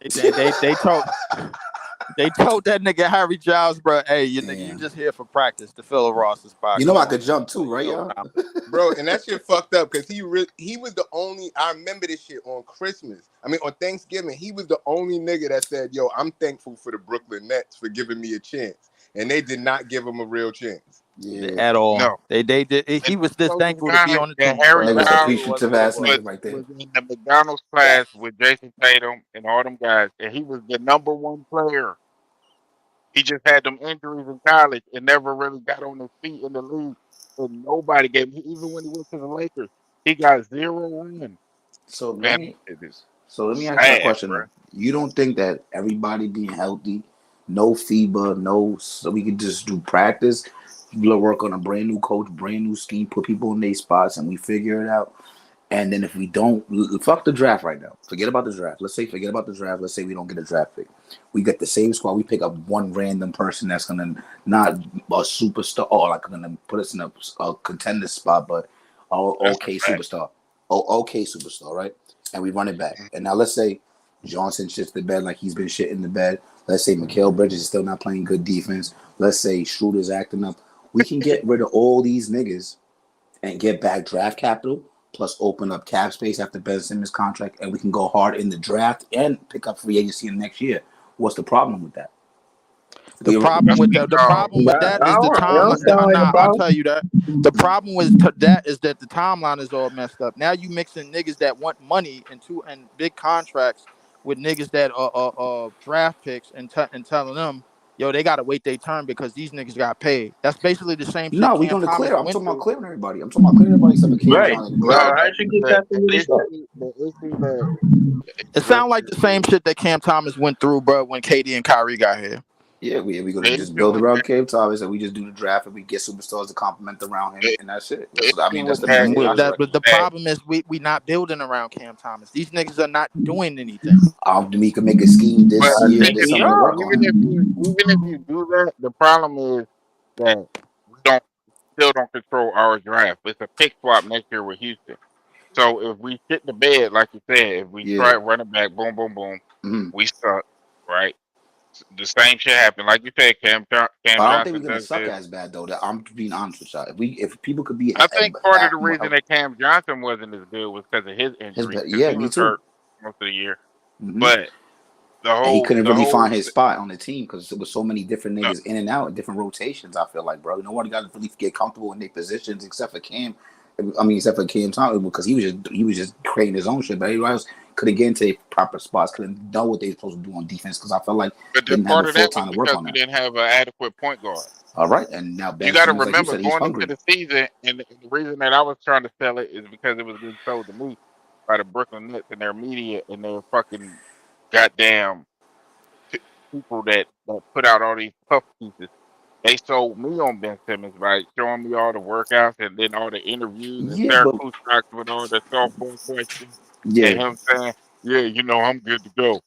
They told that nigga Harry Giles, bro, hey, you nigga, you Damn. just here for practice to fill Ross's spot. You know Come I on, could jump too, like, right, yo, y'all? nah. Bro, and that shit fucked up because he was the only. I remember this shit on Christmas. I mean, on Thanksgiving, he was the only nigga that said, "Yo, I'm thankful for the Brooklyn Nets for giving me a chance," and they did not give him a real chance. Yeah, At all. no. They did. He And was just so the thankful to be guy on the that team, bro. Harry niggas That's Giles really appreciative what it ass was. niggas right there. was in the McDonald's class with Jason Tatum and all them guys, and he was the number one player. He just had them injuries in college and never really got on his feet in the league. And nobody gave him, even when he went to the Lakers, he got 0 wins. So let Man, me it is let me ask you a sad, question bro. though. You don't think that everybody being healthy, no FIBA, so we could just do practice, we'll work on a brand new coach, brand new scheme, put people in their spots, and we figure it out. And then if we don't, fuck the draft right now. Forget about the draft. Forget about the draft. Let's say we don't get a draft pick. We get the same squad. We pick up one random person that's gonna not a superstar or like gonna put us in a contender spot, but That's a okay fact. superstar. Oh, okay superstar, right? And we run it back. And now let's say Johnson shits the bed like he's been shitting the bed. Let's say Mikal Bridges is still not playing good defense. Let's say Schroeder's acting up. We can get rid of all these niggas and get back draft capital, plus open up cap space after Ben Simmons' contract, and we can go hard in the draft and pick up free agency in next year. What's the problem with that? The We problem That's with the because problem with that is the It don't timeline. sound like a Nah, I'll problem. tell you that. The problem with that is that the timeline is all messed up. Now you mixing niggas that want money and big contracts with niggas that are draft picks and telling them, yo, they gotta wait their turn because these niggas got paid. That's basically the same shit No, we Cam going to Thomas clear. I'm went talking about through. clearing everybody. I'm talking about clearing everybody except for Cam Right. Johnson. no, I should get that for you to start. the issue that It sounds like the same shit that Cam Thomas went through, bro, when KD and Kyrie got here. Yeah, we going to the just build issue around that Cam Thomas, and we just do the draft, and we get superstars to complement around him, the and that's it. issue That's with the that best case. is But the that problem is we not building around Cam Thomas. These niggas are not doing anything. We can make a scheme but this I year, think this we summer to are. work on him. even if you do that, the problem is that we don't still don't control our draft. It's a pick swap next year with Houston. So if we shit the bed, like you said, if we Yeah. try running back, boom, boom, boom, Mhm. we suck, right? The same shit happened. Like you said, Cam But I don't think we're Johnson gonna does suck this. as bad though. That I'm being honest with y'all. If people could be I think part of the more reason healthy, that Cam Johnson wasn't as good was because of his injuries, because yeah, he me was too. hurt most of the year. Hmm. But And he couldn't the really whole find his spot on the team because there was so many different no, niggas in and out, different rotations. I feel like, bro, nobody got to really get comfortable in their positions except for Cam. I mean, except for Cam Thomas because he was just creating his own shit. But everybody else couldn't get into their proper spots, couldn't know what they were supposed to do on defense because I felt like but they then didn't have the part of full that was time to work because on we that. didn't have an adequate point guard. All right, and now You Ben got to Simmons, like you remember, said, he's going into hungry. the season, and the reason that I was trying to sell it is because it was getting sold to me by the Brooklyn Nets and their media and their fucking goddamn people that put out all these puff pieces. they sold me on Ben Simmons, right? Showing me all the workouts and then all the interviews and Yeah, Sarah but Kustok with all the softball questions yeah, and him saying, "Yeah, I'm good to go.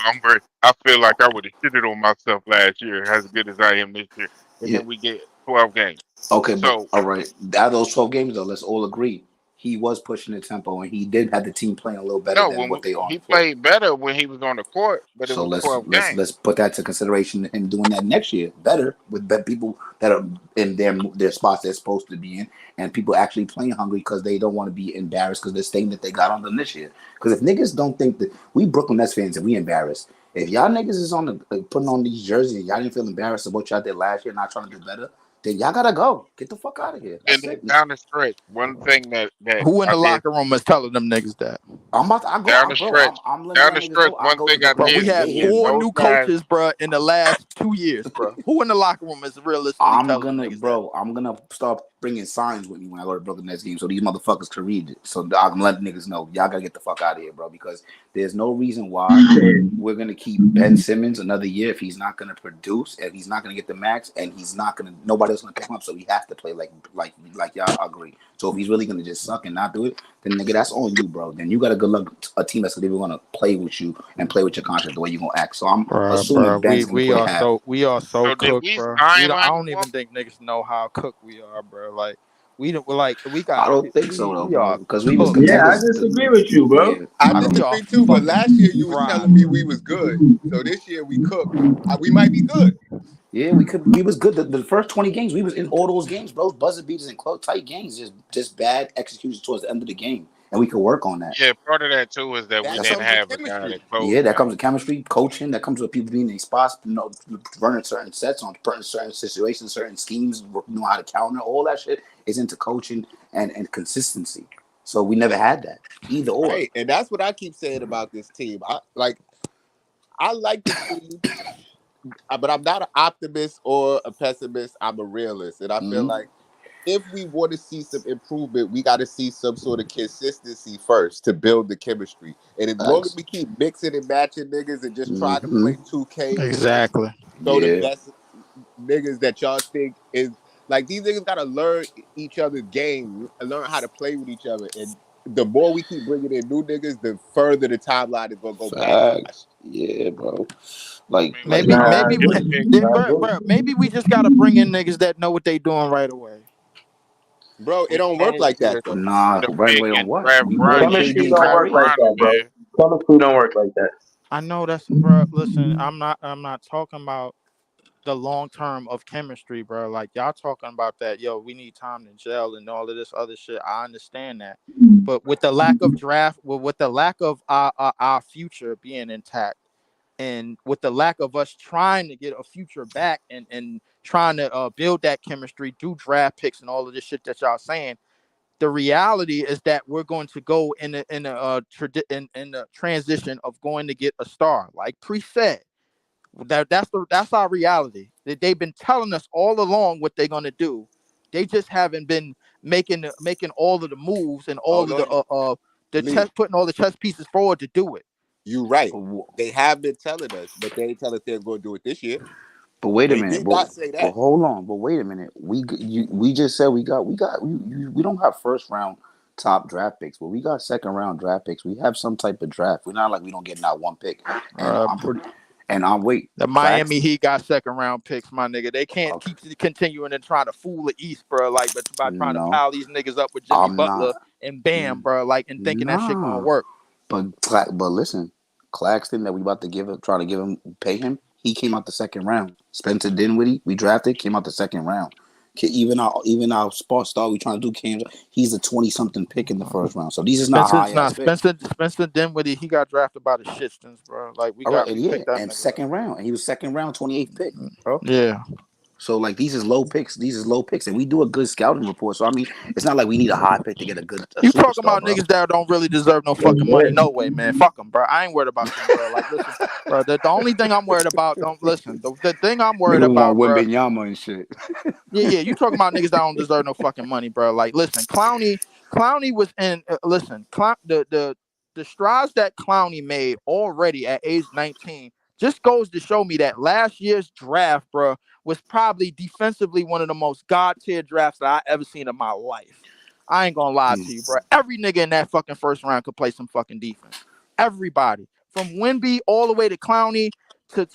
I'm great. I feel like I would have shitted on myself last year, as good as I am this year." And yeah. then we get 12 games. Okay, but So all right. Out of those 12 games, though, let's all agree he was pushing the tempo, and he did have the team playing a little better no, than what they are on he the floor. played better when he was on the court, but it So was let's 12 let's games. let's put that to consideration. Him doing that next year better with people that are in their spots they're supposed to be in, and people actually playing hungry because they don't want to be embarrassed because they're saying that they got on them this year. Because if niggas don't think that we Brooklyn Nets fans and we embarrassed, if y'all niggas is on the putting on these jerseys and y'all didn't feel embarrassed about what y'all did last year, not trying to do better, then y'all gotta go. Get the fuck out of here. And That's then it. down the stretch, one thing that Who in I the did locker room is telling them niggas that? down the stretch, I'm letting down y'all the niggas stretch, know. I one go to thing I Brooklyn Bro, Nets we did games. had They see hear is me. 4 those new guys. coaches, bro, in the last 2 years, bro. Who in the locker room is realistically telling them niggas that? I'm gonna start bringing signs with me when I go to Brooklyn Nets games, so these motherfuckers can read it. So I'm letting niggas know y'all gotta get the fuck out of here, bro. Because there's no reason why we're gonna keep Ben Simmons another year if he's not gonna produce, if he's not gonna get the max, and he's not gonna nobody else gonna pick him up. So we have to play like y'all agree. So if he's really gonna just suck and not do it, then nigga, that's on you, bro. Then you got a good luck a team that's even gonna play with you and play with your contract the way you gonna act. So I'm assuming Bro, Ben's gonna play half. we are so So did cooked, we bro. sign I Lonnie don't even Walker? think niggas know how cooked we are, bro. Like we don't like we I got don't think so though, we bro, are because we was cooked. Yeah, I contenders. disagree with you, bro. Yeah, I I don't. We are disagree too, but last fucking year you was fried. telling me we was good. So this year we cooked. We might be good. Yeah, we could. We was good. The first 20 games, we was in all those games, bro. Buzzer beaters and close tight games, just bad execution towards the end of the game, and we could work on that. Yeah, part of that too is that we That That's didn't comes with have a guy chemistry. that closed yeah. That out. comes with chemistry, coaching. That comes with people being in spots, running certain sets on certain situations, certain schemes, know how to counter. All that shit is into coaching and consistency. So we never had that either or. Right. And that's what I keep saying about this team. I like the team, but I'm not an optimist or a pessimist. I'm a realist. And I feel Mm-hmm. like if we want to see some improvement, we got to see some sort of consistency first to build the chemistry. And as long as Thanks. we keep mixing and matching niggas and just trying to Mm-hmm. play 2K and just Exactly. show the Yeah. best niggas that y'all think is like these niggas got to learn each other's game, learn how to play with each other. And the more we keep bringing in new niggas, the further the timeline is going to go backslash. Facts. Yeah, bro. I mean, Like Maybe nah. Nah, I maybe agree. then I agree. bro, maybe we just gotta bring in niggas that know what they doing right away. Bro, it we don't work like chemistry that is though. Nah, the right pick away on and what? draft We brought in Bronny and KD Chemistry and get don't Pat work Kyrie. like Bronny, that, bro. man. Chemistry don't work like that. I know that's bro. Listen, I'm not talking about the long term of chemistry, bro. Like y'all talking about that, yo, we need time to gel and all of this other shit. I understand that, but with the lack of draft, with the lack of our future being intact, and with the lack of us trying to get a future back and trying to build that chemistry, do draft picks and all of this shit that y'all saying, the reality is that we're going to go in the transition of going to get a star, like Pre said. That's our reality. That they've been telling us all along what they're gonna do. They just haven't been making all of the moves and Oh all of no, the chess Lee, putting all the chess pieces forward to do it. you right. But They have been telling us, but they ain't telling us they're going to do it this year. wait a They minute. did not say But that. hold on. But wait a minute. We just said we don't have first round top draft picks, but we got second round draft picks. We have some type of draft. We're not like we don't get not one pick. And Uh, I'm pretty. And I'm wait. the Clax. Miami Heat got second round picks, my nigga. They can't Okay. keep continuing and trying to fool the East, bro. Like, but by trying to No, pile these niggas up with Jimmy I'm Butler not. and Bam, bro. Like, and thinking that shit gonna Nah. work. But listen, Claxton that we about to try to give him, pay him. He came out the second round. Spencer Dinwiddie, we drafted, came out the second round. Even our sports star we trying to do came. He's a 20-something pick in the first round. So these is not high ass picks. Spencer Dinwiddie. He got drafted by the shitstons, bro. Like All right, and we yeah, picked that and nigga up. second round, and he was second round, 28th pick, bro. Yeah. So like these is low picks. These is low picks, and we do a good scouting report. So I mean, it's not like we need a high pick to get a You talking superstar, about bro. niggas that don't really deserve no fucking money? No way, man. Fuck them, bro. I ain't worried about them, bro. Like, listen, bro. The only thing I'm worried about, don't listen. The thing I'm worried Niggas want about, bro. Wembenyama and shit. Yeah. You talking about niggas that don't deserve no fucking money, bro? Like, listen, Clowney was in. Listen, the strides that Clowney made already at age 19 just goes to show me that last year's draft, bro, was probably defensively one of the most god tier drafts that I ever seen in my life. I ain't gonna lie to you, bro. Every nigga in that fucking first round could play some fucking defense. Everybody, from Wemby all the way to Clowney to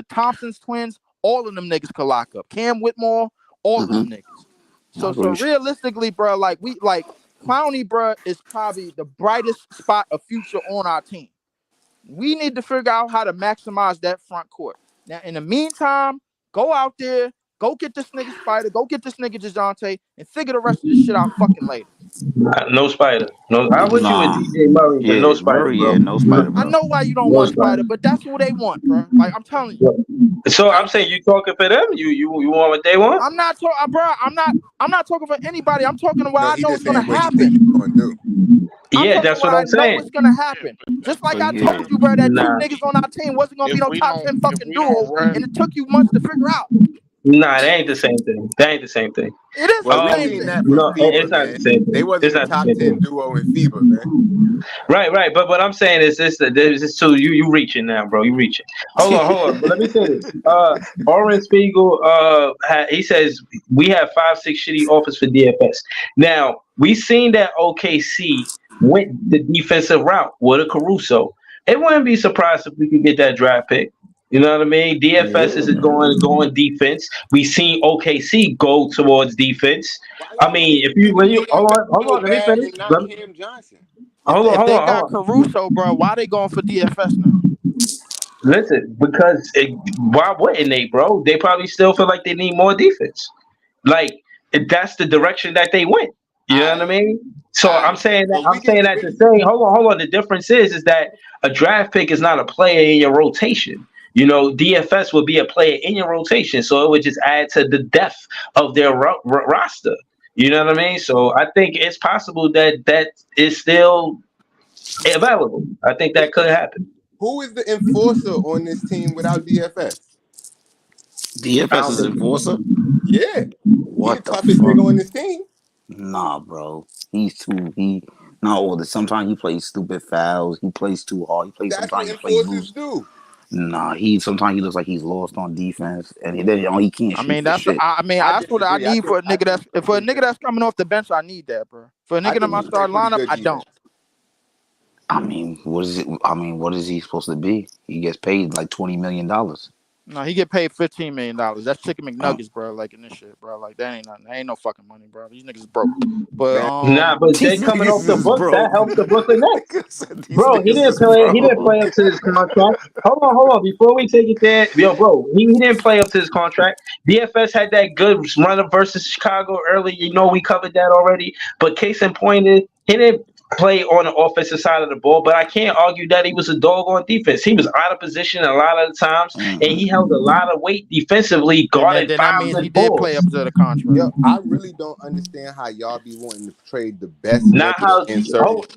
Thompson's twins, all of them niggas could lock up. Cam Whitmore, all of them niggas. So realistically, bro, like Clowney, bro, is probably the brightest spot of future on our team. We need to figure out how to maximize that front court. Now, in the meantime, go out there, go get this nigga Spider, go get this nigga DeJounte, and figure the rest of this shit out fucking later. No Spider. No, I wish you with DJ Murray, but no Spider, Murray, bro. no Spider, bro. I know why you don't want Spider, but that's who they want, bro. Like, I'm telling you. So I'm saying you talking for them? You want what they want? I'm not talking, bro. I'm not talking for anybody. I'm talking about what I know is gonna What happen. you gonna do? Yeah, that's what I'm I know saying. what's gonna happen. Just like I told you, bro, that two niggas on our team wasn't gonna be no top 10 fucking duo, and it took you months to figure out. Nah, that ain't the same thing. That ain't the same thing. It is Well, the we same seen thing. that from No, FIBA, it's not man. the same thing. They wasn't It's a not the top same 10 thing. duo in FIBA, man. Right. But what I'm saying is this: there's this too. You reaching now, bro. You reaching. Hold on. But let me say this. Oren Spiegel, he says we have 5-6 shitty offers for DFS. Now we seen that OKC went the defensive route with a Caruso. It wouldn't be surprised if we could get that draft pick. You know what I mean? DFS is going defense. We seen OKC go towards defense. I mean, if you hold on, let me finish. Cam Johnson. If they got Hold on. Caruso, bro, why they going for DFS now? Listen, because why wouldn't they, bro? They probably still feel like they need more defense. Like that's the direction that they went. You know what I mean? So I'm saying that to say, hold on. The difference is that a draft pick is not a player in your rotation. You know, DFS would be a player in your rotation, so it would just add to the depth of their roster. You know what I mean? So I think it's possible that is still available. I think that could happen. Who is the enforcer on this team without DFS? DFS is enforcer? Yeah. What He's the toughest nigga on this team. Nah, bro. Sometimes he plays stupid fouls. He plays too hard. Sometimes he plays loose. Do. Nah, sometimes he looks like he's lost on defense, and he can't shoot. That's shit. that's what I need for a nigga that's coming off the bench. I need that, bro. For a nigga in my starting lineup, I don't. What is he supposed to be? He gets paid like $20 million. No, he get paid $15 million. That's chicken McNuggets, bro. Like in this shit, bro. Like that ain't nothing. That ain't no fucking money, bro. These niggas broke. But but they coming off the book. That helped the Brooklyn Nets. Bro, he didn't play up to his contract. Hold on. Before we take it there, bro, he didn't play up to his contract. DFS had that good run up versus Chicago early. You know, we covered that already. But case in point is he didn't play on the offensive side of the ball, but I can't argue that he was a dog on defense. He was out of position a lot of the times, and he held a lot of weight defensively, guarded that means he did play up to the contract. Yo, I really don't understand how y'all be wanting to trade the best. Not how hold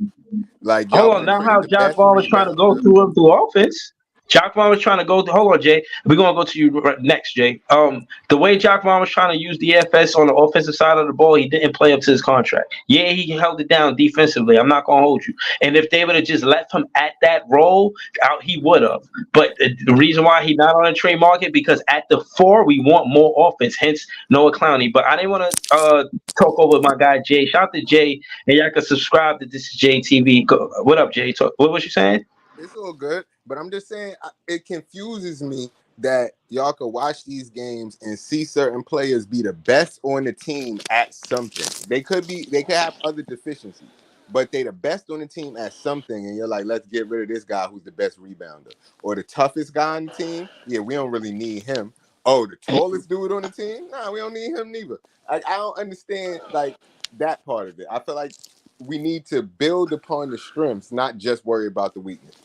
on, not how Jock Ball was trying to go through him through offense. Jock Vaughn was trying to go. Hold on, Jay. We're gonna go to you next, Jay. The way Jock Vaughn was trying to use DFS on the offensive side of the ball, he didn't play up to his contract. Yeah, he held it down defensively. I'm not gonna hold you. And if they would have just left him at that role, he would have. But the reason why he's not on the trade market because at the 4 we want more offense. Hence Noah Clowney. But I didn't want to talk over my guy Jay. Shout out to Jay, and y'all can subscribe to This Is Jay TV. What up, Jay? What was you saying? It's all good. But I'm just saying, it confuses me that y'all could watch these games and see certain players be the best on the team at something. They could have other deficiencies, but they the best on the team at something. And you're like, let's get rid of this guy who's the best rebounder or the toughest guy on the team. Yeah, we don't really need him. Oh, the tallest dude on the team? Nah, we don't need him neither. I don't understand like that part of it. I feel like we need to build upon the strengths, not just worry about the weakness.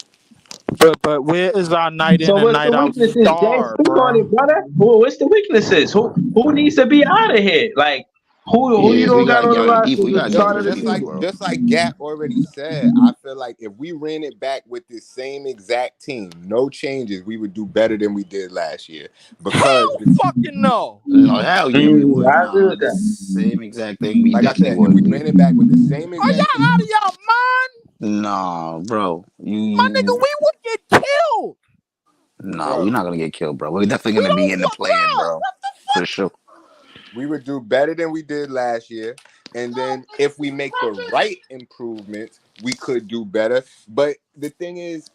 But where is our night in and night out star, bro? Well, what's the weaknesses? Who needs to be out of here? Like who you don't got on the roster? Just like Gap already said, I feel like if we ran it back with this same exact team, no changes, we would do better than we did last year. Because fucking no. Hell yeah, we would. The same exact thing. Like I said, if we ran it back with the same exact team. Are y'all out of y'all mind? Nah, bro. My nigga, we would get killed. Nah, bro. we're not gonna get killed, bro. We're definitely gonna be in the plan, bro. For sure. We would do better than we did last year. And then if we make the right improvements, we could do better. But the thing is,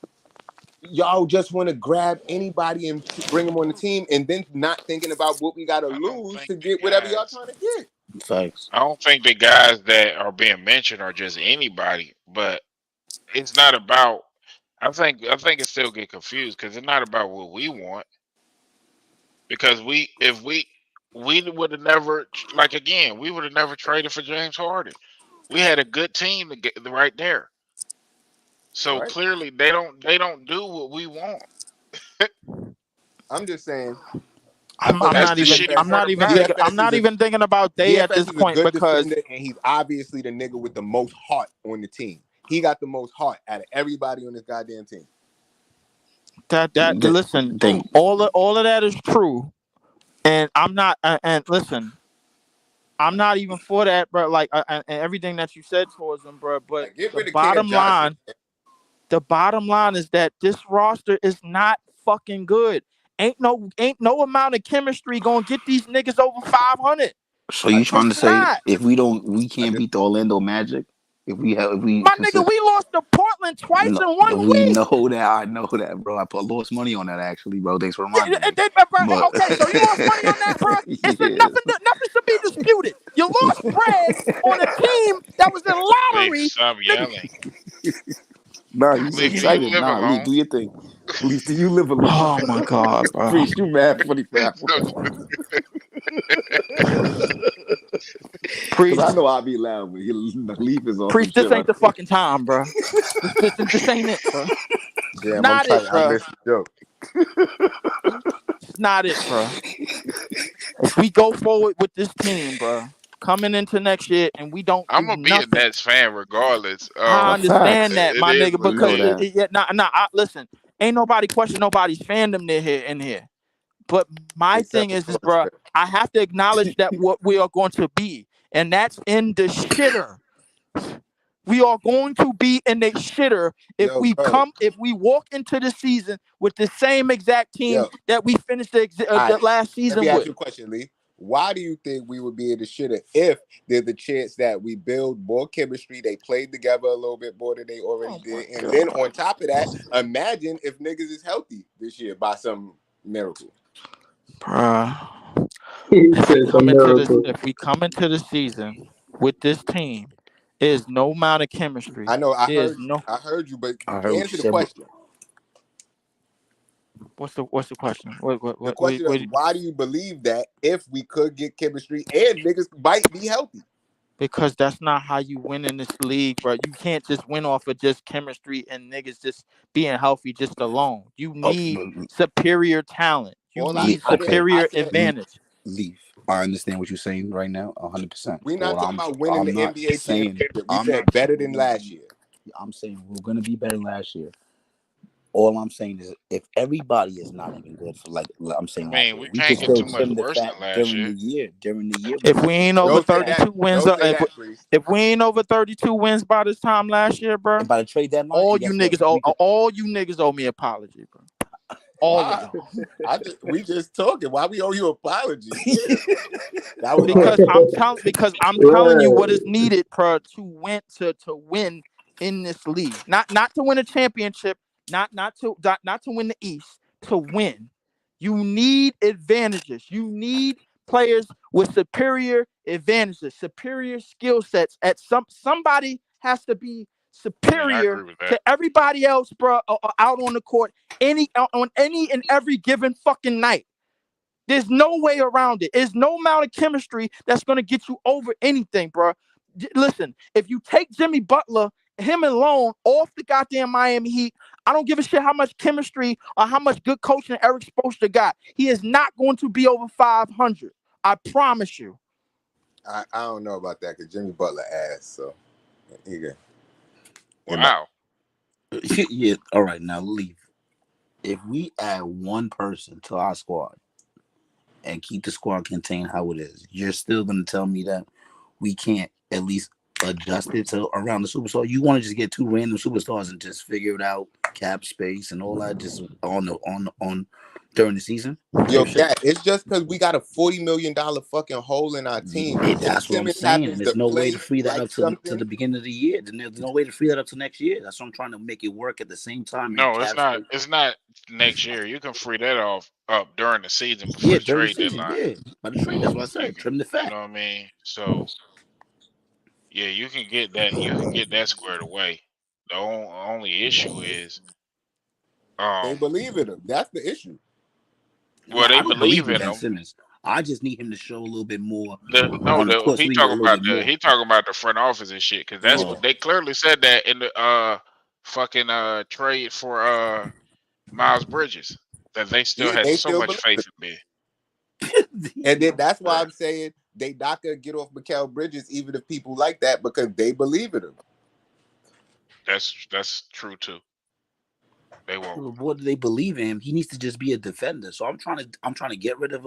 y'all just want to grab anybody and bring them on the team and then not thinking about what we got to I don't lose think to the get whatever y'all guys. trying to get. Facts. I don't think the guys that are being mentioned are just anybody, but it's not about. I think it still get confused because it's not about what we want. Because if we would have never like again we would have never traded for James Harden. We had a good team to get right there. So Right? clearly they don't do what we want. I'm just saying. I I'm, feel I'm like That's not the even. shitty I'm DFS, part not even about it. thinking. I'm DFS is not a even thinking about they at DFS this is a point good because defender, and he's obviously the nigga with the most heart on the team. He got the most heart out of everybody on this goddamn team. that listen, Think all of that is true, and I'm not. And listen, I'm not even for that, bro. Like and everything that you said towards them, bro. But Like, get the rid of Cam bottom Johnson. line, is that this roster is not fucking good. Ain't no amount of chemistry gonna get these niggas over 500. so. I You just, trying to It's say not. if we I can't just, beat the Orlando Magic if we My nigga, consider. we lost to Portland twice No, in 1 we week. know that. I know that, bro. I put lost money on that actually, bro. Thanks for Yeah, reminding me. But okay, so you lost money on that, bro. It's yeah, nothing should be disputed. You lost bread on a team that was in Leaf, lottery, stop nigga. yelling. nah, you so Leaf, can you excited. live Nah, Leaf, alone? do your thing. Leaf, do you live alone? Oh my god, bro. Priest, you mad funny for that one. Cause I Priest, know I'll be loud when Leaf is on some Priest, this shit ain't right the fucking time, bro. This ain't it, bro. It's damn, I'm not it, tight. I bro. missed the joke. It's not it, bro. If we go forward with this team, bro, coming into next year and we don't I'm do gonna be a nothing, Nets fan regardless. I The understand facts. that, It my is nigga, what We it know because is. that. listen, ain't nobody question nobody's fandom in here. But my Except thing for is, bro, CrossFit. I have to acknowledge that what we are going to be, and that's in the shitter. We are going to be in the shitter Yo, bro. if we walk into the season with the same exact team Yo, that we finished all the right. last Let me season ask with. you a question, Lee. Why do you think we would be able to shit it if there's a chance that we build more chemistry, they played together a little bit more than they already Oh my did, and then god, on top of that, imagine if niggas is healthy this year by some miracle. bruh. He says a miracle. If we come into the season with this team, there's no amount of chemistry. I know There's no. I heard you, but I heard what answer you the said, but question. What's the question? The question is, why do you believe that if we could get chemistry and niggas might be healthy? Because that's not how you win in this league, bro. You can't just win off of just chemistry and niggas just being healthy just alone. You oh, need superior talent. You All I, need I didn't, okay. I superior said advantage. Leaf. I understand what you're saying right now, 100%. we're But not what talking about winning the I'm not NBA saying, championship. We I'm not said better saying than we're gonna last be. year. I'm saying we're gonna be better than last year. All I'm saying is, if everybody is not even good for like I'm I saying last mean, year, we we can can't get still too much trim the worse fat than last during year. the year. During the year, we If can we ain't over Don't say that. 32 wins, Don't say that, please. if we ain't over 32 wins by this time last year, bro, and by the trade deadline, and guess what? We could. all you niggas owe me apology, bro. All of Why? y'all. We just talking. Why we owe you apology? Yeah, that was Because last year. I'm telling you what Right. is needed to win in this league. Not to win a championship, not to win the East, to win. You need advantages. You need players with superior advantages, superior skill sets. Somebody has to be I mean, I superior agree with that. to everybody else, bro, out on the court on any and every given fucking night. There's no way around it. There's no amount of chemistry that's going to get you over anything, bro. Listen, if you take Jimmy Butler, him alone, off the goddamn Miami Heat, I don't give a shit how much chemistry or how much good coaching Eric Spoelstra got. He is not going to be over 500. I promise you. I don't know about that because Jimmy Butler ass. So he good. Wow. Yeah. All right. Now leave. If we add one person to our squad and keep the squad contained how it is, you're still gonna tell me that we can't at least adjust it to around the superstar? You want to just get two random superstars and just figure it out cap space and all that just on during the season. Yo, Type yeah, shit. it's just because we got a $40 million fucking hole in our team. If That's what I'm Simmons saying. happens And there's to no way to play free that like up to the something, beginning of the year. There's no way to free that up to next year. That's what I'm trying to make it work at the same time in No, cap space. it's not next year. You can free that off up during the season before Yeah, the during the trade season. deadline. Yeah, by the trade. That's what I You said. can, Trim the you fat. know what I mean? So yeah, you can get that. You can get that squared away. The only issue is, they believe in him. That's the issue. No, well, they I don't believe believe in in Ben them. Simmons. I just need him to show a little bit more No, on the court so he we can get a talking little about bit more. the front office and shit because that's Oh. what they clearly said that in the fucking trade for Miles Bridges that they still Yeah, had they so still much believe faith it. in me. And then that's why Bruh. I'm saying they not gonna get off Mikal Bridges, even if people like that, because they believe in him. That's true too. They won't. What do they believe in him? He needs to just be a defender. So I'm trying to get rid of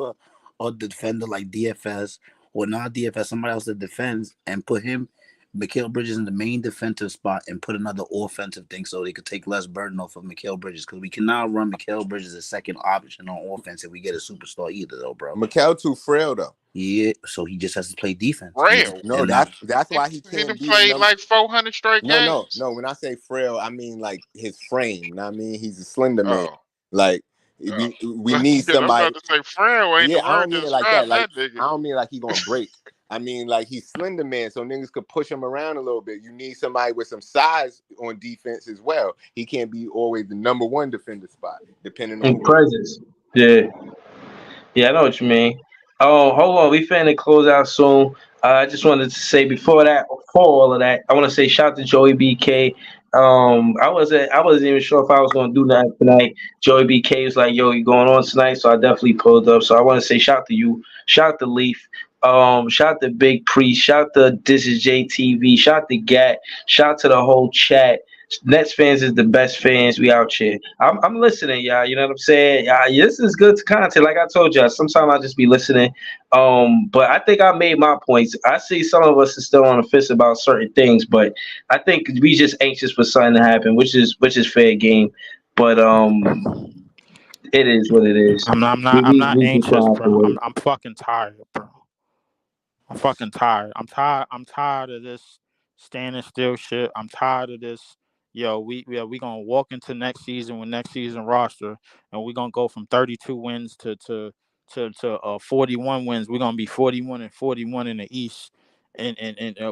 a defender like DFS or not DFS, somebody else that defends, and put him, Mikal Bridges, in the main defensive spot and put another offensive thing so they could take less burden off of Mikal Bridges, because we cannot run Mikal Bridges as second option on offense if we get a superstar either, though, bro. Mikal too frail though. Yeah, so he just has to play defense. Frail. No, And that's He, why he he done can't be the played number. like 400 straight No. games. When I say frail, I mean like his frame. You know what I mean, he's a slender man. Oh, Like oh. we need I'm somebody. about to say frail ain't the Yeah, I word don't to mean it like that. describe Like that nigga. I don't mean like he gonna break. I mean like he's slender man, so niggas could push him around a little bit. You need somebody with some size on defense as well. He can't be always the number one defender spot, depending on In who. presence. Yeah. Yeah, I know what you mean. Oh, hold on. We finna close out soon. I just wanted to say before all of that, I want to say shout out to Joey BK. I wasn't even sure if I was gonna do that tonight. Joey BK was like, "Yo, you going on tonight?" So I definitely pulled up. So I want to say shout out to you, shout out to Leaf, shout out to Big Priest, shout out to This Is JTV, shout out to Gat, shout out to the whole chat. Nets fans is the best fans. We out here. I'm listening, y'all. You know what I'm saying? This is good content. Like I told y'all, sometimes I just be listening. But I think I made my points. I see some of us are still on the fence about certain things, but I think we just anxious for something to happen, which is fair game. But it is what it is. I'm not We just anxious, gonna have to bro. wait. I'm fucking tired, bro. I'm fucking tired. I'm tired of this standing still shit. I'm tired of this. Yo, we gonna walk into next season with next season roster, and we gonna go from 32 wins to 41 wins. We're gonna be 41-41 in the East, and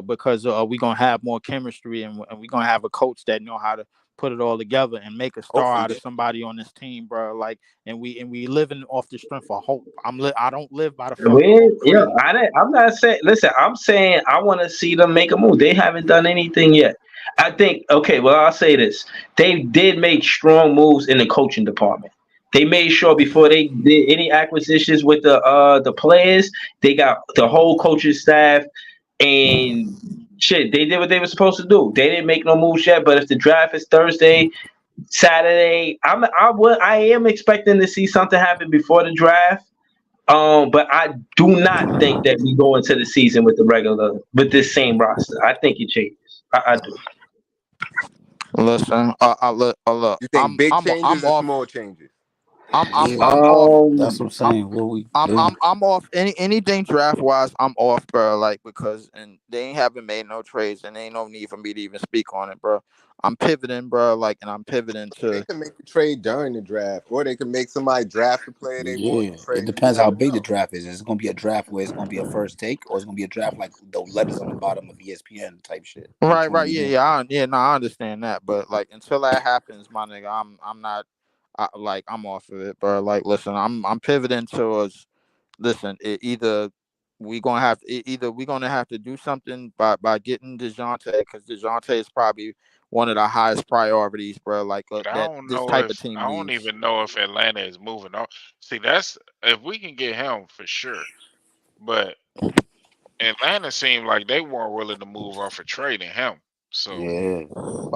because we gonna have more chemistry, and we gonna have a coach that know how to put it all together and make a star Hopefully, out of somebody on this team, bro. Like, and we living off the strength of hope. I don't live by the fucking hope creed. I'm not saying. Listen, I'm saying I want to see them make a move. They haven't done anything yet. I think. Okay, well, I'll say this: they did make strong moves in the coaching department. They made sure before they did any acquisitions with the players, they got the whole coaching staff and shit. They did what they were supposed to do. They didn't make no moves yet. But if the draft is Thursday, Saturday, I am expecting to see something happen before the draft. But I do not think that we go into the season with this same roster. I think it changes. I do. Listen, look. you think big changes I'm or off. small changes? Yeah, I'm off. that's what I'm I'm saying. What we do? I'm off anything draft wise. I'm off, bro. Like, because and they haven't made no trades, and ain't no need for me to even speak on it, bro. I'm pivoting, bro. Like, and I'm pivoting They to can make a trade during the draft, or they can make somebody draft the player they want Yeah, and it trade. You depends how never big the know. draft is. Is it going to be a draft where it's going to be a first take, or it's going to be a draft like the letters on the bottom of ESPN type shit? Which one right. you Yeah, doing? no, I understand that, but like until that happens, my nigga, I'm not. I'm off of it, bro. Like, listen, I'm pivoting towards. Listen, either we gonna have to do something by getting DeJounte, because DeJounte is probably one of the highest priorities, bro. Like, But that this type of team I don't needs. even know if Atlanta is moving on. See, that's if we can get him for sure. But Atlanta seemed like they weren't willing to move off of trading him. So Yeah,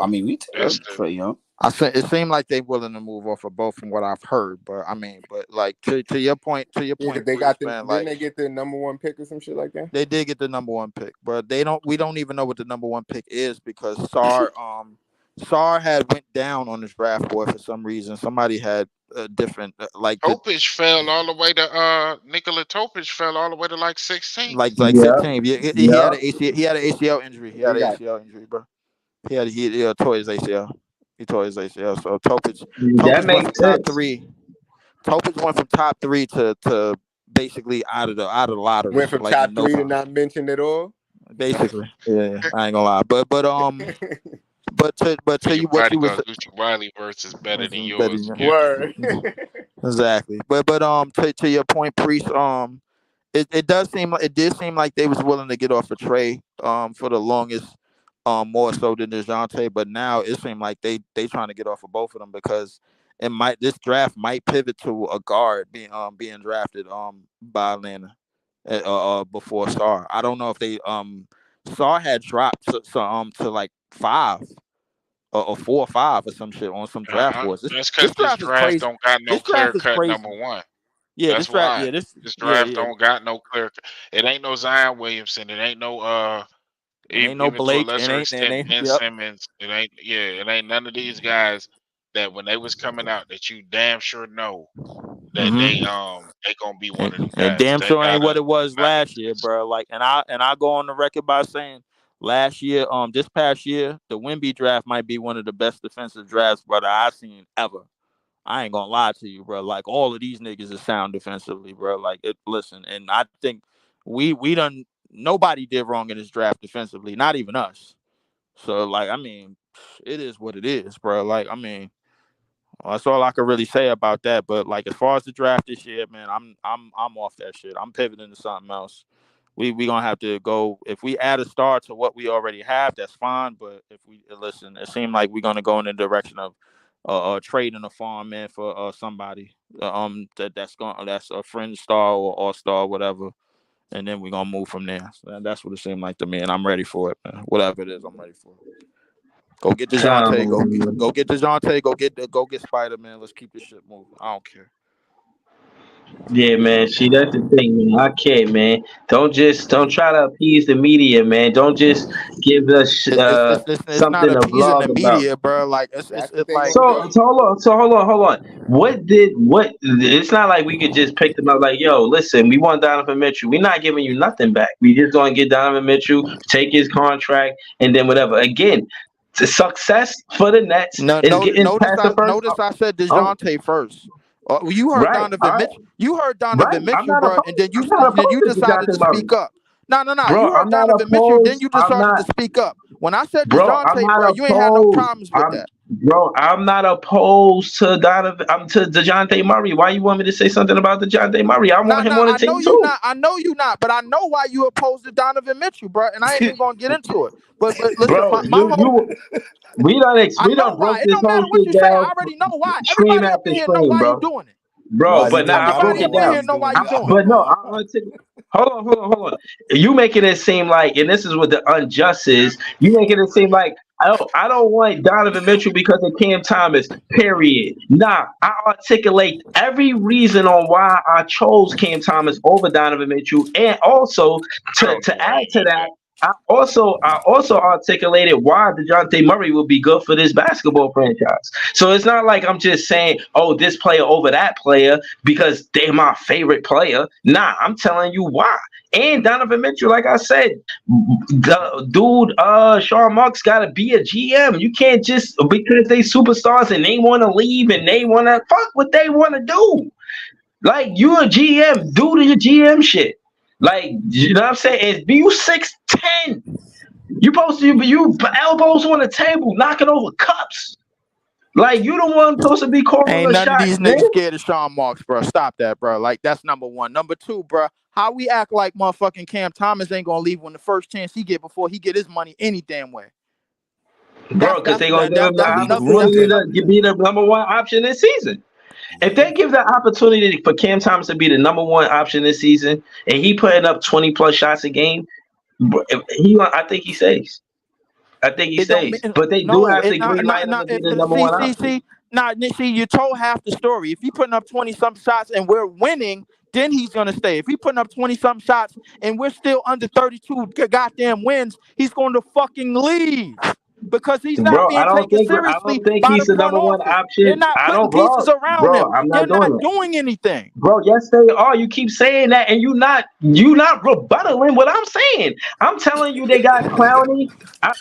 I mean we that's the Trey Young. I say it seemed like they willing to move off of both from what I've heard, but I mean, but like to your point, Yeah, because they Priest, got the man, didn't like they get the number one pick or some shit like that? they did get the number one pick, but we don't even know what the number one pick is, because Sar had went down on the draft board for some reason. Somebody had a different Topic fell all the way to Nikola Topic fell all the way to like 16th. like Yeah, 15. He yeah. had an ACL. He had an ACL injury. He We had an got ACL injury, bro. He tore his ACL. He tore his ACL. So That Topich went from makes top sense. 3. Topich went from top 3 to basically out of the lottery. went from Like top in no 3 to time. not mentioned at all. Basically, yeah. I ain't gonna lie, but to you Your what you was bodyguard Gucci Wiley versus better than better yours. than Yeah. Word. exactly. But to your point, Priest, it did seem like they was willing to get off a Trey for the longest, more so than DeJounte, but now it seemed like they trying to get off of both of them because this draft might pivot to a guard being drafted by Atlanta before Star. I don't know if they Star had dropped to like 5 or 4 or 5 or some shit on some draft boards. That's This because this draft is draft crazy. don't got no This clear draft is cut crazy. number one. Yeah, That's why this draft yeah. don't got no clear. It ain't no Zion Williamson. It ain't no It ain't no even to a Blake. lesser It extent ain't Ben yep. Simmons. It ain't none of these guys that when they was coming out that you damn sure know that they gonna be one of them And guys. damn They sure ain't what gotta it was not last year, bro. Like, and I go on the record by saying last year, this past year, the Wemby draft might be one of the best defensive drafts, brother, I've seen ever. I ain't gonna lie to you, bro. Like all of these niggas is sound defensively, bro. Like listen, and I think we done nobody did wrong in this draft defensively, not even us. So like, I mean, it is what it is, bro. Like, I mean, that's all I could really say about that. But like, as far as the draft this year, man, I'm off that shit. I'm pivoting to something else. We gonna have to go if we add a star to what we already have. That's fine. But if we listen, it seemed like we're gonna go in the direction of trading a farm man for somebody that's a fringe star or all star, whatever. And then we're gonna move from there. So that's what it seemed like to me, and I'm ready for it, man. Whatever it is, I'm ready for it. Go get DeJounte. Go get DeJounte. Go get Spider Man. Let's keep this shit moving. I don't care. Yeah, man. See, that's the thing, man. I can't, man. Don't try to appease the media, man. Don't just give us It's not something to appeasing the blog about. media, bro. Like That's what it's they like gonna do. Hold on. What? It's not like we could just pick them up. Like, yo, listen, we want Donovan Mitchell. We're not giving you nothing back. We just gonna get Donovan Mitchell, take his contract, and then whatever. Again, the success for the Nets no, is getting past the first. notice I said Oh, DeJounte first. You heard right. All Donovan right. Mitchell. You heard Right. Donovan Mitchell, bro, and then I'm not you opposed to decided Dejounte to Murray. speak up. No. You Bro, heard I'm not Donovan Mitchell, then opposed. you I'm decided not, to speak up. When I said bro. I'm DeJounte, not bro, you ain't had no opposed. problems with that. I'm not opposed to Donovan. I'm to Dejounte Murray. Why you want me to say something about Dejounte Murray? I want him on the I team know you too, not. I know you not, but I know why you opposed to Donovan Mitchell, bro. And I ain't even gonna get into it. But listen, bro. my whole We I know done why. broke It this don't whole matter what shit you say. I down, already know why. stream Everybody up after in here know stream, why he bro. doing it. Bro, Why is he but now doing I it broke Everybody it up though? in Why down. here he's know why doing you it? doing it. But no, hold on. You making it seem like, and this is what the unjust is. You making it seem like I don't want Donovan Mitchell because of Cam Thomas. Period. Nah, I articulate every reason on why I chose Cam Thomas over Donovan Mitchell, and also I don't know to why add you to did that. that. I also articulated why DeJounte Murray would be good for this basketball franchise. So it's not like I'm just saying, oh, this player over that player because they're my favorite player. Nah, I'm telling you why. And Donovan Mitchell, like I said, Sean Marks got to be a GM. You can't just because they superstars and they want to leave and they want to fuck what they want to do. Like you a GM, do the GM shit. Like you know what I'm saying? And you 6'10". You supposed to be you elbows on the table, knocking over cups. Like you the one supposed to be calling Ain't the none of shots, these man. niggas scared of Sean Marks, bro. Stop that, bro. Like that's number one. Number two, bro. How we act like motherfucking Cam Thomas ain't gonna leave when the first chance he get before he get his money any damn way. Bro, because they gonna give him the We That's opportunity groomed him. to be the number one option this season. If Yeah. they give the opportunity for Cam Thomas to be the number one option this season, and he putting up 20 plus shots a game, I think he saves. I think he it don't stays. mean But they do no. have It to not green not light him not. to be the number one option. You told half the story. If he putting up 20 some shots and we're winning, then he's gonna stay. If he putting up 20 some shots and we're still under 32 goddamn wins, he's going to fucking leave. because he's not Bro, being taken I seriously don't think by the he's the front number one office. They're option. not I putting don't, bro. pieces around Bro, him. I'm They're not doing not that. doing anything. Bro, yes they are. You keep saying that, and you not rebuttaling what I'm saying. I'm telling you, they got Clowney.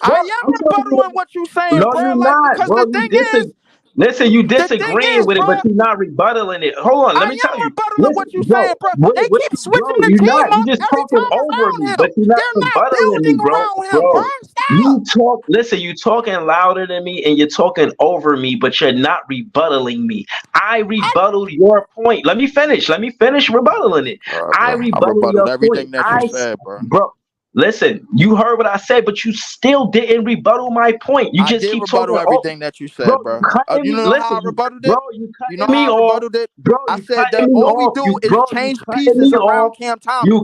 Bro, I I'm am telling you, rebuttaling what you saying, no, bro. you Like, not, because bro. the You thing is, listen. You the thing disagreeing is, with it, bro, but you're not rebuttaling it. Hold on, let I me tell am you. rebuttaling Listen, what you bro, saying, bro. They keep bro, switching the you team not. You up just every talking time over me, around but him. you're not They're not rebuttaling me, building bro. around him, bro. Bro, Stop. you talk. Listen, you talking louder than me, and you're talking over me, but you're not rebuttaling me. I rebutted your point. Let me finish. Let me finish rebuttaling it. All right, I bro. I rebutted rebutted your point. everything that you said, bro. Bro, listen, you heard what I said, but you still didn't rebuttal my point. You I just did keep talking. rebuttal Oh, everything that you bro, said, you bro. cutting You me. know how I Listen, rebutted bro, it? you You know cutting me how I off. rebutted it? Bro, I you said that cutting me all we off. do You, is bro, you change cutting pieces me around off. Cam Thomas.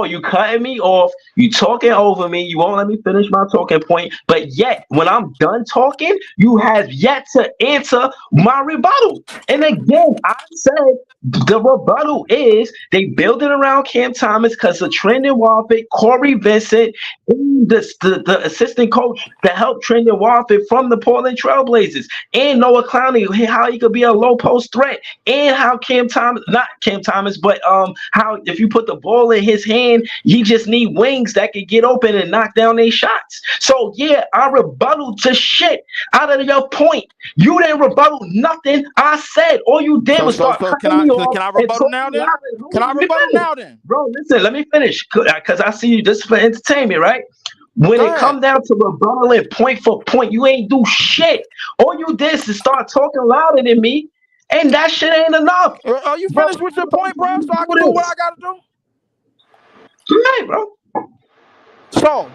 You cutting me off. You talking over me. You won't let me finish my talking point. But yet, when I'm done talking, you have yet to answer my rebuttal. And again, I said the rebuttal is they build it around Cam Thomas because of Trendon Walford, Corey Vincent, and the assistant coach that helped Trendon Walford from the Portland Trailblazers, and Noah Clowney, how he could be a low post threat, and how not Cam Thomas, but how if you put the ball in his hand, you just need wings that could get open and knock down their shots. So yeah, I rebutted to shit out of your point. You didn't rebuttal nothing I said. All you did was start So cutting me off can I and rebuttal now talking then? loud. Hold Can on, I let me rebuttal finish. now then? Bro, listen, let me finish because I see you. This is for entertainment, right? When Go it ahead. come down to rebuttaling point for point, you ain't do shit. All you did is start talking louder than me, and that shit ain't enough. Are you Bro, finished with your point, bro? So I can do do what this. I gotta do? Right, bro. So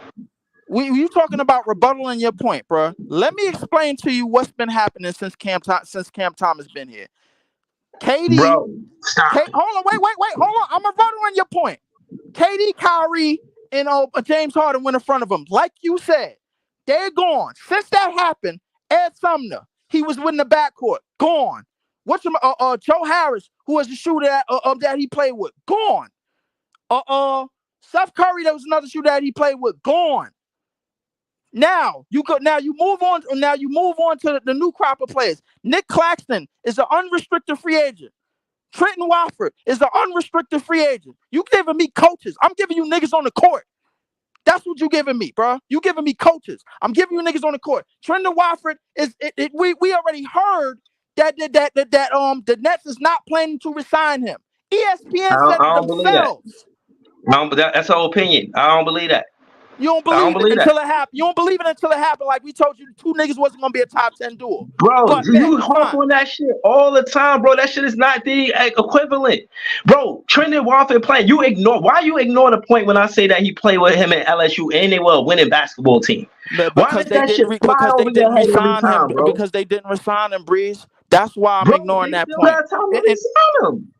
you talking about rebuttaling your point, bro. Let me explain to you what's been happening since Cam Thomas been here. KD, Bro, stop. hold on, wait, hold on. I'm rebuttaling your point. KD, Kyrie, and James Harden went in front of him. Like you said, they're gone. Since that happened, Ed Sumner, he was in the backcourt, gone. Joe Harris, who was the shooter that he played with, gone. Steph Curry, that was another shooter that he played with, gone. Now you move on. Now you move on to the new crop of players. Nick Claxton is an unrestricted free agent. Trenton Watford is an unrestricted free agent. You giving me coaches. I'm giving you niggas on the court. That's what you giving me, bro. You giving me coaches. I'm giving you niggas on the court. Trenton Watford we already heard that the Nets is not planning to resign him. ESPN said it I don't believe that. themselves. That's our opinion. I don't believe that. You don't I don't believe it believe that. until it happened. You don't believe it until it happened. Like we told you, the two niggas wasn't gonna be a top 10 duo. Bro, But bet, you harp fine. on that shit all the time, bro. That shit is not the equivalent. Bro, Trendon Watford playing. Why you ignore the point when I say that he played with him at LSU and they were a winning basketball team? Why Because does they that shit didn't fly over your head every resign him. time, bro? Because they didn't resign him, Breeze. That's why I'm Bro, ignoring they that still point. got time to resign him.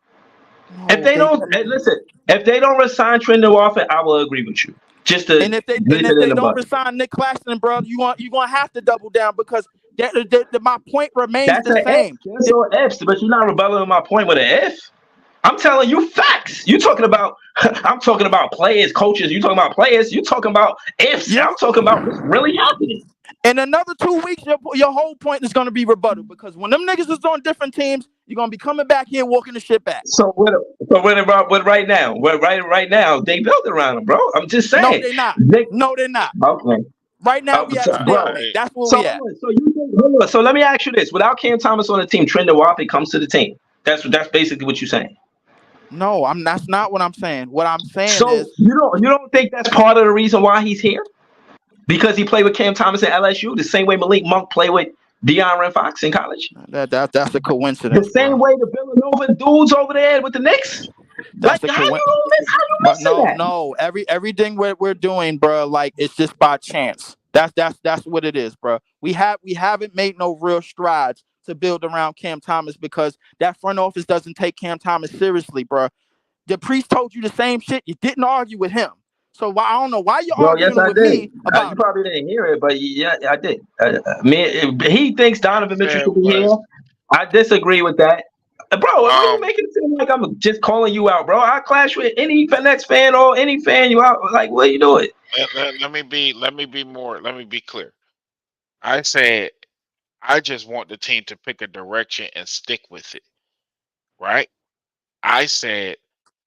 If No, they they don't, listen, if they don't resign Trendon Watford, I will agree with you. Just to and if they nip it in the don't bud. resign Nick Claxton, bro, you gonna have to double down because my point remains That's the an if. same. That's all ifs, but you're not rebutting my point with an if. I'm telling you facts. You talking about? I'm talking about players, coaches. You talking about players? You talking about ifs? You I'm talking about what's really happening. in another 2 weeks, your whole point is gonna be rebutted because when them niggas is on different teams, you're gonna be coming back here walking the shit back. So what right now? Right now they built around him, bro. I'm just No, saying. they not. No, they're not. Okay. Right now, we at a All stalemate. right. That's where we at. So let me ask you this: without Cam Thomas on the team, Trendon Watford comes to the team. That's basically what you're saying. No, that's not what I'm saying. What I'm saying So is you don't think that's part of the reason why he's here? Because he played with Cam Thomas at LSU, the same way Malik Monk played with De'Aaron Fox in college. that's a The coincidence, same bro. way the Villanova dudes over there with the Knicks. Like That's a how you coincidence. But missing that? no, everything we're doing, bro, like it's just by chance. That's what it is, bro. We haven't made no real strides to build around Cam Thomas because that front office doesn't take Cam Thomas seriously, bro. The priest told you the same shit. You didn't argue with him. So I don't know why you're Bro, yes, arguing I with did. me about You it. probably didn't hear it, but yeah, I did. He thinks Donovan Mitchell Said should be here. was I disagree with that. Bro, why are you um making it seem like I'm just calling you out, bro? I clash with any Nets fan or any fan you out. Like, what are you doing? let me be clear. I said I just want the team to pick a direction and stick with it, right? I said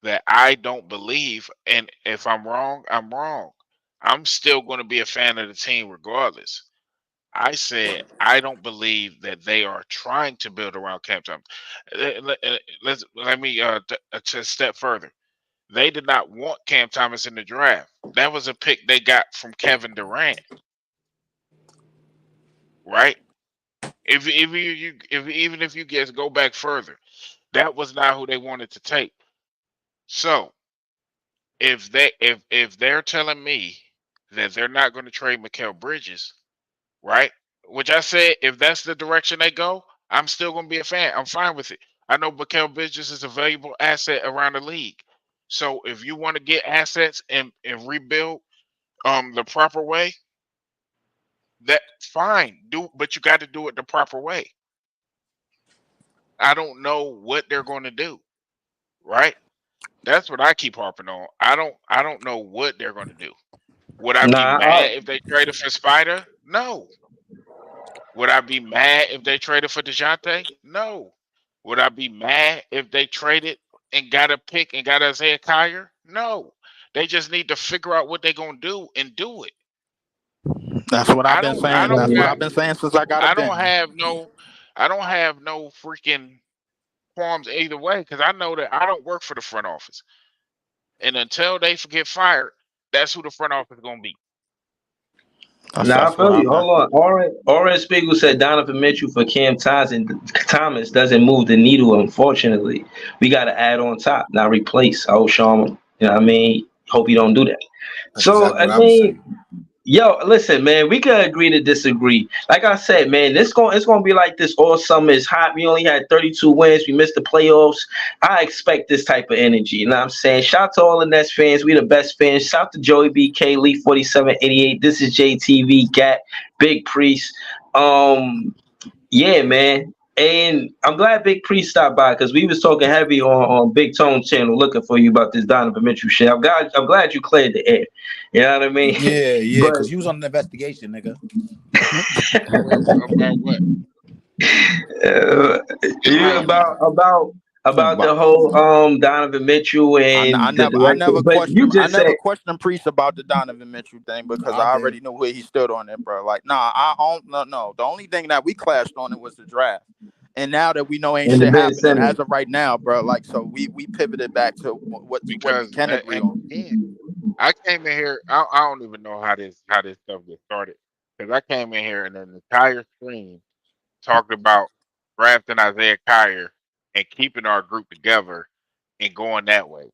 that I don't believe, and if I'm wrong, I'm wrong. I'm still going to be a fan of the team regardless. I said I don't believe that they are trying to build around Cam Thomas. Let me a step further. They did not want Cam Thomas in the draft. That was a pick they got from Kevin Durant, right? Even if you guys go back further, that was not who they wanted to take. So if they're telling me that they're not going to trade Mikal Bridges, right? Which I said, if that's the direction they go, I'm still going to be a fan. I'm fine with it. I know Mikal Bridges is a valuable asset around the league. So if you want to get assets and rebuild the proper way, that fine. But you got to do it the proper way. I don't know what they're going to do, right? That's what I keep harping on. I don't know what they're going to do. Would I be Nah, mad if they traded for Spider? No. Would I be mad if they traded for DeJounte? No. Would I be mad if they traded and got a pick and got Isaiah Kyer? No. They just need to figure out what they're gonna do and do it. That's what I've I been don't I saying. don't That's what got I've been saying since I got a I don't Bentley. have no freaking qualms either way because I know that I don't work for the front office. And until they get fired, that's who the front office is gonna be. I That's what feel I've you. been. Hold on. Oren Spiegel said Donovan Mitchell for Cam Thomas doesn't move the needle, unfortunately. We got to add on top, not replace. Oh, Sean, you know what I mean? Hope you don't do that. That's So, exactly I what I was mean, saying. yo, listen, man, we could agree to disagree. Like I said, man, it's gonna be like this all summer. It's hot. We only had 32 wins. We missed the playoffs. I expect this type of energy. You know what I'm saying? Shout out to all the Nets fans. We the best fans. Shout out to Joey BK, Lee 4788. This is JTV, Gat, Big Priest. Yeah, man. And I'm glad Big Priest stopped by because we was talking heavy on Big Tone channel looking for you about this Donovan Mitchell shit. I'm glad you cleared the air. You know what I mean? Yeah, But because you was on an investigation, nigga. About what? uh, you Explain that. about the But whole Donovan Mitchell and the I direction. never But you questioned. I just said never questioned Priest about the Donovan Mitchell thing because I I did. already knew where he stood on it, bro. Like, nah, I don't. No, no. The only thing that we clashed on it was the draft. And now that we know ain't in the shit Ben happening Simmons. as of right now, bro. Like, so we pivoted back to what we Because can agree on. again, I came in here. I don't even know how this stuff gets started. Because I came in here and an entire screen talked about drafting Isaiah Kyer and keeping our group together and going that way.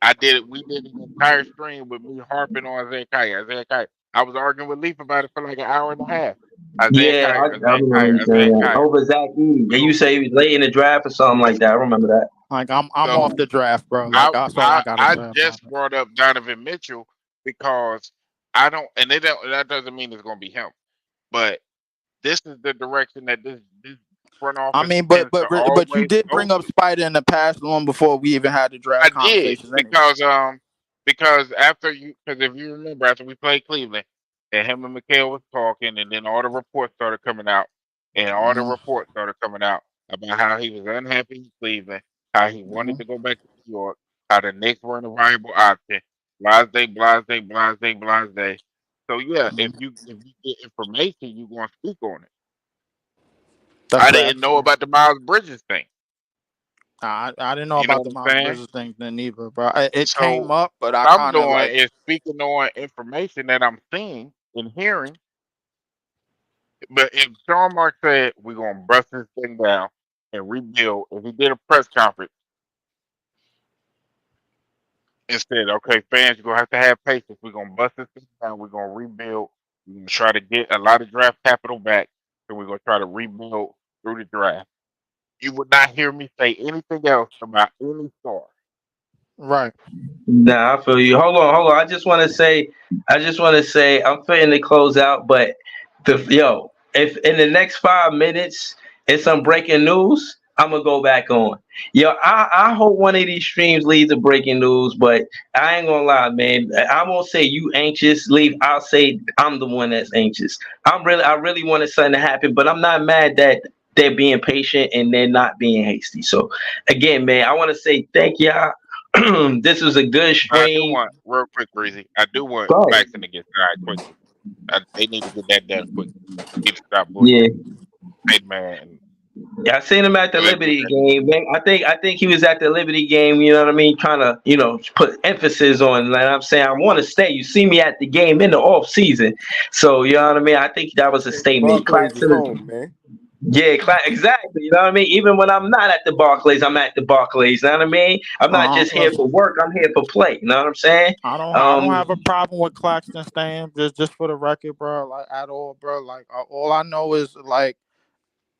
I did it. We did an entire stream with me harping on Isaiah Kyer. Isaiah Kyer. I was arguing with Leaf about it for like an hour and a half. Isaiah Yeah, Kyer. I Isaiah remember Kyer. you saying Isaiah that Kyer. over Zach Edey. And you So say he was late in the draft or something like that. I remember that. Like, I'm off so the draft, bro. Like, that's all I gotta I say about just it. brought up Donovan Mitchell because I don't, and they don't. That doesn't mean it's going to be him, but this is the direction that this front I office mean, tends to but you always did go bring up to. Spider in the past long before we even had the I draft did conversations, anyway. because after you because if you remember after we played Cleveland and him and Mikhail was talking and then all the reports started coming out about how he was unhappy in Cleveland, how he wanted to go back to New York, how the Knicks weren't a viable option, blase, blase, blase, blase. So yeah, if you get information, you gonna speak on it. That's I didn't facts. know about the Miles Bridges thing. I didn't know You know about what the I'm Miles saying? Bridges thing then either, bro. It came So up, but what I I'm kind of doing like. is speaking on information that I'm seeing and hearing. But if Sean Mark said we're gonna bust this thing down and rebuild, if he did a press conference and said, "Okay, fans, you're gonna have patience. We're gonna bust this thing down. We're gonna rebuild. We're gonna try to get a lot of draft capital back, and we're gonna try to rebuild through the draft." You would not hear me say anything else about any star. Right. Nah, I feel you. Hold on. I just want to say, I'm fitting to close out, but if in the next 5 minutes it's some breaking news, I'm gonna go back on. Yo, I hope one of these streams leads to breaking news, but I ain't gonna lie, man. I won't say you anxious, leave. I'll say I'm the one that's anxious. I really wanted something to happen, but I'm not mad that they're being patient and they're not being hasty. So again, man, I want to say thank y'all. This was a good I do stream. want real quick, Breezy. I do want Go ahead. Claxton to get signed quickly. They need to get that done quick. Need to stop Yeah. bullshit. Hey man, Yeah, I seen him at the let's get Liberty that. game. Man, I think he was at the Liberty game. You know what I mean? Trying to put emphasis on. Like I'm saying, I want to stay. You see me at the game in the off season, so you know what I mean. I think that was a statement. Barclays is Claxton, home, man. yeah, exactly. You know what I mean. Even when I'm not at the Barclays, I'm at the Barclays. You know what I mean? I'm not just here for Listen, work. I'm here for play. You know what I'm saying? I don't have a problem with Claxton staying. Just for the record, bro. Like at all, bro. Like all I know is like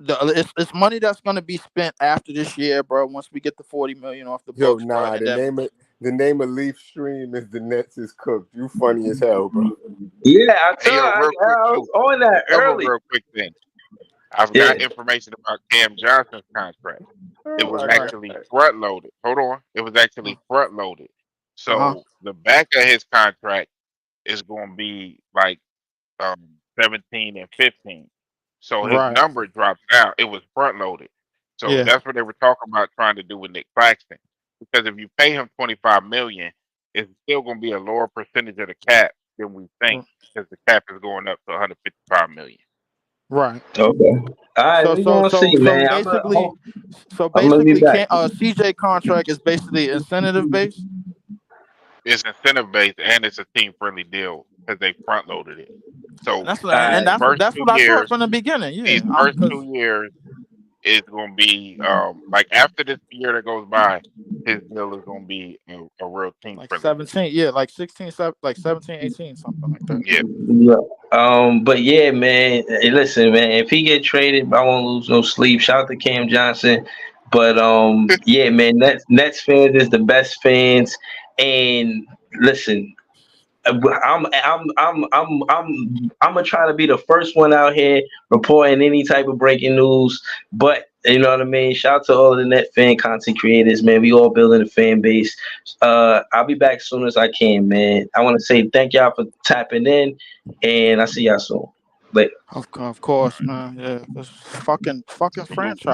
it's money that's gonna be spent after this year, bro. Once we get the 40 million off the Yo, books, bro. nah, And the name of Leaf Stream is the Nets is cooked. You funny as hell, bro. Yeah, I Hey yo, real quick was too. on that Another early. real quick thing. I've Yeah. got information about Cam Johnson's contract. It Oh was my actually God. front loaded. Hold on. It was actually front loaded. So the back of his contract is going to be like 17 and 15. So his Right. number drops out. It was front loaded. So Yeah. that's what they were talking about trying to do with Nick Claxton. Because if you pay him 25 million, it's still going to be a lower percentage of the cap than we think, because the cap is going up to 155 million. Right. Okay. All right, we gonna see, man. Basically, I'm gonna be back. CJ contract is basically incentive based. It's incentive based and it's a team friendly deal because they front loaded it. So That's what I thought from the beginning. Yeah, these first 2 years is going to be like after this year that goes by, his deal is going to be a real team like friendly. 17, yeah, like 16, like 17, 18, something like that. Yeah. Yeah. But yeah, man. Hey, listen, man. If he get traded, I won't lose no sleep. Shout out to Cam Johnson. But yeah, man. Nets fans is the best fans. And listen, I'm gonna try to be the first one out here reporting any type of breaking news. But you know what I mean. Shout out to all of the net fan content creators, man. We all building a fan base. I'll be back as soon as I can, man. I want to say thank y'all for tapping in, and I'll see y'all soon. Later. Of course, man. Yeah, this fucking franchise.